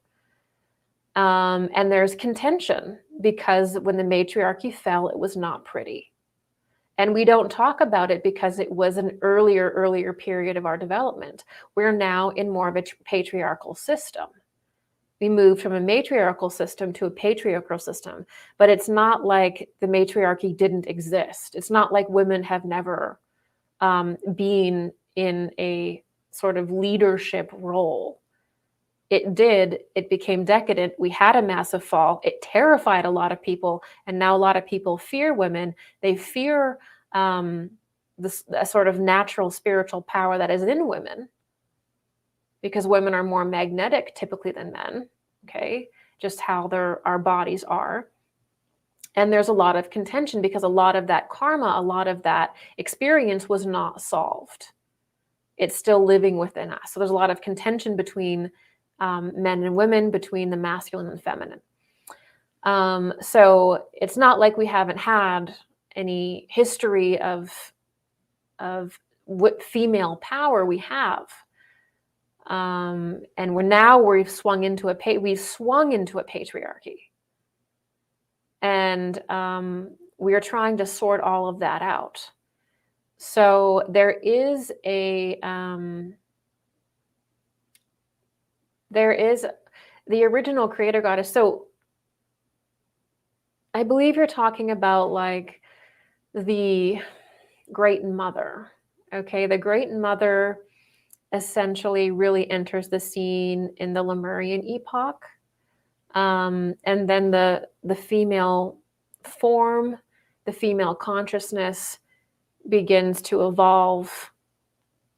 And there's contention because when the matriarchy fell, it was not pretty. And we don't talk about it because it was an earlier period of our development. We're now in more of a patriarchal system. We moved from a matriarchal system to a patriarchal system, but it's not like the matriarchy didn't exist. It's not like women have never been in a sort of leadership role. It did. It became decadent. We had a massive fall. It terrified a lot of people, and now a lot of people fear women. They fear this sort of natural spiritual power that is in women, because women are more magnetic typically than men. Okay, just how our bodies are. And there's a lot of contention because a lot of that karma, a lot of that experience was not solved. It's still living within us. So there's a lot of contention between men and women, between the masculine and feminine. So it's not like we haven't had any history of what female power we have. And we've swung into a patriarchy. And we are trying to sort all of that out. So there is the original creator goddess. So I believe you're talking about like the Great Mother. Okay, the Great Mother essentially really enters the scene in the Lemurian epoch. And then the female form, the female consciousness begins to evolve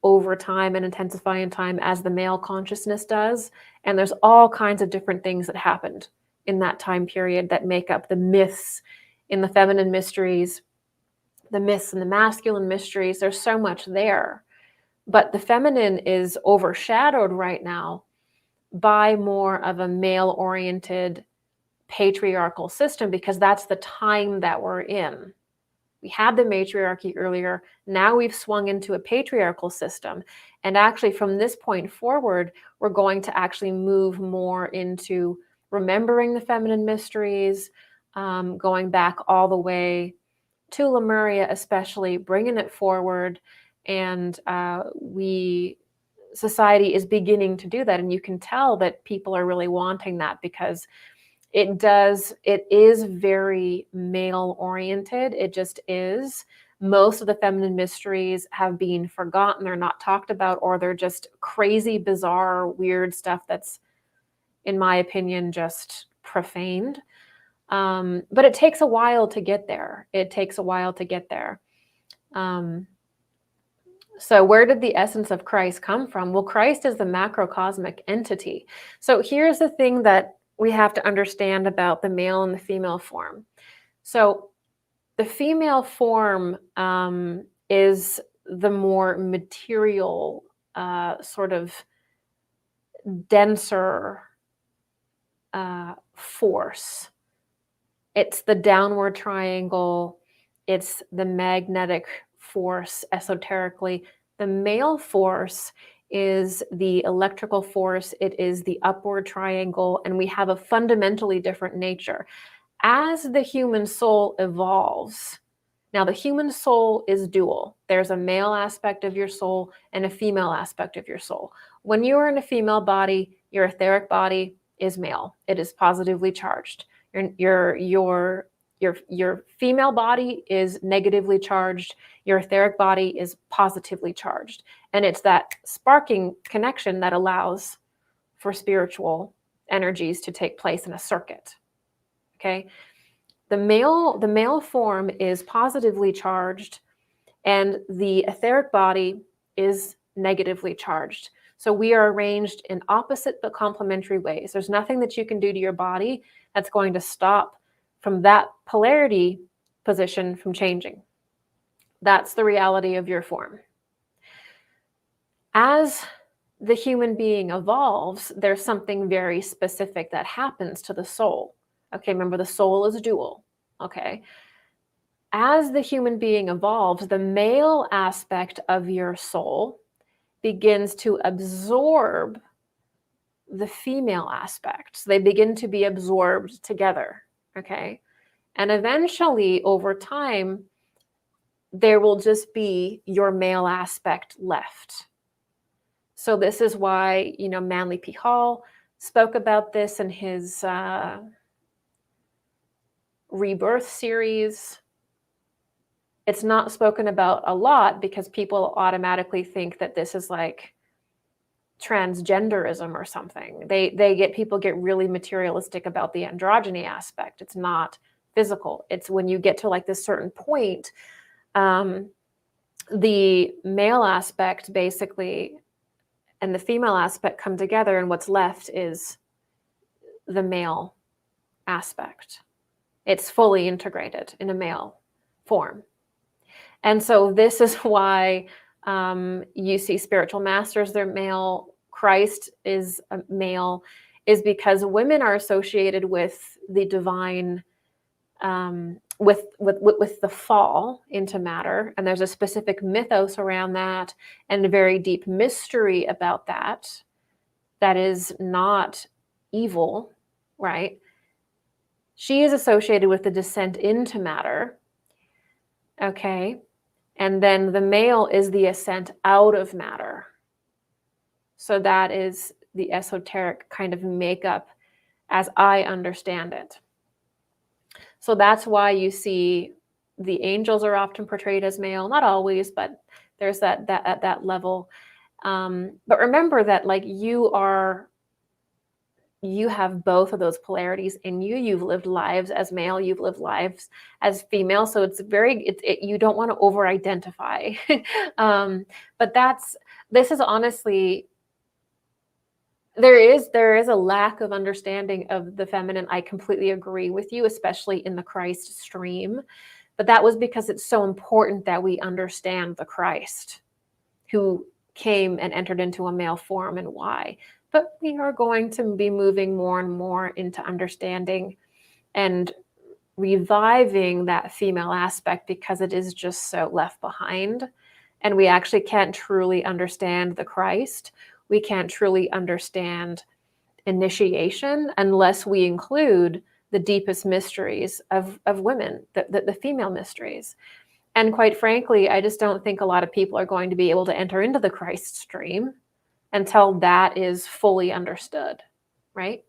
over time and intensify in time as the male consciousness does. And there's all kinds of different things that happened in that time period that make up the myths in the feminine mysteries, the myths and the masculine mysteries. There's so much there. But the feminine is overshadowed right now by more of a male-oriented patriarchal system, because that's the time that we're in. We had the matriarchy earlier. Now we've swung into a patriarchal system. And actually from this point forward, we're going to actually move more into remembering the feminine mysteries, going back all the way to Lemuria, especially bringing it forward. And society is beginning to do that. And you can tell that people are really wanting that, because it is very male oriented. It just is. Most of the feminine mysteries have been forgotten. They're not talked about, or they're just crazy, bizarre, weird stuff that's, in my opinion, just profaned. But it takes a while to get there. So where did the essence of Christ come from? Well, Christ is the macrocosmic entity. So here's the thing that we have to understand about the male and the female form. So the female form is the more material, sort of denser force. It's the downward triangle. It's the magnetic force esoterically. The male force is the electrical force. It is the upward triangle, and we have a fundamentally different nature. As the human soul evolves, now the human soul is dual. There's a male aspect of your soul and a female aspect of your soul. When you are in a female body, your etheric body is male. It is positively charged. Your female body is negatively charged. Your etheric body is positively charged. And it's that sparking connection that allows for spiritual energies to take place in a circuit. Okay? The male form is positively charged, and the etheric body is negatively charged. So we are arranged in opposite but complementary ways. There's nothing that you can do to your body that's going to stop from that polarity position from changing. That's the reality of your form. As the human being evolves, there's something very specific that happens to the soul. Okay, remember the soul is dual. Okay. As the human being evolves, the male aspect of your soul begins to absorb the female aspect. So they begin to be absorbed together. Okay. And eventually, over time, there will just be your male aspect left. So this is why, Manly P. Hall spoke about this in his Rebirth series. It's not spoken about a lot because people automatically think that this is like transgenderism or something. People get really materialistic about the androgyny aspect. It's not physical. It's when you get to like this certain point, the male aspect basically and the female aspect come together, and what's left is the male aspect. It's fully integrated in a male form. And so this is why you see spiritual masters, they're male. Christ is a male, is because women are associated with the divine with the fall into matter, and there's a specific mythos around that and a very deep mystery about that is not evil, right? She is associated with the descent into matter, okay? And then the male is the ascent out of matter. So that is the esoteric kind of makeup as I understand it. So that's why you see the angels are often portrayed as male, not always, but there's that at that level. But remember that, like, you have both of those polarities in you. You've lived lives as male, you've lived lives as female. So it's you don't want to over-identify. But this is honestly, there is a lack of understanding of the feminine. I completely agree with you, especially in the Christ stream. But that was because it's so important that we understand the Christ who came and entered into a male form and why. But we are going to be moving more and more into understanding and reviving that female aspect, because it is just so left behind. And we actually can't truly understand the Christ. We can't truly understand initiation unless we include the deepest mysteries of women, the female mysteries. And quite frankly, I just don't think a lot of people are going to be able to enter into the Christ stream until that is fully understood, right?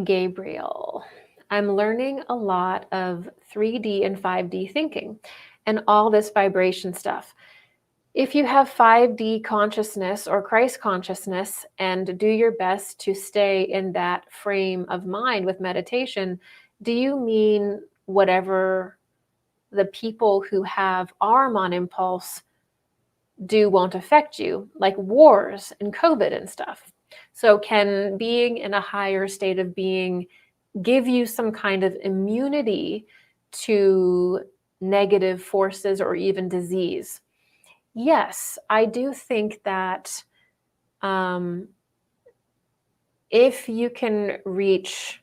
Gabriel, I'm learning a lot of 3D and 5D thinking and all this vibration stuff. If you have 5D consciousness or Christ consciousness and do your best to stay in that frame of mind with meditation, do you mean whatever the people who have Ahriman impulse do won't affect you, like wars and COVID and stuff? So can being in a higher state of being give you some kind of immunity to negative forces or even disease? Yes, I do think that if you can reach,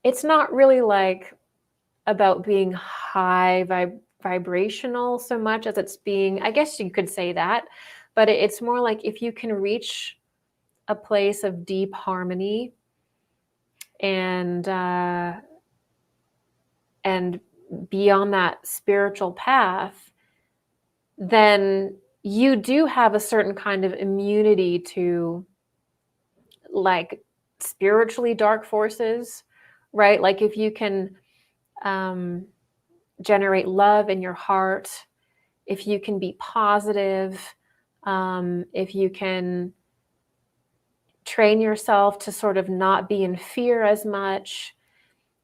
it's not really like about being high vibrational so much as it's being, I guess you could say that, but it's more like if you can reach a place of deep harmony and be on that spiritual path, then you do have a certain kind of immunity to, like, spiritually dark forces, right? Like if you can generate love in your heart, if you can be positive, if you can train yourself to sort of not be in fear as much,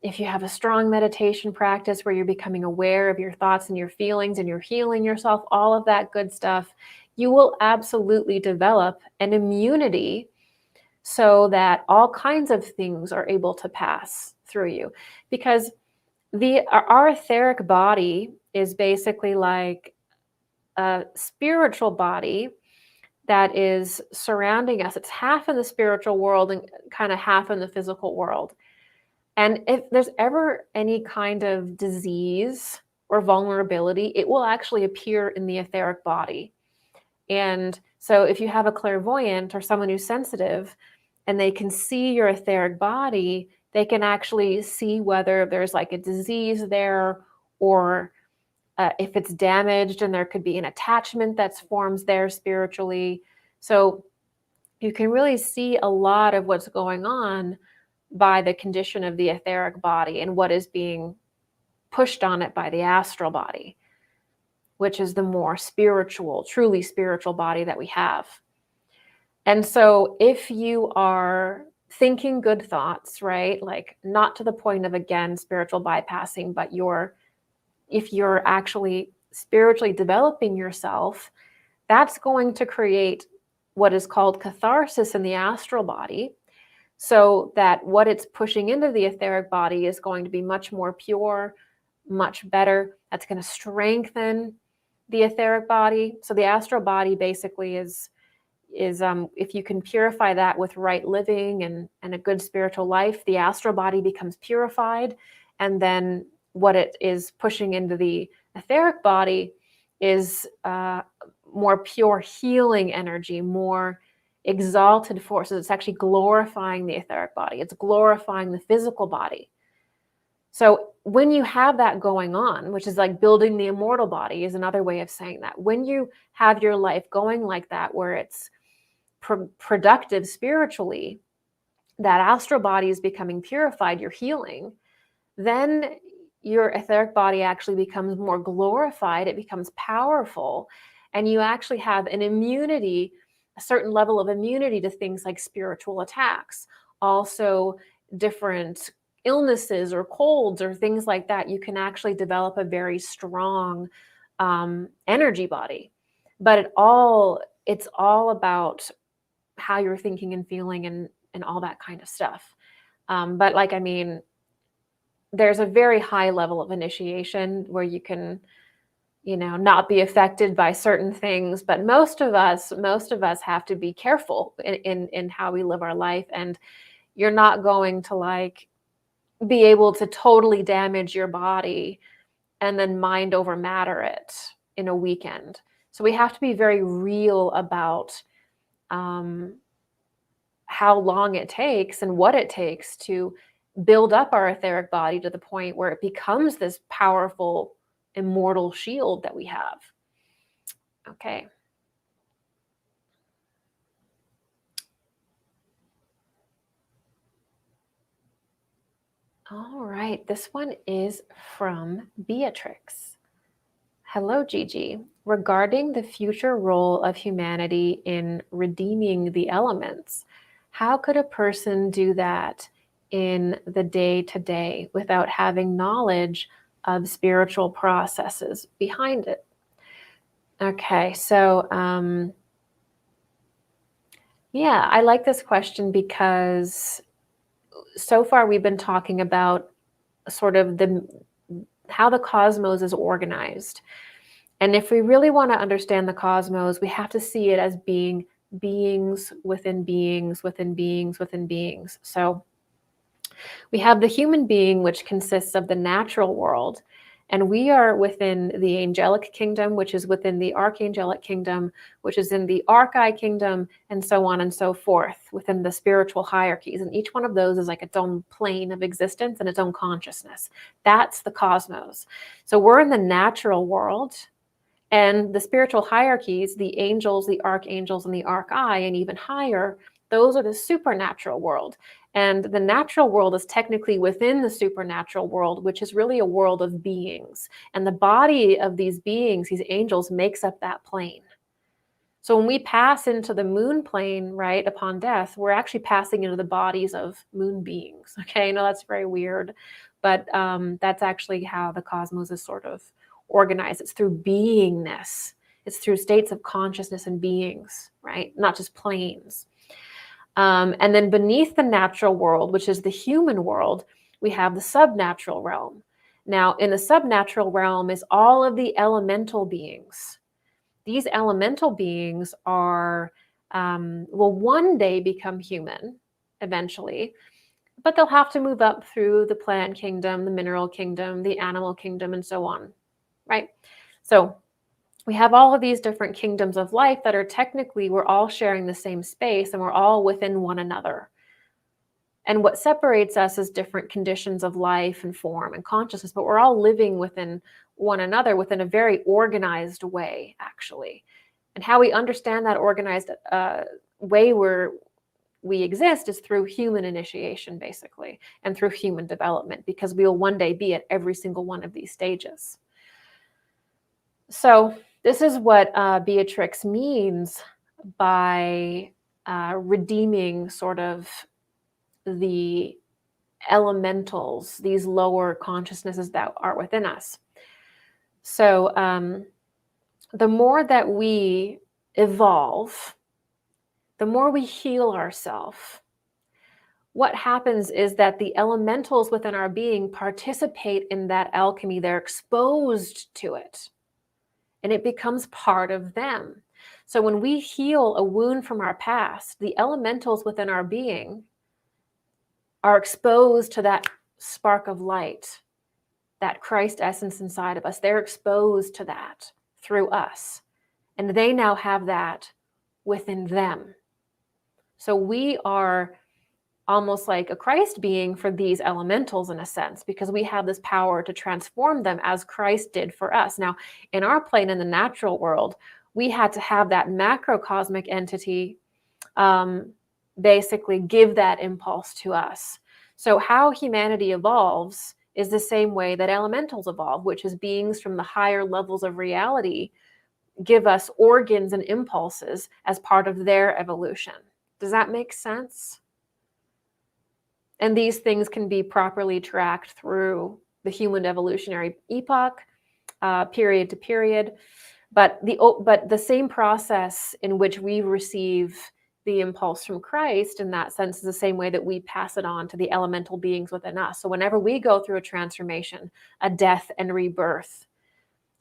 if you have a strong meditation practice where you're becoming aware of your thoughts and your feelings and you're healing yourself, all of that good stuff, you will absolutely develop an immunity so that all kinds of things are able to pass through you. Because our etheric body is basically like a spiritual body that is surrounding us. It's half in the spiritual world and kind of half in the physical world. And if there's ever any kind of disease or vulnerability, it will actually appear in the etheric body. And so if you have a clairvoyant or someone who's sensitive and they can see your etheric body, they can actually see whether there's like a disease there, or if it's damaged, and there could be an attachment that's forms there spiritually. So you can really see a lot of what's going on by the condition of the etheric body and what is being pushed on it by the astral body, which is the more spiritual, truly spiritual body that we have. And so if you are thinking good thoughts, right, like not to the point of, again, spiritual bypassing, but if you're actually spiritually developing yourself, that's going to create what is called catharsis in the astral body, so that what it's pushing into the etheric body is going to be much more pure, much better. That's going to strengthen the etheric body. So the astral body basically is is if you can purify that with right living and a good spiritual life, the astral body becomes purified. And then what it is pushing into the etheric body is more pure healing energy, more exalted forces. It's actually glorifying the etheric body. It's glorifying the physical body. So when you have that going on, which is like building the immortal body is another way of saying that. When you have your life going like that, where it's productive spiritually, that astral body is becoming purified, you're healing, then your etheric body actually becomes more glorified, it becomes powerful, and you actually have an immunity, a certain level of immunity to things like spiritual attacks, also different illnesses or colds or things like that. You can actually develop a very strong energy body. But it's all about how you're thinking and feeling and all that kind of stuff. But like, I mean, there's a very high level of initiation where you can, not be affected by certain things. But most of us have to be careful in how we live our life. And you're not going to like be able to totally damage your body and then mind over matter it in a weekend. So we have to be very real about how long it takes and what it takes to build up our etheric body to the point where it becomes this powerful, immortal shield that we have. Okay. All right, this one is from Beatrix. Hello, Gigi. Regarding the future role of humanity in redeeming the elements, how could a person do that in the day-to-day without having knowledge of spiritual processes behind it? Okay, so yeah, I like this question because so far we've been talking about sort of how the cosmos is organized. And if we really want to understand the cosmos, we have to see it as being beings within beings within beings within beings. So we have the human being, which consists of the natural world, and we are within the angelic kingdom, which is within the archangelic kingdom, which is in the archi kingdom, and so on and so forth within the spiritual hierarchies. And each one of those is like its own plane of existence and its own consciousness. That's the cosmos. So we're in the natural world, and the spiritual hierarchies, the angels, the archangels, and the archi, and even higher, those are the supernatural world. And the natural world is technically within the supernatural world, which is really a world of beings. And the body of these beings, these angels, makes up that plane. So when we pass into the moon plane, right, upon death, we're actually passing into the bodies of moon beings. Okay, I know that's very weird, but that's actually how the cosmos is sort of organized. It's through beingness. It's through states of consciousness and beings, right? Not just planes. And then beneath the natural world, which is the human world, we have the subnatural realm. Now, in the subnatural realm is all of the elemental beings. These elemental beings are, will one day become human, eventually, but they'll have to move up through the plant kingdom, the mineral kingdom, the animal kingdom, and so on, right? So we have all of these different kingdoms of life that are technically, we're all sharing the same space and we're all within one another. And what separates us is different conditions of life and form and consciousness, but we're all living within one another within a very organized way, actually. And how we understand that organized way where we exist is through human initiation, basically, and through human development, because we will one day be at every single one of these stages. So this is what Beatrix means by redeeming sort of the elementals, these lower consciousnesses that are within us. So the more that we evolve, the more we heal ourselves, what happens is that the elementals within our being participate in that alchemy. They're exposed to it, and it becomes part of them. So when we heal a wound from our past, the elementals within our being are exposed to that spark of light, that Christ essence inside of us. They're exposed to that through us. And they now have that within them. So we are almost like a Christ being for these elementals in a sense, because we have this power to transform them as Christ did for us. Now, in our plane in the natural world, we had to have that macrocosmic entity basically give that impulse to us. So how humanity evolves is the same way that elementals evolve, which is beings from the higher levels of reality give us organs and impulses as part of their evolution. Does that make sense? And these things can be properly tracked through the human evolutionary epoch, period to period. But the same process in which we receive the impulse from Christ in that sense is the same way that we pass it on to the elemental beings within us. So whenever we go through a transformation, a death and rebirth,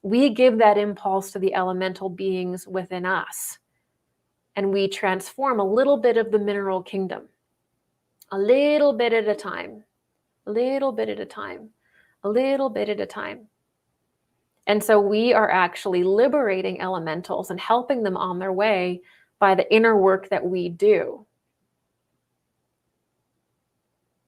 we give that impulse to the elemental beings within us. And we transform a little bit of the mineral kingdom, a little bit at a time, a little bit at a time, a little bit at a time. And so we are actually liberating elementals and helping them on their way by the inner work that we do.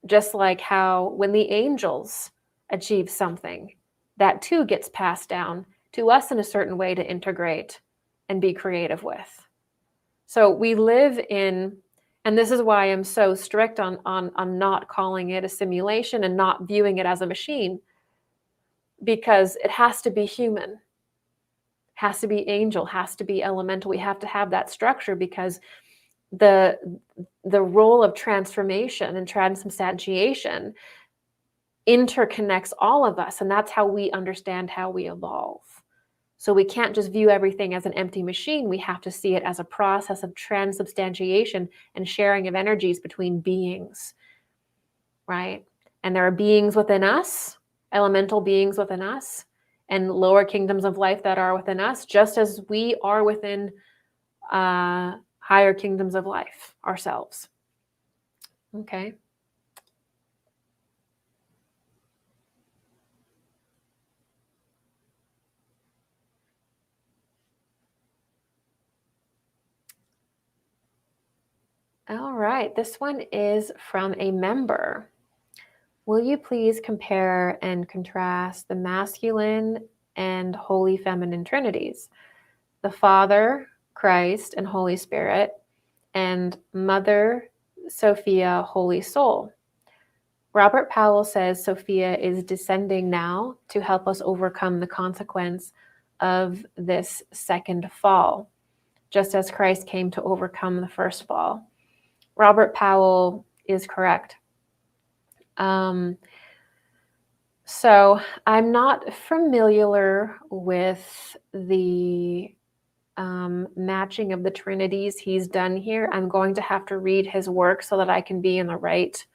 Just like how when the angels achieve something, that too gets passed down to us in a certain way to integrate and be creative with. So we live in, and this is why I'm so strict on not calling it a simulation and not viewing it as a machine, because it has to be human, has to be angel, has to be elemental. We have to have that structure because the role of transformation and transubstantiation interconnects all of us, and that's how we understand how we evolve. So we can't just view everything as an empty machine. We have to see it as a process of transubstantiation and sharing of energies between beings, right? And there are beings within us, elemental beings within us, and lower kingdoms of life that are within us, just as we are within higher kingdoms of life ourselves. Okay. All right, this one is from a member. Will you please compare and contrast the masculine and holy feminine trinities, the Father, Christ, and Holy Spirit, and Mother, Sophia, Holy Soul? Robert Powell says Sophia is descending now to help us overcome the consequence of this second fall, just as Christ came to overcome the first fall. Robert Powell is correct. So I'm not familiar with the matching of the trinities he's done here. I'm going to have to read his work so that I can be in the right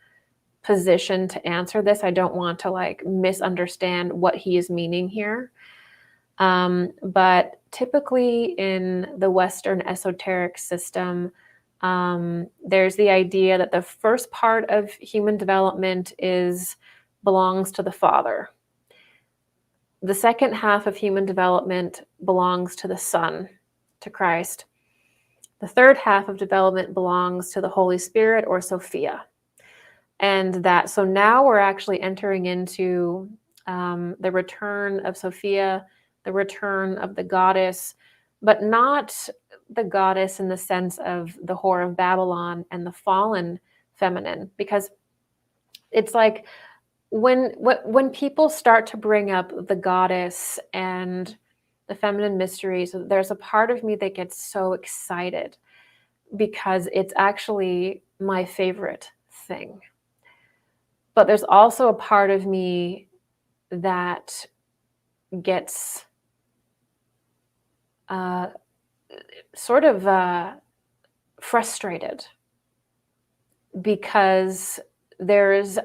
position to answer this. I don't want to like misunderstand what he is meaning here. But typically in the Western esoteric system, there's the idea that the first part of human development belongs to the Father. The second half of human development belongs to the Son, to Christ. The third half of development belongs to the Holy Spirit or Sophia. And so now we're actually entering into the return of Sophia, the return of the goddess, but not the goddess in the sense of the whore of Babylon and the fallen feminine, because it's like when people start to bring up the goddess and the feminine mysteries, there's a part of me that gets so excited because it's actually my favorite thing. But there's also a part of me that gets sort of frustrated because there is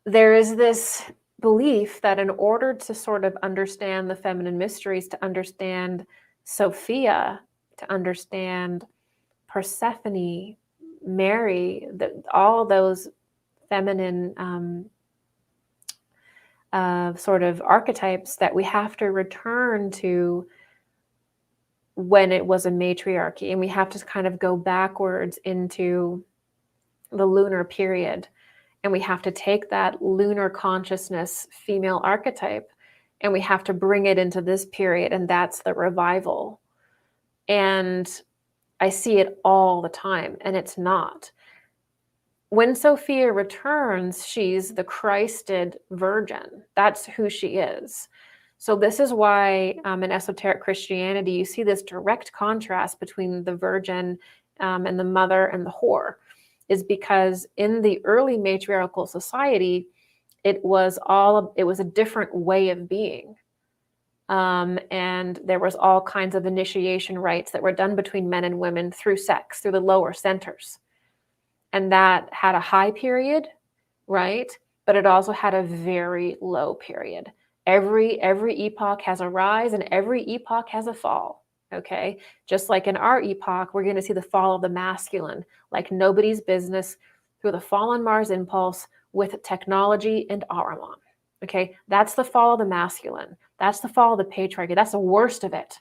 this belief that in order to sort of understand the feminine mysteries, to understand Sophia, to understand Persephone, Mary, all those feminine sort of archetypes that we have to return to when it was a matriarchy, and we have to kind of go backwards into the lunar period, and we have to take that lunar consciousness female archetype and we have to bring it into this period, and that's the revival. And I see it all the time, and it's not. When Sophia returns, she's the Christed virgin. That's who she is. So this is why in esoteric Christianity, you see this direct contrast between the virgin and the mother and the whore, is because in the early matriarchal society, it was a different way of being. And there was all kinds of initiation rites that were done between men and women through sex, through the lower centers. And that had a high period, right? But it also had a very low period. Every epoch has a rise and every epoch has a fall, okay? Just like in our epoch, we're going to see the fall of the masculine, like nobody's business, through the fallen Mars impulse with technology and Ahriman, okay? That's the fall of the masculine. That's the fall of the patriarchy. That's the worst of it.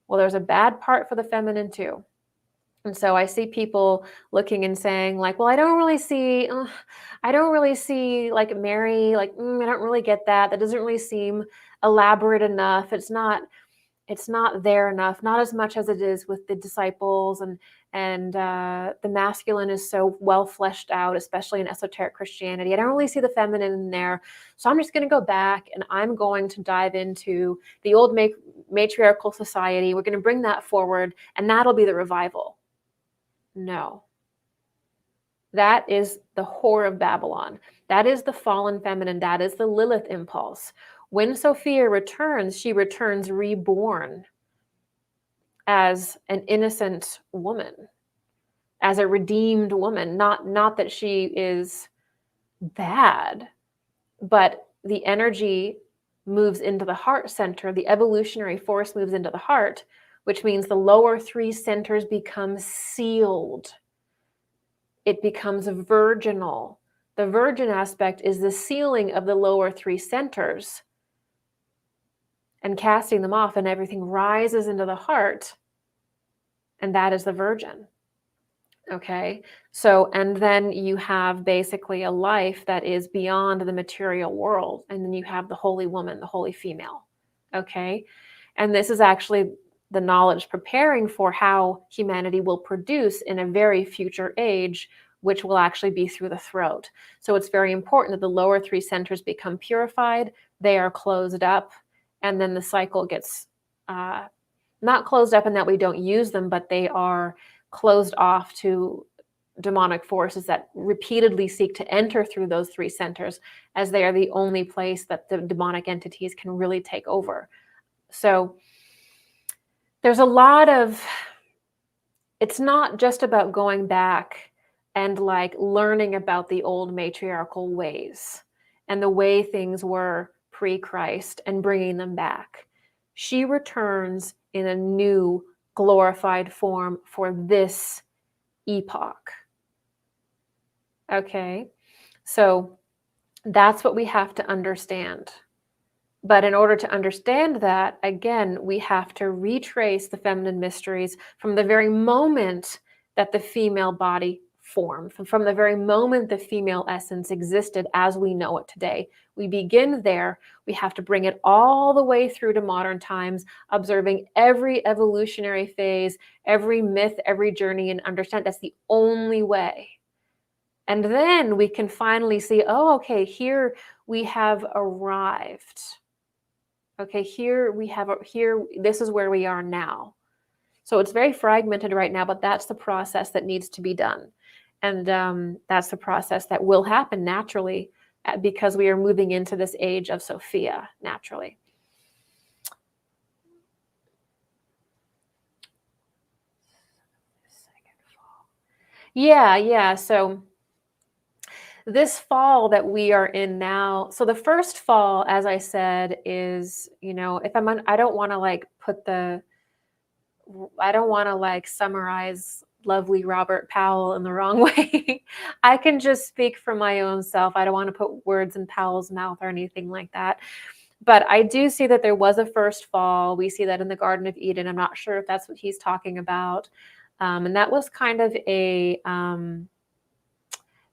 Well, there's a bad part for the feminine too. And so I see people looking and saying like, well, I don't really see like Mary, like, I don't really get that. That doesn't really seem elaborate enough. It's not there enough, not as much as it is with the disciples, and the masculine is so well fleshed out, especially in esoteric Christianity. I don't really see the feminine in there. So I'm just going to go back and I'm going to dive into the old matriarchal society. We're going to bring that forward, and that'll be the revival. No. That is the whore of Babylon. That is the fallen feminine. That is the Lilith impulse. When Sophia returns, she returns reborn as an innocent woman, as a redeemed woman. Not that she is bad, but the energy moves into the heart center. The evolutionary force moves into the heart, which means the lower three centers become sealed. It becomes virginal. The virgin aspect is the sealing of the lower three centers and casting them off, and everything rises into the heart, and that is the virgin. Okay, so, and then you have basically a life that is beyond the material world, and then you have the holy woman, the holy female. Okay, and this is actually the knowledge preparing for how humanity will produce in a very future age, which will actually be through the throat. So it's very important that the lower three centers become purified, they are closed up, and then the cycle gets not closed up in that we don't use them, but they are closed off to demonic forces that repeatedly seek to enter through those three centers, as they are the only place that the demonic entities can really take over. So there's a lot of, it's not just about going back and like learning about the old matriarchal ways and the way things were pre-Christ and bringing them back. She returns in a new glorified form for this epoch. Okay, so that's what we have to understand. But in order to understand that, again, we have to retrace the feminine mysteries from the very moment that the female body formed, from the very moment the female essence existed as we know it today. We begin there. We have to bring it all the way through to modern times, observing every evolutionary phase, every myth, every journey, and understand that's the only way. And then we can finally see, oh, okay, here we have arrived. Okay, this is where we are now. So it's very fragmented right now, but that's the process that needs to be done. And that's the process that will happen naturally because we are moving into this age of Sophia naturally. Yeah. So this fall that we are in now, so the first fall, as I said, is, if I don't want to like put the I don't want to like summarize lovely Robert Powell in the wrong way. I can just speak for my own self. I don't want to put words in Powell's mouth or anything like that. But I do see that there was a first fall. We see that in the Garden of Eden. I'm not sure if that's what he's talking about. And that was kind of a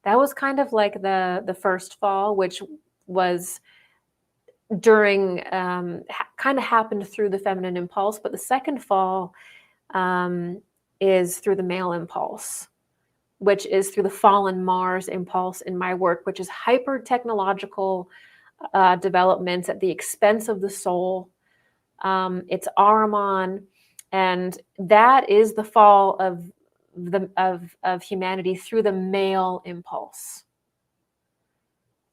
that was kind of like the first fall, which was during kind of happened through the feminine impulse. But the second fall is through the male impulse, which is through the fallen Mars impulse in my work, which is hyper technological developments at the expense of the soul. It's Ahriman, and that is the fall of humanity through the male impulse.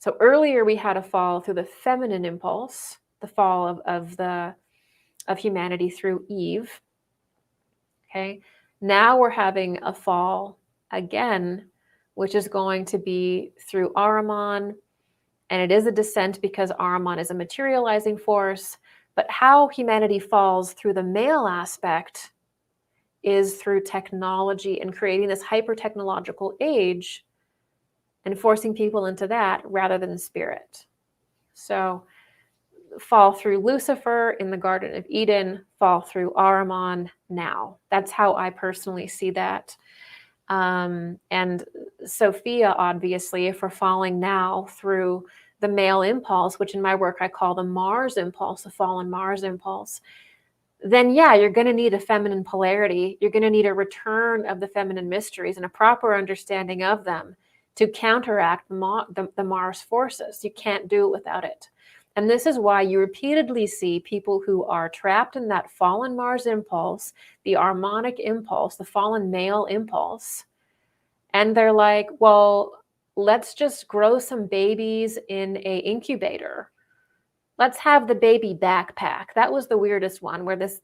So earlier we had a fall through the feminine impulse, the fall of humanity through Eve. Okay, now we're having a fall again, which is going to be through Ahriman. And it is a descent because Ahriman is a materializing force. But how humanity falls through the male aspect is through technology and creating this hyper-technological age and forcing people into that rather than spirit. So fall through Lucifer in the Garden of Eden, fall through Ahriman now. That's how I personally see that. And Sophia, obviously, if we're falling now through the male impulse, which in my work I call the Mars impulse, the fallen Mars impulse, then yeah, you're going to need a feminine polarity. You're going to need a return of the feminine mysteries and a proper understanding of them to counteract the Mars forces. You can't do it without it. And this is why you repeatedly see people who are trapped in that fallen Mars impulse, the Ahrimanic impulse, the fallen male impulse. And they're like, well, let's just grow some babies in an incubator. Let's have the baby backpack. That was the weirdest one, where this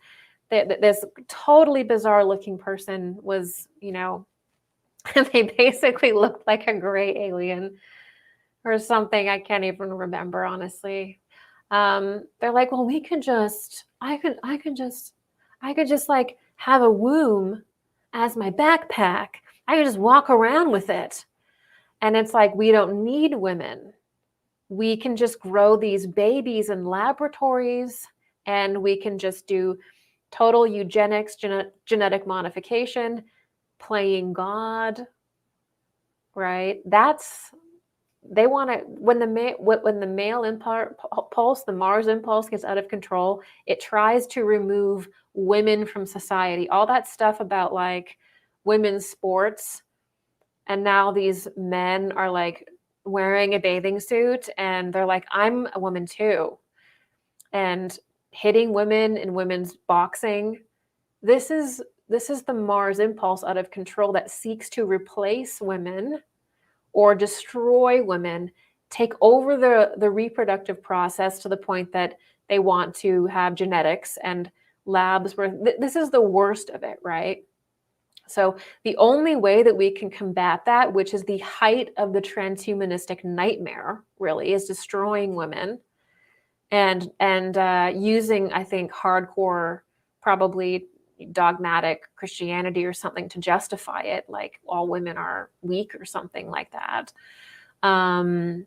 totally bizarre looking person was, they basically looked like a gray alien or something. I can't even remember, honestly. They're like, well, I could just like have a womb as my backpack. I could just walk around with it. And it's like, we don't need women. We can just grow these babies in laboratories, and we can just do total eugenics, genetic modification, playing God, right? They want to, when the male impulse, the Mars impulse gets out of control, it tries to remove women from society. All that stuff about like women's sports, and now these men are like wearing a bathing suit and they're like, I'm a woman too, and hitting women in women's boxing. This is the Mars impulse out of control that seeks to replace women or destroy women, take over the reproductive process to the point that they want to have genetics and labs where this is the worst of it, right? So the only way that we can combat that, which is the height of the transhumanistic nightmare, really, is destroying women and using, I think, hardcore, probably dogmatic Christianity or something to justify it, like all women are weak or something like that. And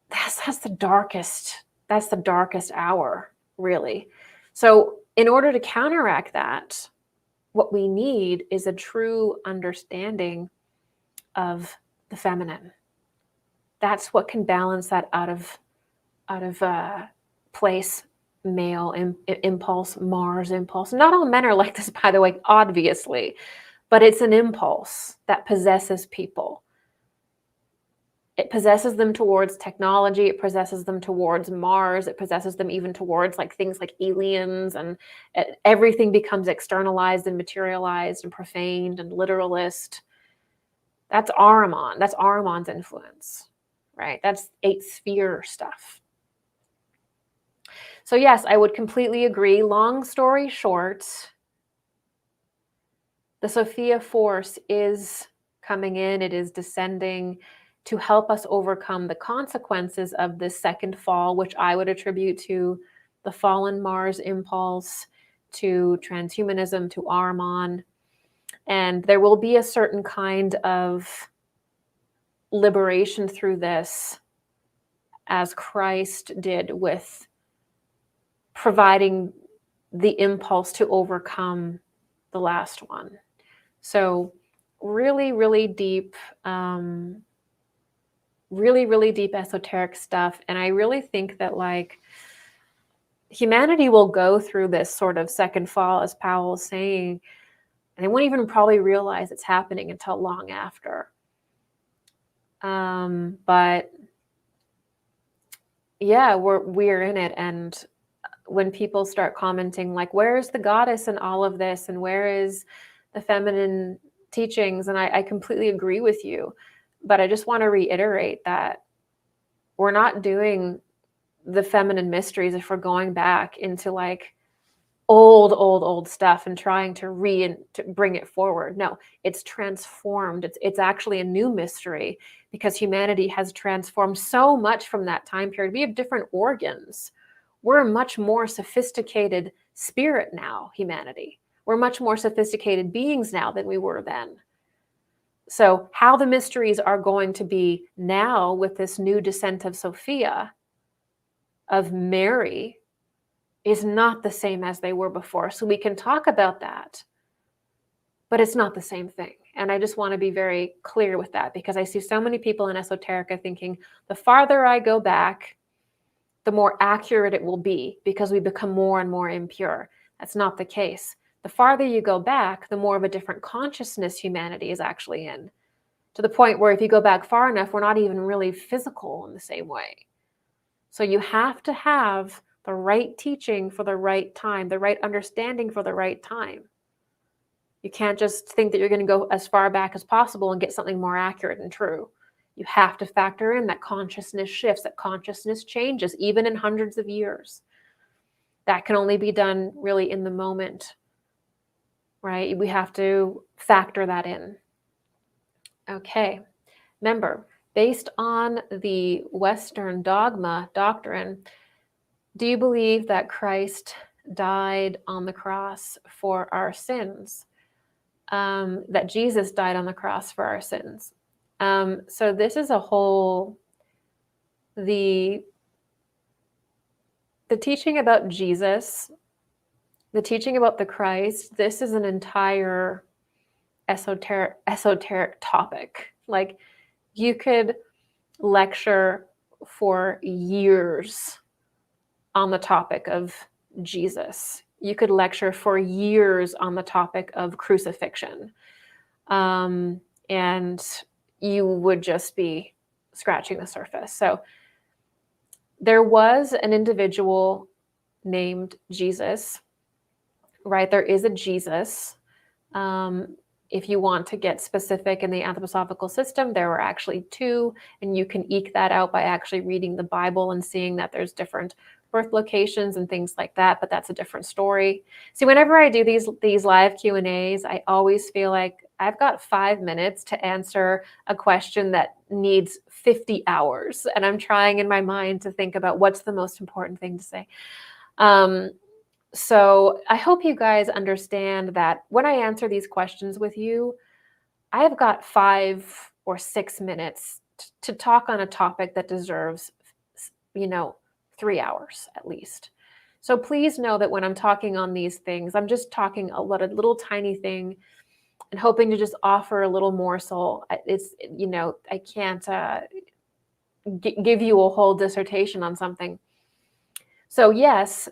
that's the darkest hour, really. So in order to counteract that, what we need is a true understanding of the feminine. That's what can balance that out of place male impulse, Mars impulse. Not all men are like this, by the way, obviously, but it's an impulse that possesses people. It possesses them towards technology. It possesses them towards Mars. It possesses them even towards like things like aliens, and everything becomes externalized and materialized and profaned and literalist. That's Ahriman. That's Ahriman's influence, right? That's 8th sphere stuff. So yes, I would completely agree. Long story short, the Sophia force is coming in. It is descending to help us overcome the consequences of this second fall, which I would attribute to the fallen Mars impulse, to transhumanism, to Ahriman. And there will be a certain kind of liberation through this, as Christ did with providing the impulse to overcome the last one. So really, really deep, really deep esoteric stuff. And I really think that like humanity will go through this sort of second fall, as Powell is saying, and they won't even probably realize it's happening until long after. But yeah, we're in it. And when people start commenting like, where is the goddess in all of this? And where is the feminine teachings? And I completely agree with you. But I just want to reiterate that we're not doing the feminine mysteries if we're going back into like old stuff and trying to bring it forward. No, it's transformed. It's actually a new mystery because humanity has transformed so much from that time period. We have different organs. We're a much more sophisticated spirit now, humanity. We're much more sophisticated beings now than we were then. So how the mysteries are going to be now with this new descent of Sophia, of Mary, is not the same as they were before. So we can talk about that, but it's not the same thing. And I just want to be very clear with that because I see so many people in esoterica thinking the farther I go back, the more accurate it will be because we become more and more impure. That's not the case. The farther you go back, the more of a different consciousness humanity is actually in, to the point where if you go back far enough, we're not even really physical in the same way. So you have to have the right teaching for the right time, the right understanding for the right time. You can't just think that you're going to go as far back as possible and get something more accurate and true. You have to factor in that consciousness shifts, that consciousness changes, even in hundreds of years. That can only be done really in the moment, right? We have to factor that in. Okay. Remember, based on the Western doctrine, do you believe that Christ died on the cross for our sins? That Jesus died on the cross for our sins? So this is a whole, the teaching about Jesus, the teaching about the Christ, this is an entire esoteric topic. Like you could lecture for years on the topic of Jesus. You could lecture for years on the topic of crucifixion. And you would just be scratching the surface. So there was an individual named Jesus, right? There is a Jesus. If you want to get specific in the anthroposophical system, there were actually two, and you can eke that out by actually reading the Bible and seeing that there's different birth locations and things like that, but that's a different story. See, whenever I do these live Q&As, I always feel like I've got 5 minutes to answer a question that needs 50 hours, and I'm trying in my mind to think about what's the most important thing to say. So I hope you guys understand that when I answer these questions with you, I have got 5 or 6 minutes to talk on a topic that deserves, 3 hours at least. So please know that when I'm talking on these things, I'm just talking a little tiny thing and hoping to just offer a little morsel. It's, I can't give you a whole dissertation on something. So yes,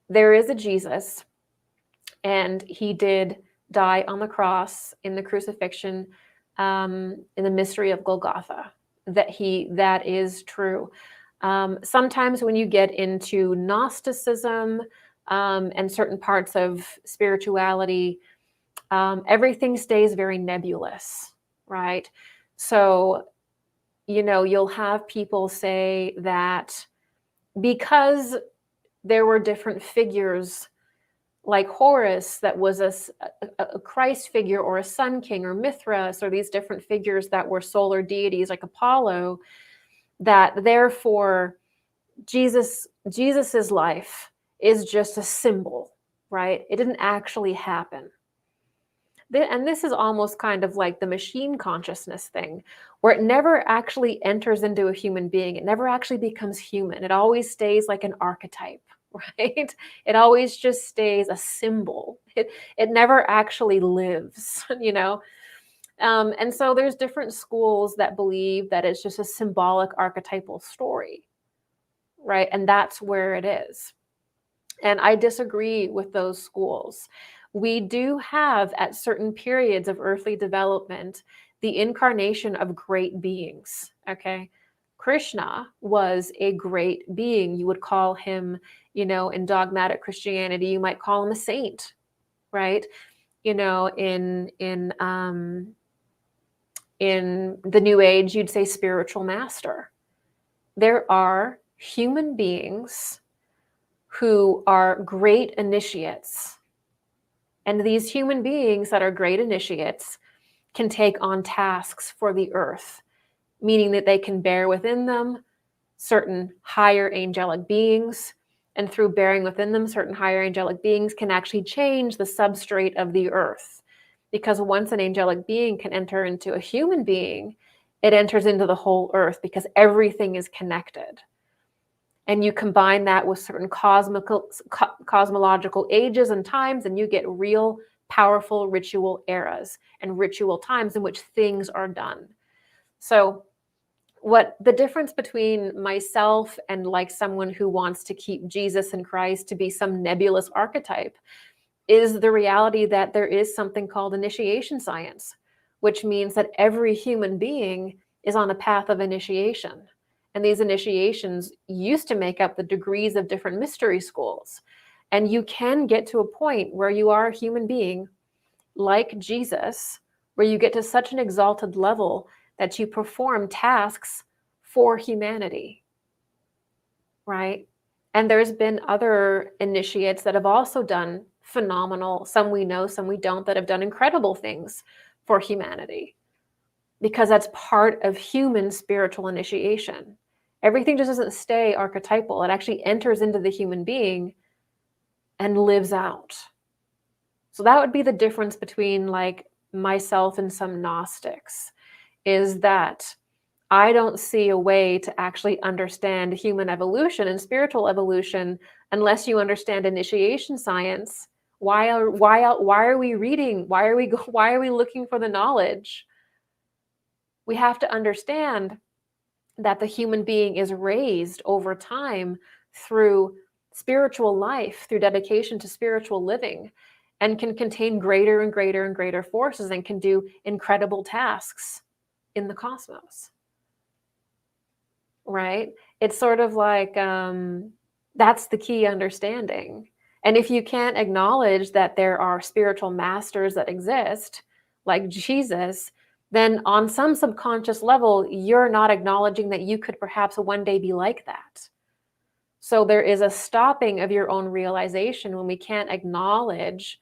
there is a Jesus, and he did die on the cross in the crucifixion, in the mystery of Golgotha. That is true. Sometimes when you get into Gnosticism and certain parts of spirituality, everything stays very nebulous, right? So, you'll have people say that because there were different figures like Horus that was a Christ figure, or a sun king, or Mithras, or these different figures that were solar deities like Apollo, that therefore Jesus's life is just a symbol, right? It didn't actually happen. And this is almost kind of like the machine consciousness thing, where it never actually enters into a human being. It never actually becomes human. It always stays like an archetype, right? It always just stays a symbol. It never actually lives, you know? And so there's different schools that believe that it's just a symbolic archetypal story, right? And that's where it is. And I disagree with those schools. We do have, at certain periods of earthly development, the incarnation of great beings, okay? Krishna was a great being. You would call him, you know, in dogmatic Christianity, you might call him a saint, right? You know, in the New Age, you'd say spiritual master. There are human beings who are great initiates. And these human beings that are great initiates can take on tasks for the earth, meaning that they can bear within them certain higher angelic beings. And through bearing within them certain higher angelic beings can actually change the substrate of the earth. Because once an angelic being can enter into a human being, it enters into the whole earth because everything is connected. And you combine that with certain cosmological ages and times, and you get real powerful ritual eras and ritual times in which things are done. So what the difference between myself and like someone who wants to keep Jesus and Christ to be some nebulous archetype is the reality that there is something called initiation science, which means that every human being is on a path of initiation. And these initiations used to make up the degrees of different mystery schools. And you can get to a point where you are a human being like Jesus, where you get to such an exalted level that you perform tasks for humanity, right? And there's been other initiates that have also done phenomenal, some we know, some we don't, that have done incredible things for humanity, because that's part of human spiritual initiation. Everything just doesn't stay archetypal. It actually enters into the human being and lives out. So that would be the difference between like myself and some Gnostics, is that I don't see a way to actually understand human evolution and spiritual evolution unless you understand initiation science. Why are we reading? Why are we looking for the knowledge? We have to understand that the human being is raised over time through spiritual life, through dedication to spiritual living, and can contain greater and greater and greater forces and can do incredible tasks in the cosmos, right? It's sort of like, that's the key understanding. And if you can't acknowledge that there are spiritual masters that exist, like Jesus, then on some subconscious level, you're not acknowledging that you could perhaps one day be like that. So there is a stopping of your own realization when we can't acknowledge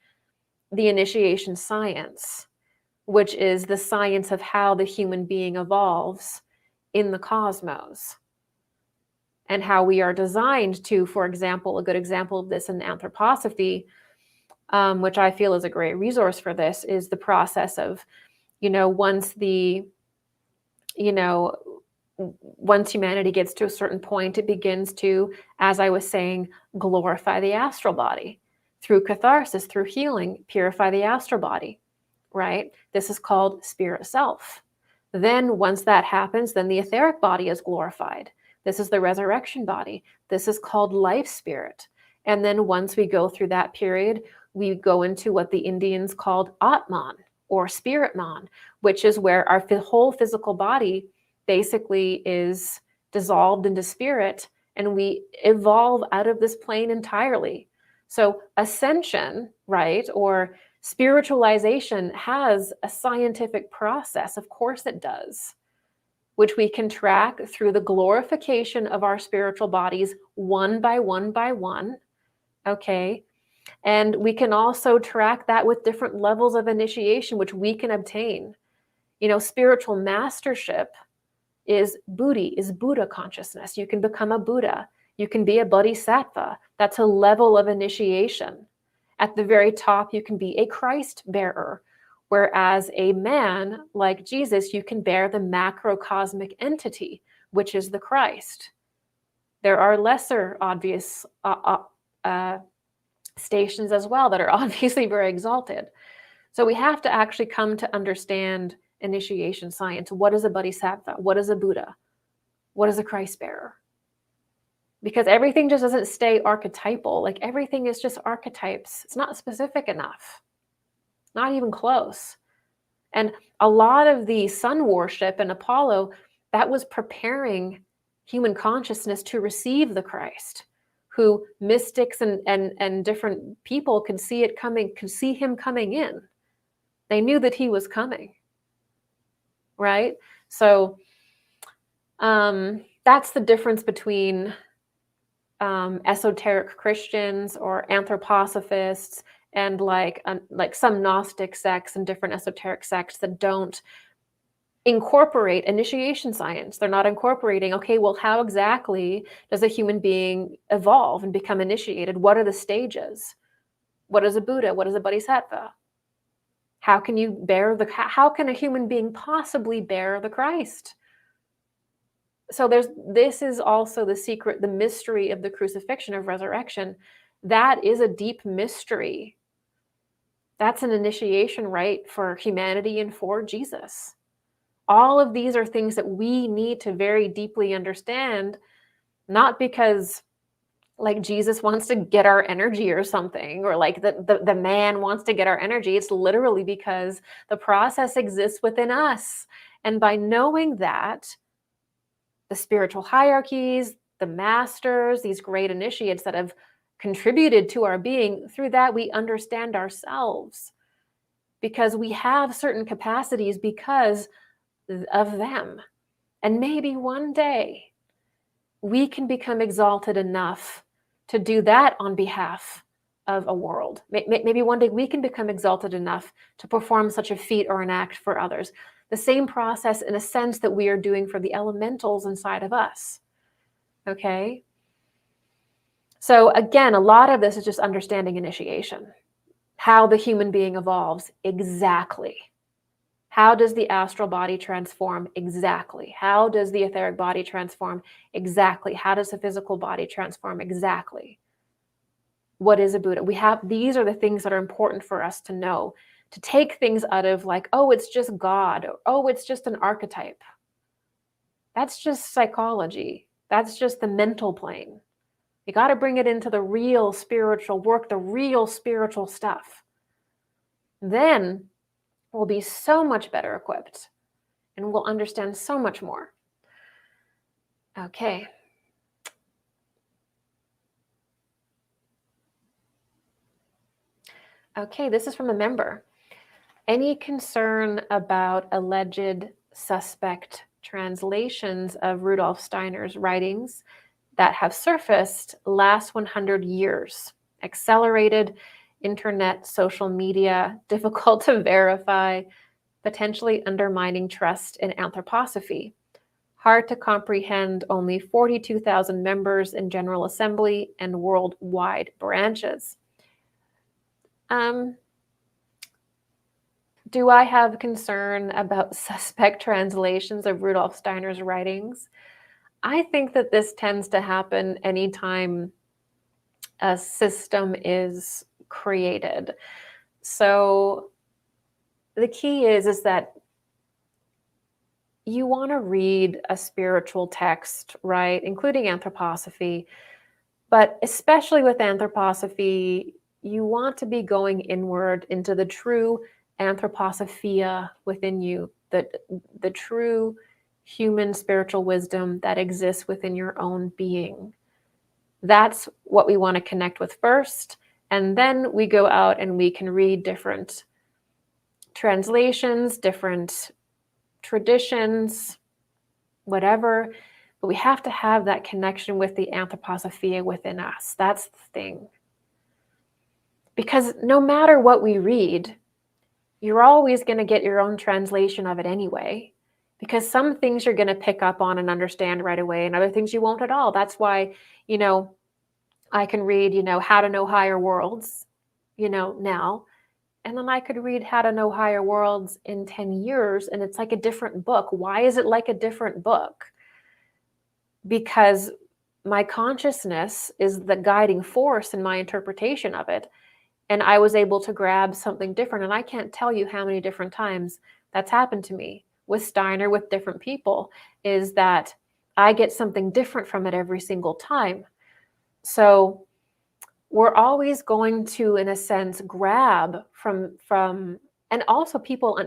the initiation science, which is the science of how the human being evolves in the cosmos and how we are designed to, for example, a good example of this in anthroposophy, which I feel is a great resource for this, is the process of, once humanity gets to a certain point, it begins to, as I was saying, glorify the astral body through catharsis, through healing, purify the astral body, right? This is called spirit self. Then once that happens, then the etheric body is glorified. This is the resurrection body. This is called life spirit. And then once we go through that period, we go into what the Indians called Atman or Spiritman, which is where our whole physical body basically is dissolved into spirit and we evolve out of this plane entirely. So ascension, right, or spiritualization has a scientific process. Of course it does, which we can track through the glorification of our spiritual bodies one by one by one, okay? And we can also track that with different levels of initiation, which we can obtain. Spiritual mastership is Buddha consciousness. You can become a Buddha. You can be a bodhisattva. That's a level of initiation. At the very top, you can be a Christ bearer. Whereas a man like Jesus, you can bear the macrocosmic entity, which is the Christ. There are lesser obvious stations as well that are obviously very exalted. So we have to actually come to understand initiation science. What is a bodhisattva? What is a Buddha? What is a Christ bearer? Because everything just doesn't stay archetypal. Like everything is just archetypes. It's not specific enough. Not even close. And a lot of the sun worship and Apollo, that was preparing human consciousness to receive the Christ, who mystics and different people could see it coming, could see him coming in. They knew that he was coming, right? So that's the difference between esoteric Christians or anthroposophists and like some Gnostic sects and different esoteric sects that don't incorporate initiation science. They're not incorporating, okay, well, how exactly does a human being evolve and become initiated? What are the stages? What is a Buddha? What is a bodhisattva? How can a human being possibly bear the Christ? So this is also the secret, the mystery of the crucifixion, of resurrection. That is a deep mystery. That's an initiation rite for humanity and for Jesus. All of these are things that we need to very deeply understand, not because like Jesus wants to get our energy or something, or like the man wants to get our energy. It's literally because the process exists within us. And by knowing that, the spiritual hierarchies, the masters, these great initiates that have contributed to our being, through that we understand ourselves, because we have certain capacities because of them. And maybe one day we can become exalted enough to do that on behalf of a world. Maybe one day we can become exalted enough to perform such a feat or an act for others. The same process in a sense that we are doing for the elementals inside of us. Okay? So again, a lot of this is just understanding initiation. How the human being evolves exactly. How does the astral body transform? Exactly. How does the etheric body transform? Exactly. How does the physical body transform? Exactly. What is a Buddha? These are the things that are important for us to know, to take things out of like, oh, it's just God, or oh, it's just an archetype. That's just psychology. That's just the mental plane. You got to bring it into the real spiritual work, the real spiritual stuff. Then we'll be so much better equipped and we'll understand so much more. Okay. Okay, this is from a member. Any concern about alleged suspect translations of Rudolf Steiner's writings that have surfaced last 100 years? Accelerated internet, social media, difficult to verify, potentially undermining trust in anthroposophy. Hard to comprehend, only 42,000 members in General Assembly and worldwide branches. Do I have concern about suspect translations of Rudolf Steiner's writings? I think that this tends to happen anytime a system is created. So the key is that you want to read a spiritual text, right, including anthroposophy, but especially with anthroposophy, you want to be going inward into the true anthroposophia within you, the true human spiritual wisdom that exists within your own being. That's what we want to connect with first. And then we go out and we can read different translations, different traditions, whatever. But we have to have that connection with the anthroposophia within us. That's the thing. Because no matter what we read, you're always going to get your own translation of it anyway. Because some things you're going to pick up on and understand right away, and other things you won't at all. That's why, I can read, How to Know Higher Worlds, now. And then I could read How to Know Higher Worlds in 10 years, and it's like a different book. Why is it like a different book? Because my consciousness is the guiding force in my interpretation of it. And I was able to grab something different. And I can't tell you how many different times that's happened to me with Steiner, with different people, is that I get something different from it every single time. So we're always going to, in a sense, grab from, and also people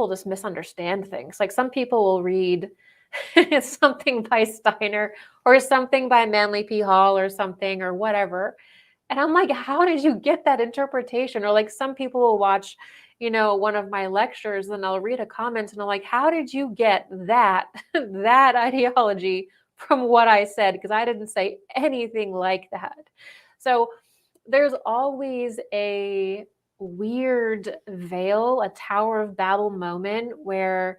just misunderstand things. Like some people will read something by Steiner or something by Manly P. Hall or something or whatever. And I'm like, how did you get that interpretation? Or like some people will watch, one of my lectures and I'll read a comment and I'm like, how did you get that, that ideology from what I said? Because I didn't say anything like that. So there's always a weird veil, a Tower of Babel moment where,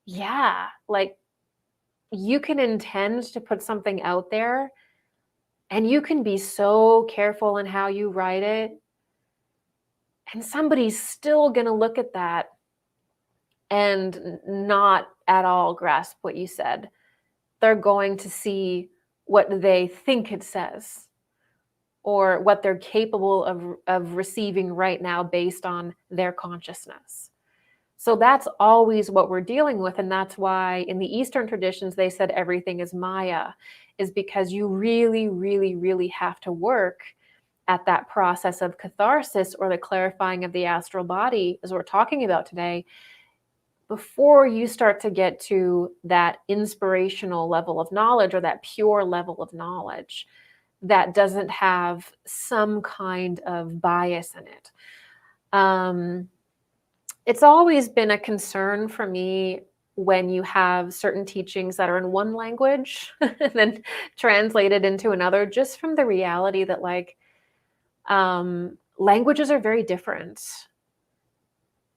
yeah, like you can intend to put something out there and you can be so careful in how you write it. And somebody's still going to look at that and not at all grasp what you said. They're going to see what they think it says or what they're capable of receiving right now based on their consciousness. So that's always what we're dealing with. And that's why in the Eastern traditions, they said everything is Maya, is because you really, really, really have to work at that process of catharsis or the clarifying of the astral body, as we're talking about today, before you start to get to that inspirational level of knowledge or that pure level of knowledge that doesn't have some kind of bias in it. It's always been a concern for me when you have certain teachings that are in one language and then translated into another, just from the reality that languages are very different.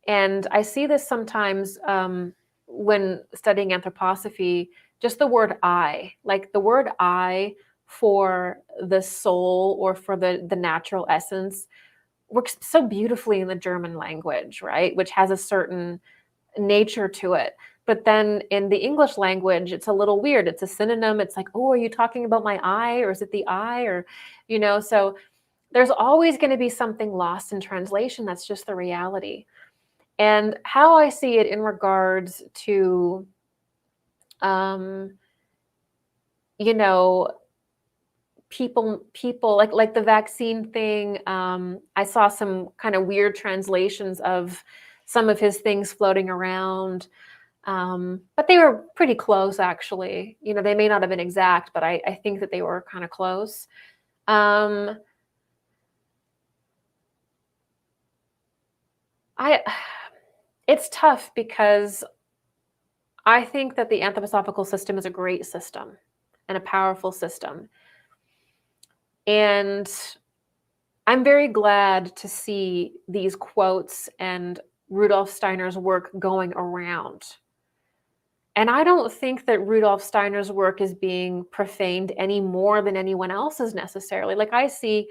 And I see this sometimes when studying anthroposophy, just the word I, like the word I for the soul or for the natural essence works so beautifully in the German language, right? Which has a certain nature to it. But then in the English language, it's a little weird. It's a synonym. It's like, oh, are you talking about my eye? Or is it the eye? Or, so there's always going to be something lost in translation. That's just the reality. And how I see it in regards to, people like the vaccine thing. I saw some kind of weird translations of some of his things floating around, but they were pretty close, actually. They may not have been exact, but I think that they were kind of close. It's tough because I think that the anthroposophical system is a great system and a powerful system. And I'm very glad to see these quotes and Rudolf Steiner's work going around. And I don't think that Rudolf Steiner's work is being profaned any more than anyone else's necessarily. Like I see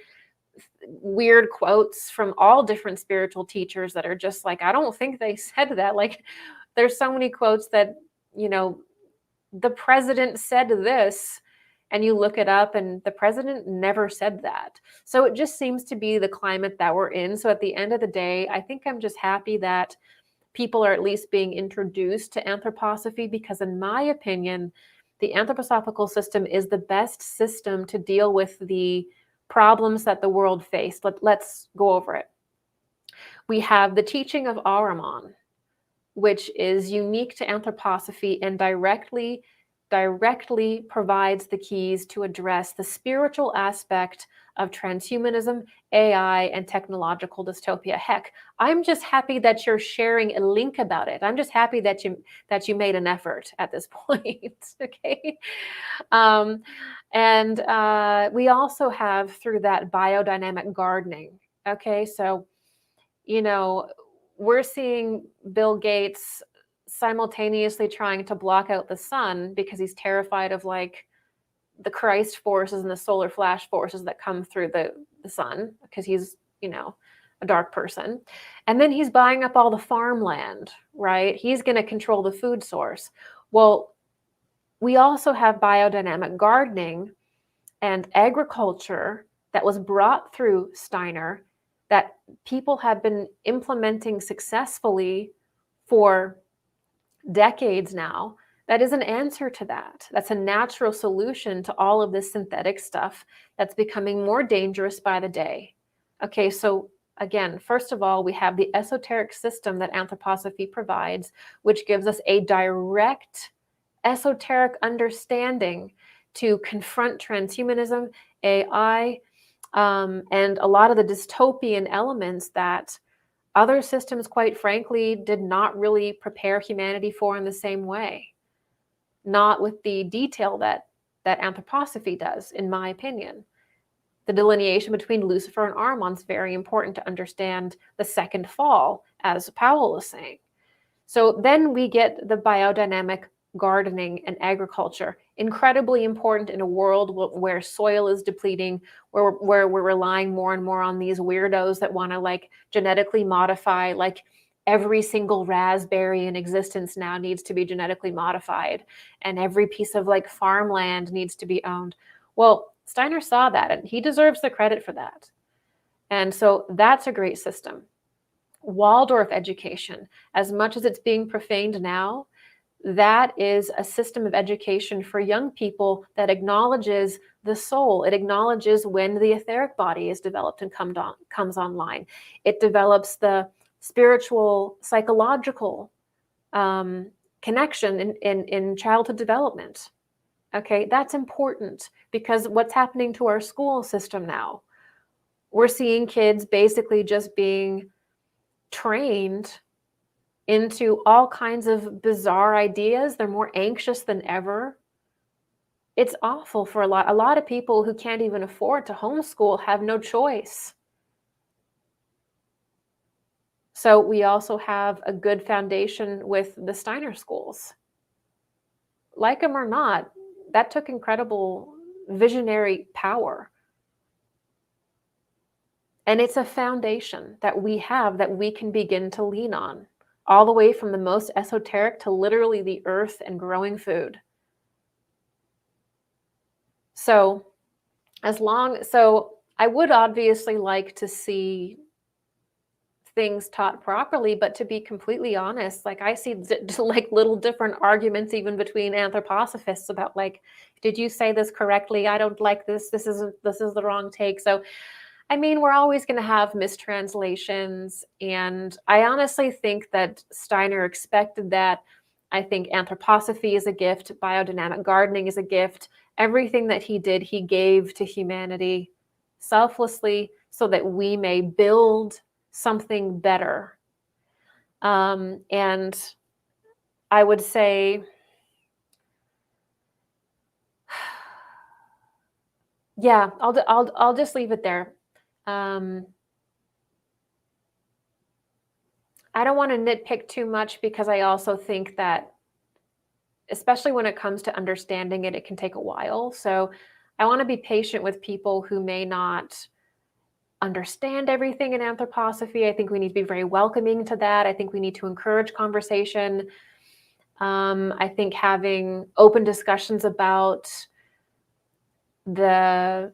weird quotes from all different spiritual teachers that are just like, I don't think they said that. Like there's so many quotes that, the president said this, and you look it up and the president never said that. So it just seems to be the climate that we're in. So at the end of the day, I think I'm just happy that people are at least being introduced to anthroposophy, because in my opinion, the anthroposophical system is the best system to deal with the problems that the world faced. Let's go over it. We have the teaching of Ahriman, which is unique to anthroposophy and directly provides the keys to address the spiritual aspect of transhumanism, AI, and technological dystopia. Heck, I'm just happy that you're sharing a link about it. I'm just happy that you made an effort at this point. Okay. And we also have through that biodynamic gardening. Okay, so we're seeing Bill Gates simultaneously trying to block out the sun because he's terrified of like the Christ forces and the solar flash forces that come through the sun, because he's, a dark person. And then he's buying up all the farmland, right? He's going to control the food source. Well, we also have biodynamic gardening and agriculture that was brought through Steiner that people have been implementing successfully for decades now. That is an answer to that. That's a natural solution to all of this synthetic stuff that's becoming more dangerous by the day. Okay, so again, first of all, we have the esoteric system that anthroposophy provides, which gives us a direct esoteric understanding to confront transhumanism, AI, and a lot of the dystopian elements that other systems, quite frankly, did not really prepare humanity for in the same way. Not with the detail that anthroposophy does, in my opinion. The delineation between Lucifer and Ahriman is very important to understand the second fall, as Powell was saying. So then we get the biodynamic gardening and agriculture, incredibly important in a world where soil is depleting, where we're relying more and more on these weirdos that want to like genetically modify, like every single raspberry in existence now needs to be genetically modified, and every piece of like farmland needs to be owned. Well, Steiner saw that, and he deserves the credit for that. And so that's a great system. Waldorf education, as much as it's being profaned now, that is a system of education for young people that acknowledges the soul. It acknowledges when the etheric body is developed and comes online. It develops the spiritual, psychological connection in childhood development. Okay, that's important because what's happening to our school system now? We're seeing kids basically just being trained into all kinds of bizarre ideas. They're more anxious than ever. It's awful for a lot of people who can't even afford to homeschool, have no choice. So we also have a good foundation with the Steiner schools. Like them or not, that took incredible visionary power. And it's a foundation that we have that we can begin to lean on, all the way from the most esoteric to literally the earth and growing food. So I would obviously like to see things taught properly, but to be completely honest, like I see like little different arguments even between anthroposophists about like, did you say this correctly? I don't like this. This is the wrong take. So I mean, we're always going to have mistranslations, and I honestly think that Steiner expected that. I think anthroposophy is a gift, biodynamic gardening is a gift. Everything that he did, he gave to humanity selflessly so that we may build something better. And I would say, yeah, I'll just leave it there. I don't want to nitpick too much because I also think that, especially when it comes to understanding it, it can take a while. So I want to be patient with people who may not understand everything in anthroposophy. I think we need to be very welcoming to that. I think we need to encourage conversation. I think having open discussions about the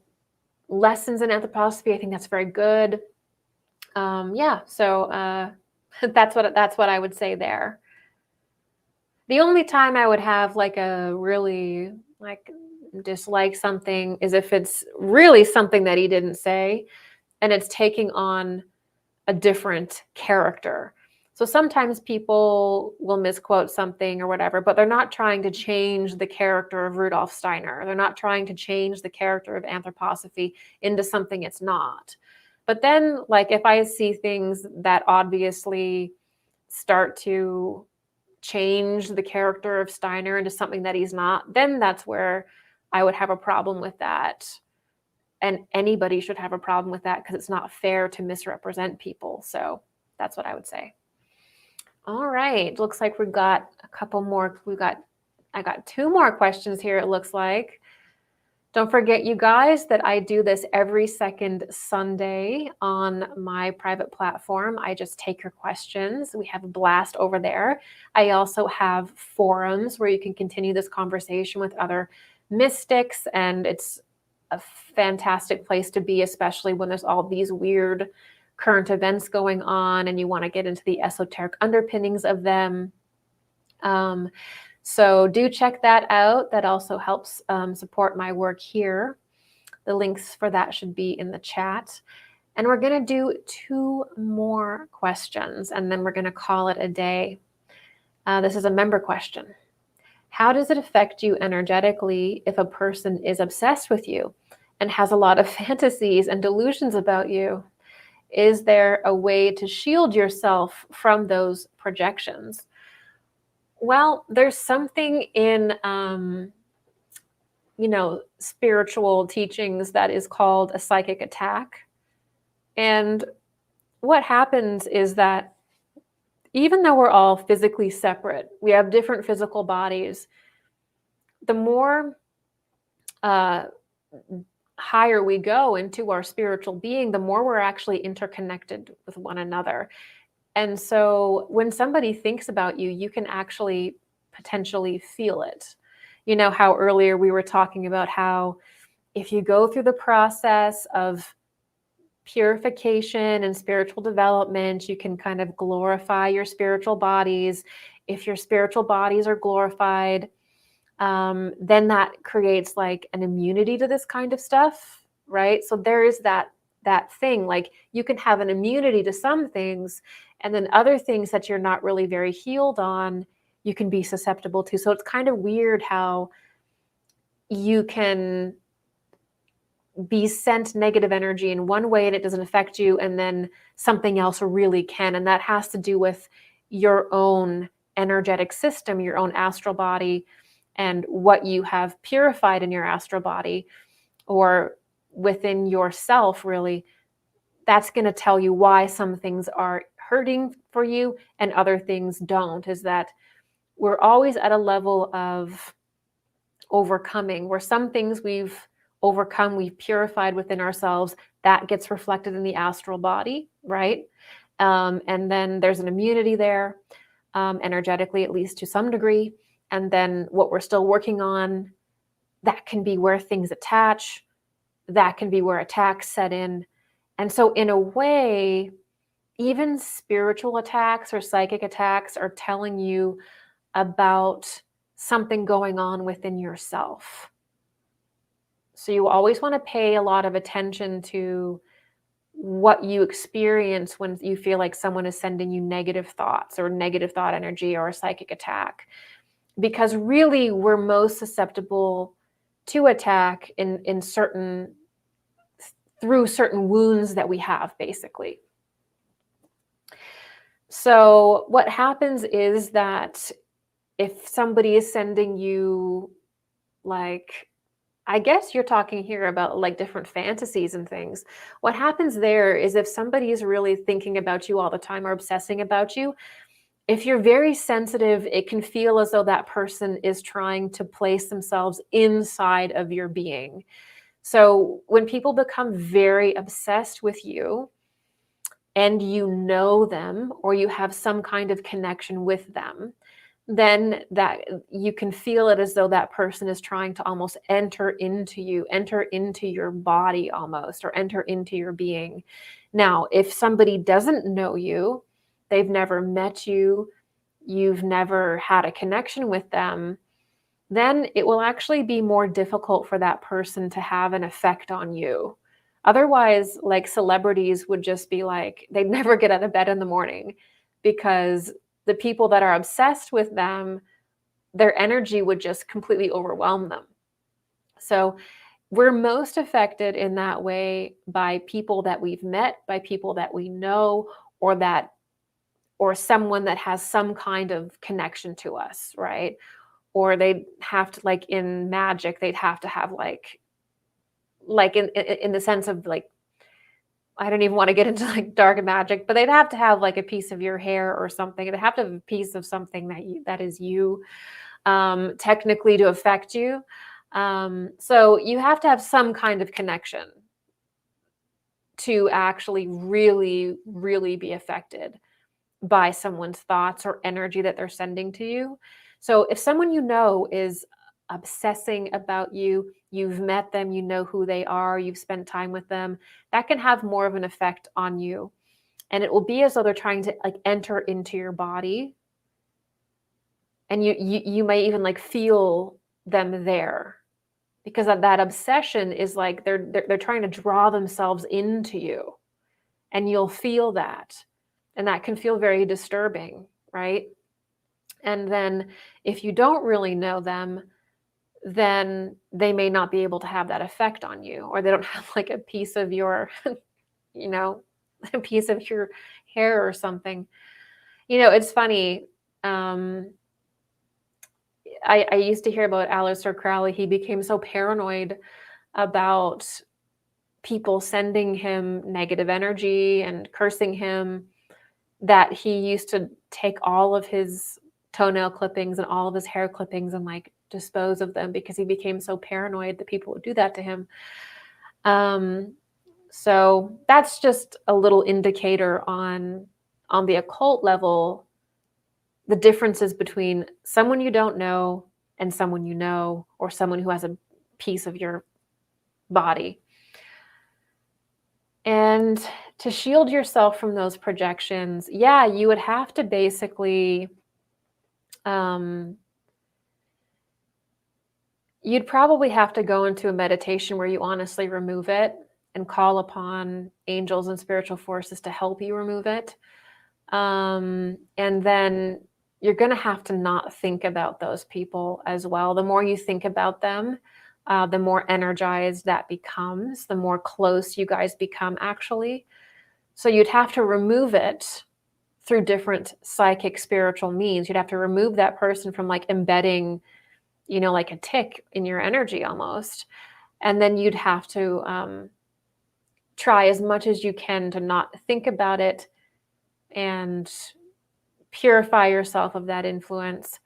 lessons in anthroposophy, I think that's very good. Yeah, so that's what I would say there. The only time I would have like a really like dislike something is if it's really something that he didn't say and it's taking on a different character. So sometimes people will misquote something or whatever, but they're not trying to change the character of Rudolf Steiner. They're not trying to change the character of anthroposophy into something it's not. But then, like, if I see things that obviously start to change the character of Steiner into something that he's not, then that's where I would have a problem with that. And anybody should have a problem with that because it's not fair to misrepresent people. So that's what I would say. All right, looks like we've got a couple more. I got 2 more questions here, it looks like. Don't forget, you guys, that I do this every second Sunday on my private platform. I just take your questions. We have a blast over there. I also have forums where you can continue this conversation with other mystics, and it's a fantastic place to be, especially when there's all these weird current events going on and you want to get into the esoteric underpinnings of them. So do check that out. That also helps support my work here. The links for that should be in the chat. And we're going to do 2 more questions, and then we're going to call it a day. This is a member question. How does it affect you energetically if a person is obsessed with you and has a lot of fantasies and delusions about you? Is there a way to shield yourself from those projections? Well, there's something in, spiritual teachings that is called a psychic attack. And what happens is that even though we're all physically separate, we have different physical bodies, the more higher we go into our spiritual being, the more we're actually interconnected with one another. And so when somebody thinks about you, you can actually potentially feel it. You know how earlier we were talking about how if you go through the process of purification and spiritual development, you can kind of glorify your spiritual bodies. If your spiritual bodies are glorified, then that creates like an immunity to this kind of stuff, right? So there is that thing, like you can have an immunity to some things, and then other things that you're not really very healed on, you can be susceptible to. So it's kind of weird how you can be sent negative energy in one way and it doesn't affect you, and then something else really can. And that has to do with your own energetic system, your own astral body, and what you have purified in your astral body or within yourself, really. That's going to tell you why some things are hurting for you and other things don't. Is that we're always at a level of overcoming, where some things we've overcome, we've purified within ourselves, that gets reflected in the astral body, right? And then there's an immunity there, energetically, at least to some degree. And then what we're still working on, that can be where things attach, that can be where attacks set in. And so in a way, even spiritual attacks or psychic attacks are telling you about something going on within yourself. So you always want to pay a lot of attention to what you experience when you feel like someone is sending you negative thoughts or negative thought energy or a psychic attack. Because really we're most susceptible to attack through certain wounds that we have, basically. So what happens is that if somebody is sending you, like, I guess you're talking here about like different fantasies and things. What happens there is if somebody is really thinking about you all the time or obsessing about you, if you're very sensitive, it can feel as though that person is trying to place themselves inside of your being. So when people become very obsessed with you and you know them or you have some kind of connection with them, then that you can feel it as though that person is trying to almost enter into you, enter into your body almost, or enter into your being. Now, if somebody doesn't know you, they've never met you, you've never had a connection with them, then it will actually be more difficult for that person to have an effect on you. Otherwise, like celebrities would just be like, they'd never get out of bed in the morning because the people that are obsessed with them, their energy would just completely overwhelm them. So we're most affected in that way by people that we've met, by people that we know, or someone that has some kind of connection to us, right? Or they'd have to, like in magic, they'd have to have like in the sense of like, I don't even want to get into like dark magic, but they'd have to have like a piece of your hair or something. They'd have to have a piece of something that is you, technically, to affect you. So you have to have some kind of connection to actually really, really be affected by someone's thoughts or energy that they're sending to you. So if someone you know is obsessing about you, you've met them, you know who they are, you've spent time with them, that can have more of an effect on you. And it will be as though they're trying to like enter into your body. And you may even like feel them there, because that obsession is like they're trying to draw themselves into you, and you'll feel that, and that can feel very disturbing, right? And then if you don't really know them, then they may not be able to have that effect on you, or they don't have like a piece of your you know a piece of your hair or something. It's funny. I used to hear about Aleister Crowley. He became so paranoid about people sending him negative energy and cursing him that he used to take all of his toenail clippings and all of his hair clippings and like dispose of them, because he became so paranoid that people would do that to him. So that's just a little indicator on the occult level, the differences between someone you don't know and someone you know, or someone who has a piece of your body. And to shield yourself from those projections, yeah, you would have to basically, you'd probably have to go into a meditation where you honestly remove it and call upon angels and spiritual forces to help you remove it. And then you're going to have to not think about those people as well. The more you think about them, the more energized that becomes, the more close you guys become, actually. So you'd have to remove it through different psychic spiritual means. You'd have to remove that person from like embedding, like a tick in your energy almost. And then you'd have to try as much as you can to not think about it and purify yourself of that influence.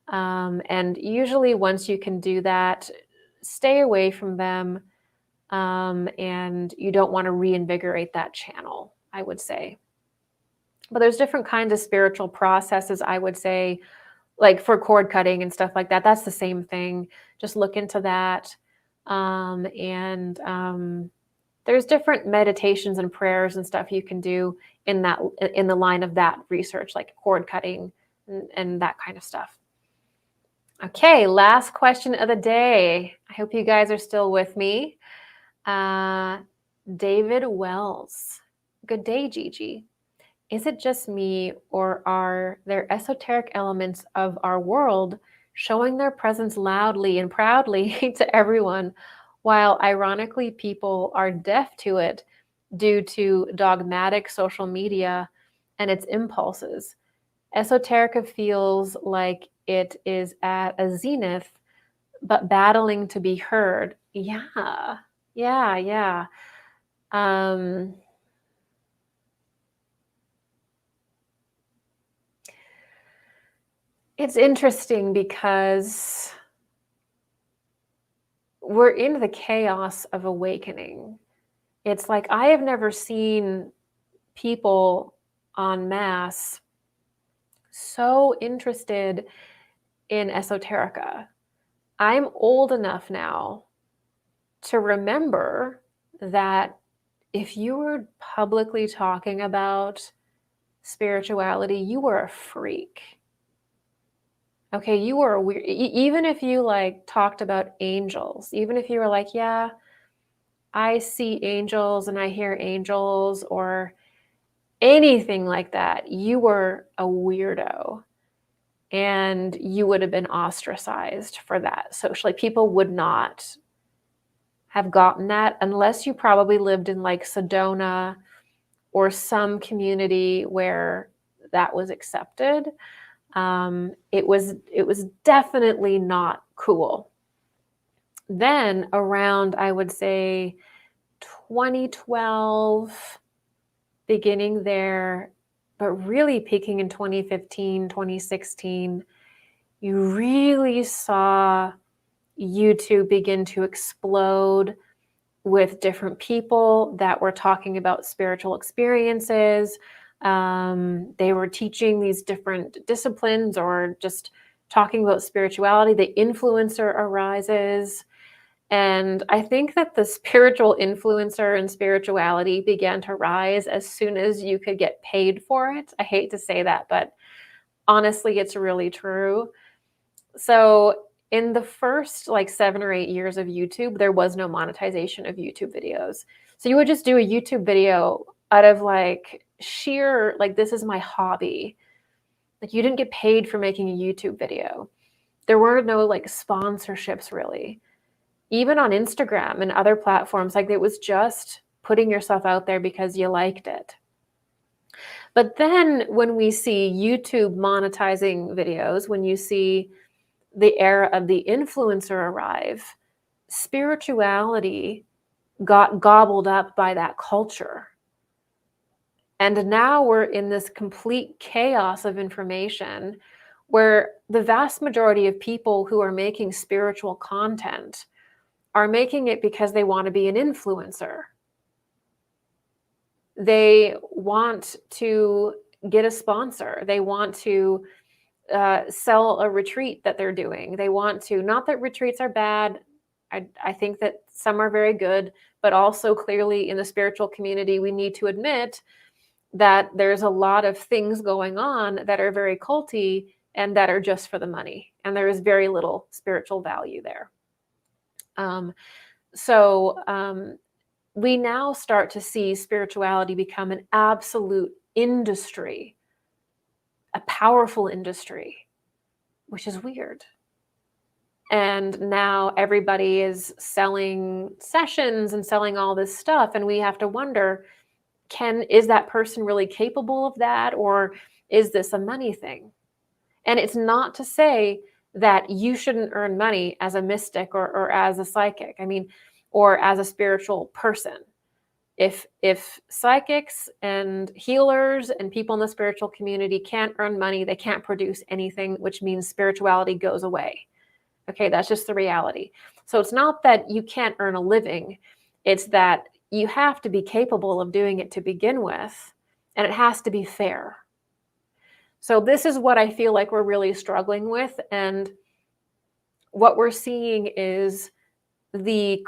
And usually once you can do that, stay away from them. And you don't want to reinvigorate that channel, I would say. But there's different kinds of spiritual processes, I would say, like for cord cutting and stuff like that. That's the same thing. Just look into that. There's different meditations and prayers and stuff you can do in the line of that research, like cord cutting and that kind of stuff. Okay, last question of the day. I hope you guys are still with me. David Wells. Good day, Gigi. Is it just me, or are there esoteric elements of our world showing their presence loudly and proudly to everyone, while ironically people are deaf to it due to dogmatic social media and its impulses? Esoterica feels like it is at a zenith, but battling to be heard. Yeah. It's interesting because we're in the chaos of awakening. It's like I have never seen people en masse so interested in esoterica. I'm old enough now to remember that if you were publicly talking about spirituality, you were a freak. Okay, you were a weird, even if you like talked about angels, even if you were like, yeah, I see angels and I hear angels or anything like that, you were a weirdo and you would have been ostracized for that socially. People would not have gotten that unless you probably lived in like Sedona or some community where that was accepted. It was definitely not cool. Then around, I would say 2012, beginning there, but really peaking in 2015, 2016, you really saw YouTube begin to explode with different people that were talking about spiritual experiences. They were teaching these different disciplines or just talking about spirituality. The influencer arises. And I think that the spiritual influencer and spirituality began to rise as soon as you could get paid for it. I hate to say that, but honestly, it's really true. So in the first like 7 or 8 years of YouTube, there was no monetization of YouTube videos. So you would just do a YouTube video out of like sheer, like, this is my hobby. Like, you didn't get paid for making a YouTube video. There were no like sponsorships really. Even on Instagram and other platforms, like, it was just putting yourself out there because you liked it. But then when we see YouTube monetizing videos, when you see the era of the influencer arrive, spirituality got gobbled up by that culture. And now we're in this complete chaos of information where the vast majority of people who are making spiritual content are making it because they want to be an influencer. They want to get a sponsor. They want to sell a retreat that they're doing. They want to, not that retreats are bad. I think that some are very good, but also clearly in the spiritual community, we need to admit that there's a lot of things going on that are very culty and that are just for the money. And there is very little spiritual value there. We now start to see spirituality become an absolute industry, a powerful industry, which is weird. And now everybody is selling sessions and selling all this stuff. And we have to wonder, is that person really capable of that? Or is this a money thing? And it's not to say that you shouldn't earn money as a mystic or as a psychic. I mean, or as a spiritual person. If psychics and healers and people in the spiritual community can't earn money, they can't produce anything, which means spirituality goes away. Okay, that's just the reality. So it's not that you can't earn a living. It's that you have to be capable of doing it to begin with, and it has to be fair. So this is what I feel like we're really struggling with. And what we're seeing is the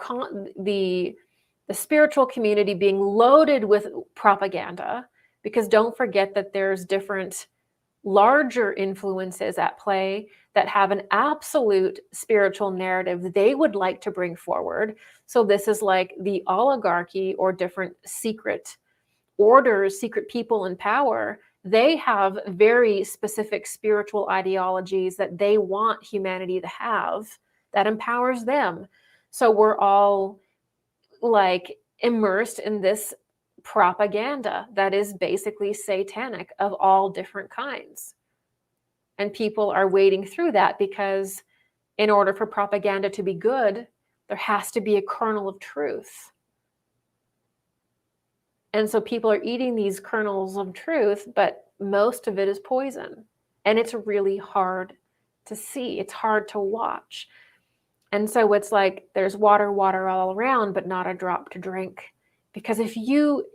spiritual community being loaded with propaganda, because don't forget that there's different larger influences at play that have an absolute spiritual narrative they would like to bring forward. So this is like the oligarchy or different secret orders, secret people in power. They have very specific spiritual ideologies that they want humanity to have that empowers them. So we're all like immersed in this propaganda that is basically satanic of all different kinds. And people are wading through that because in order for propaganda to be good, there has to be a kernel of truth. And so people are eating these kernels of truth, but most of it is poison. And it's really hard to see. It's hard to watch. And so it's like there's water all around, but not a drop to drink. Because if you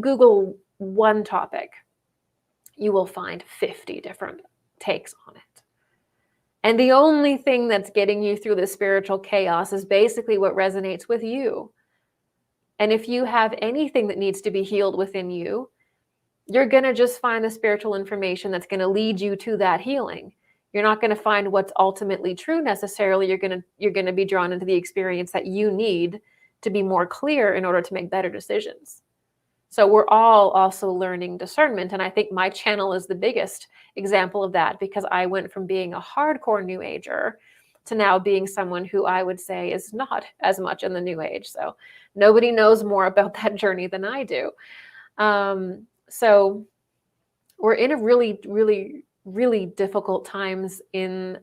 Google one topic, you will find 50 different takes on it. And the only thing that's getting you through the spiritual chaos is basically what resonates with you. And if you have anything that needs to be healed within you, you're going to just find the spiritual information that's going to lead you to that healing. You're not going to find what's ultimately true necessarily. You're going to be drawn into the experience that you need to be more clear in order to make better decisions. So we're all also learning discernment. And I think my channel is the biggest example of that, because I went from being a hardcore New Ager to now being someone who I would say is not as much in the New Age. So nobody knows more about that journey than I do. So we're in a really, really, really difficult times in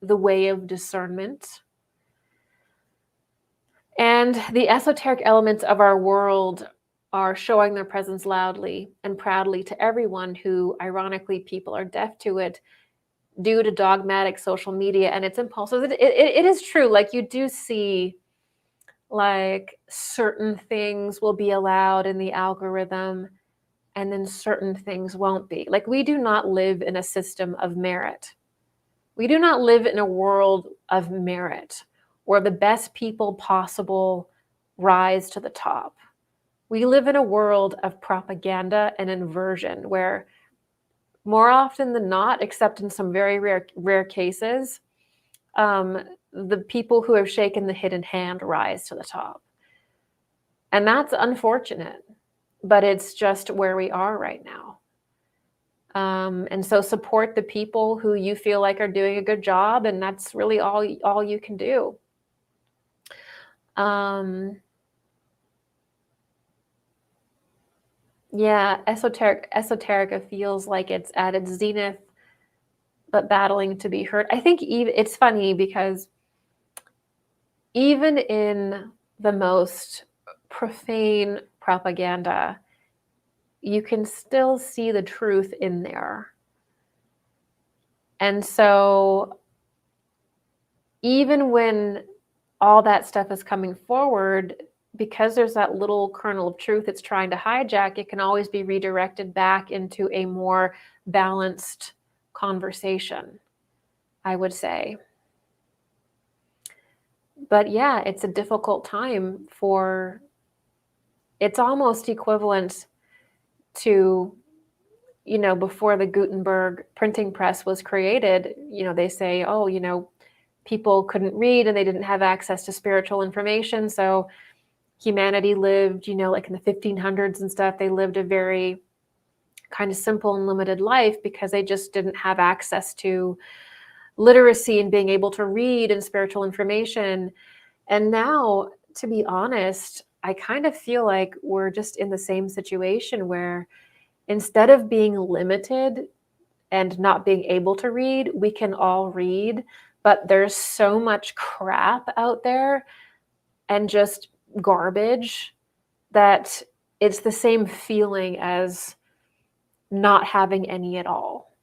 the way of discernment. And the esoteric elements of our world are showing their presence loudly and proudly to everyone who, ironically, people are deaf to it, due to dogmatic social media and its impulses. It is true. Like, you do see, like, certain things will be allowed in the algorithm and then certain things won't be. Like, we do not live in a system of merit. We do not live in a world of merit where the best people possible rise to the top. We live in a world of propaganda and inversion where, more often than not, except in some very rare cases, the people who have shaken the hidden hand rise to the top. And that's unfortunate, but it's just where we are right now. And so support the people who you feel like are doing a good job, and that's really all you can do. Yeah, esoterica feels like it's at its zenith, but battling to be heard. I think it's funny because even in the most profane propaganda, you can still see the truth in there. And so even when all that stuff is coming forward, because there's that little kernel of truth it's trying to hijack, it can always be redirected back into a more balanced conversation, I would say. But yeah, it's a difficult time for, it's almost equivalent to, you know, before the Gutenberg printing press was created, you know, they say, oh, you know, people couldn't read and they didn't have access to spiritual information. So humanity lived, you know, like in the 1500s and stuff, they lived a very kind of simple and limited life because they just didn't have access to literacy and being able to read and spiritual information. And now, to be honest, I kind of feel like we're just in the same situation where instead of being limited and not being able to read, we can all read, but there's so much crap out there and just garbage that it's the same feeling as not having any at all.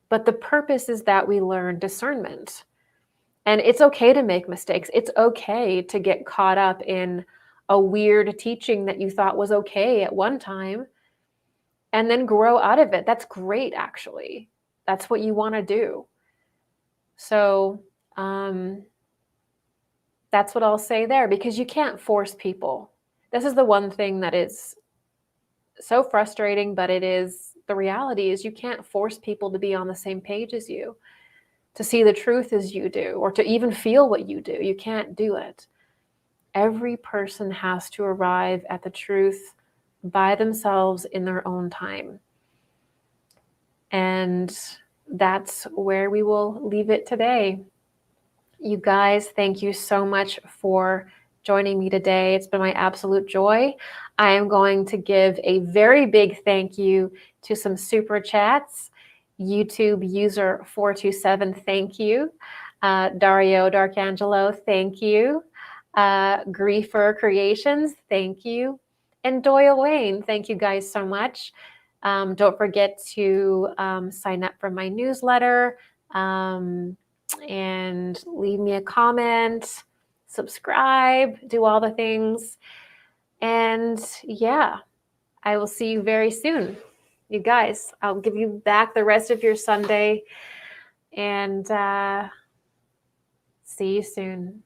But the purpose is that we learn discernment. And it's okay to make mistakes. It's okay to get caught up in a weird teaching that you thought was okay at one time and then grow out of it. That's great, actually. That's what you want to do. So that's what I'll say there, because you can't force people. This is the one thing that is so frustrating, but it is the reality is you can't force people to be on the same page as you, to see the truth as you do, or to even feel what you do. You can't do it. Every person has to arrive at the truth by themselves in their own time. And that's where we will leave it today. You guys, thank you so much for joining me today. It's been my absolute joy. I am going to give a very big thank you to some super chats. YouTube user 427, thank you. Dario Darkangelo, thank you. Griefer Creations, thank you. And Doyle Wayne, thank you guys so much. Don't forget to sign up for my newsletter and leave me a comment, subscribe, do all the things. And yeah, I will see you very soon. You guys, I'll give you back the rest of your Sunday and see you soon.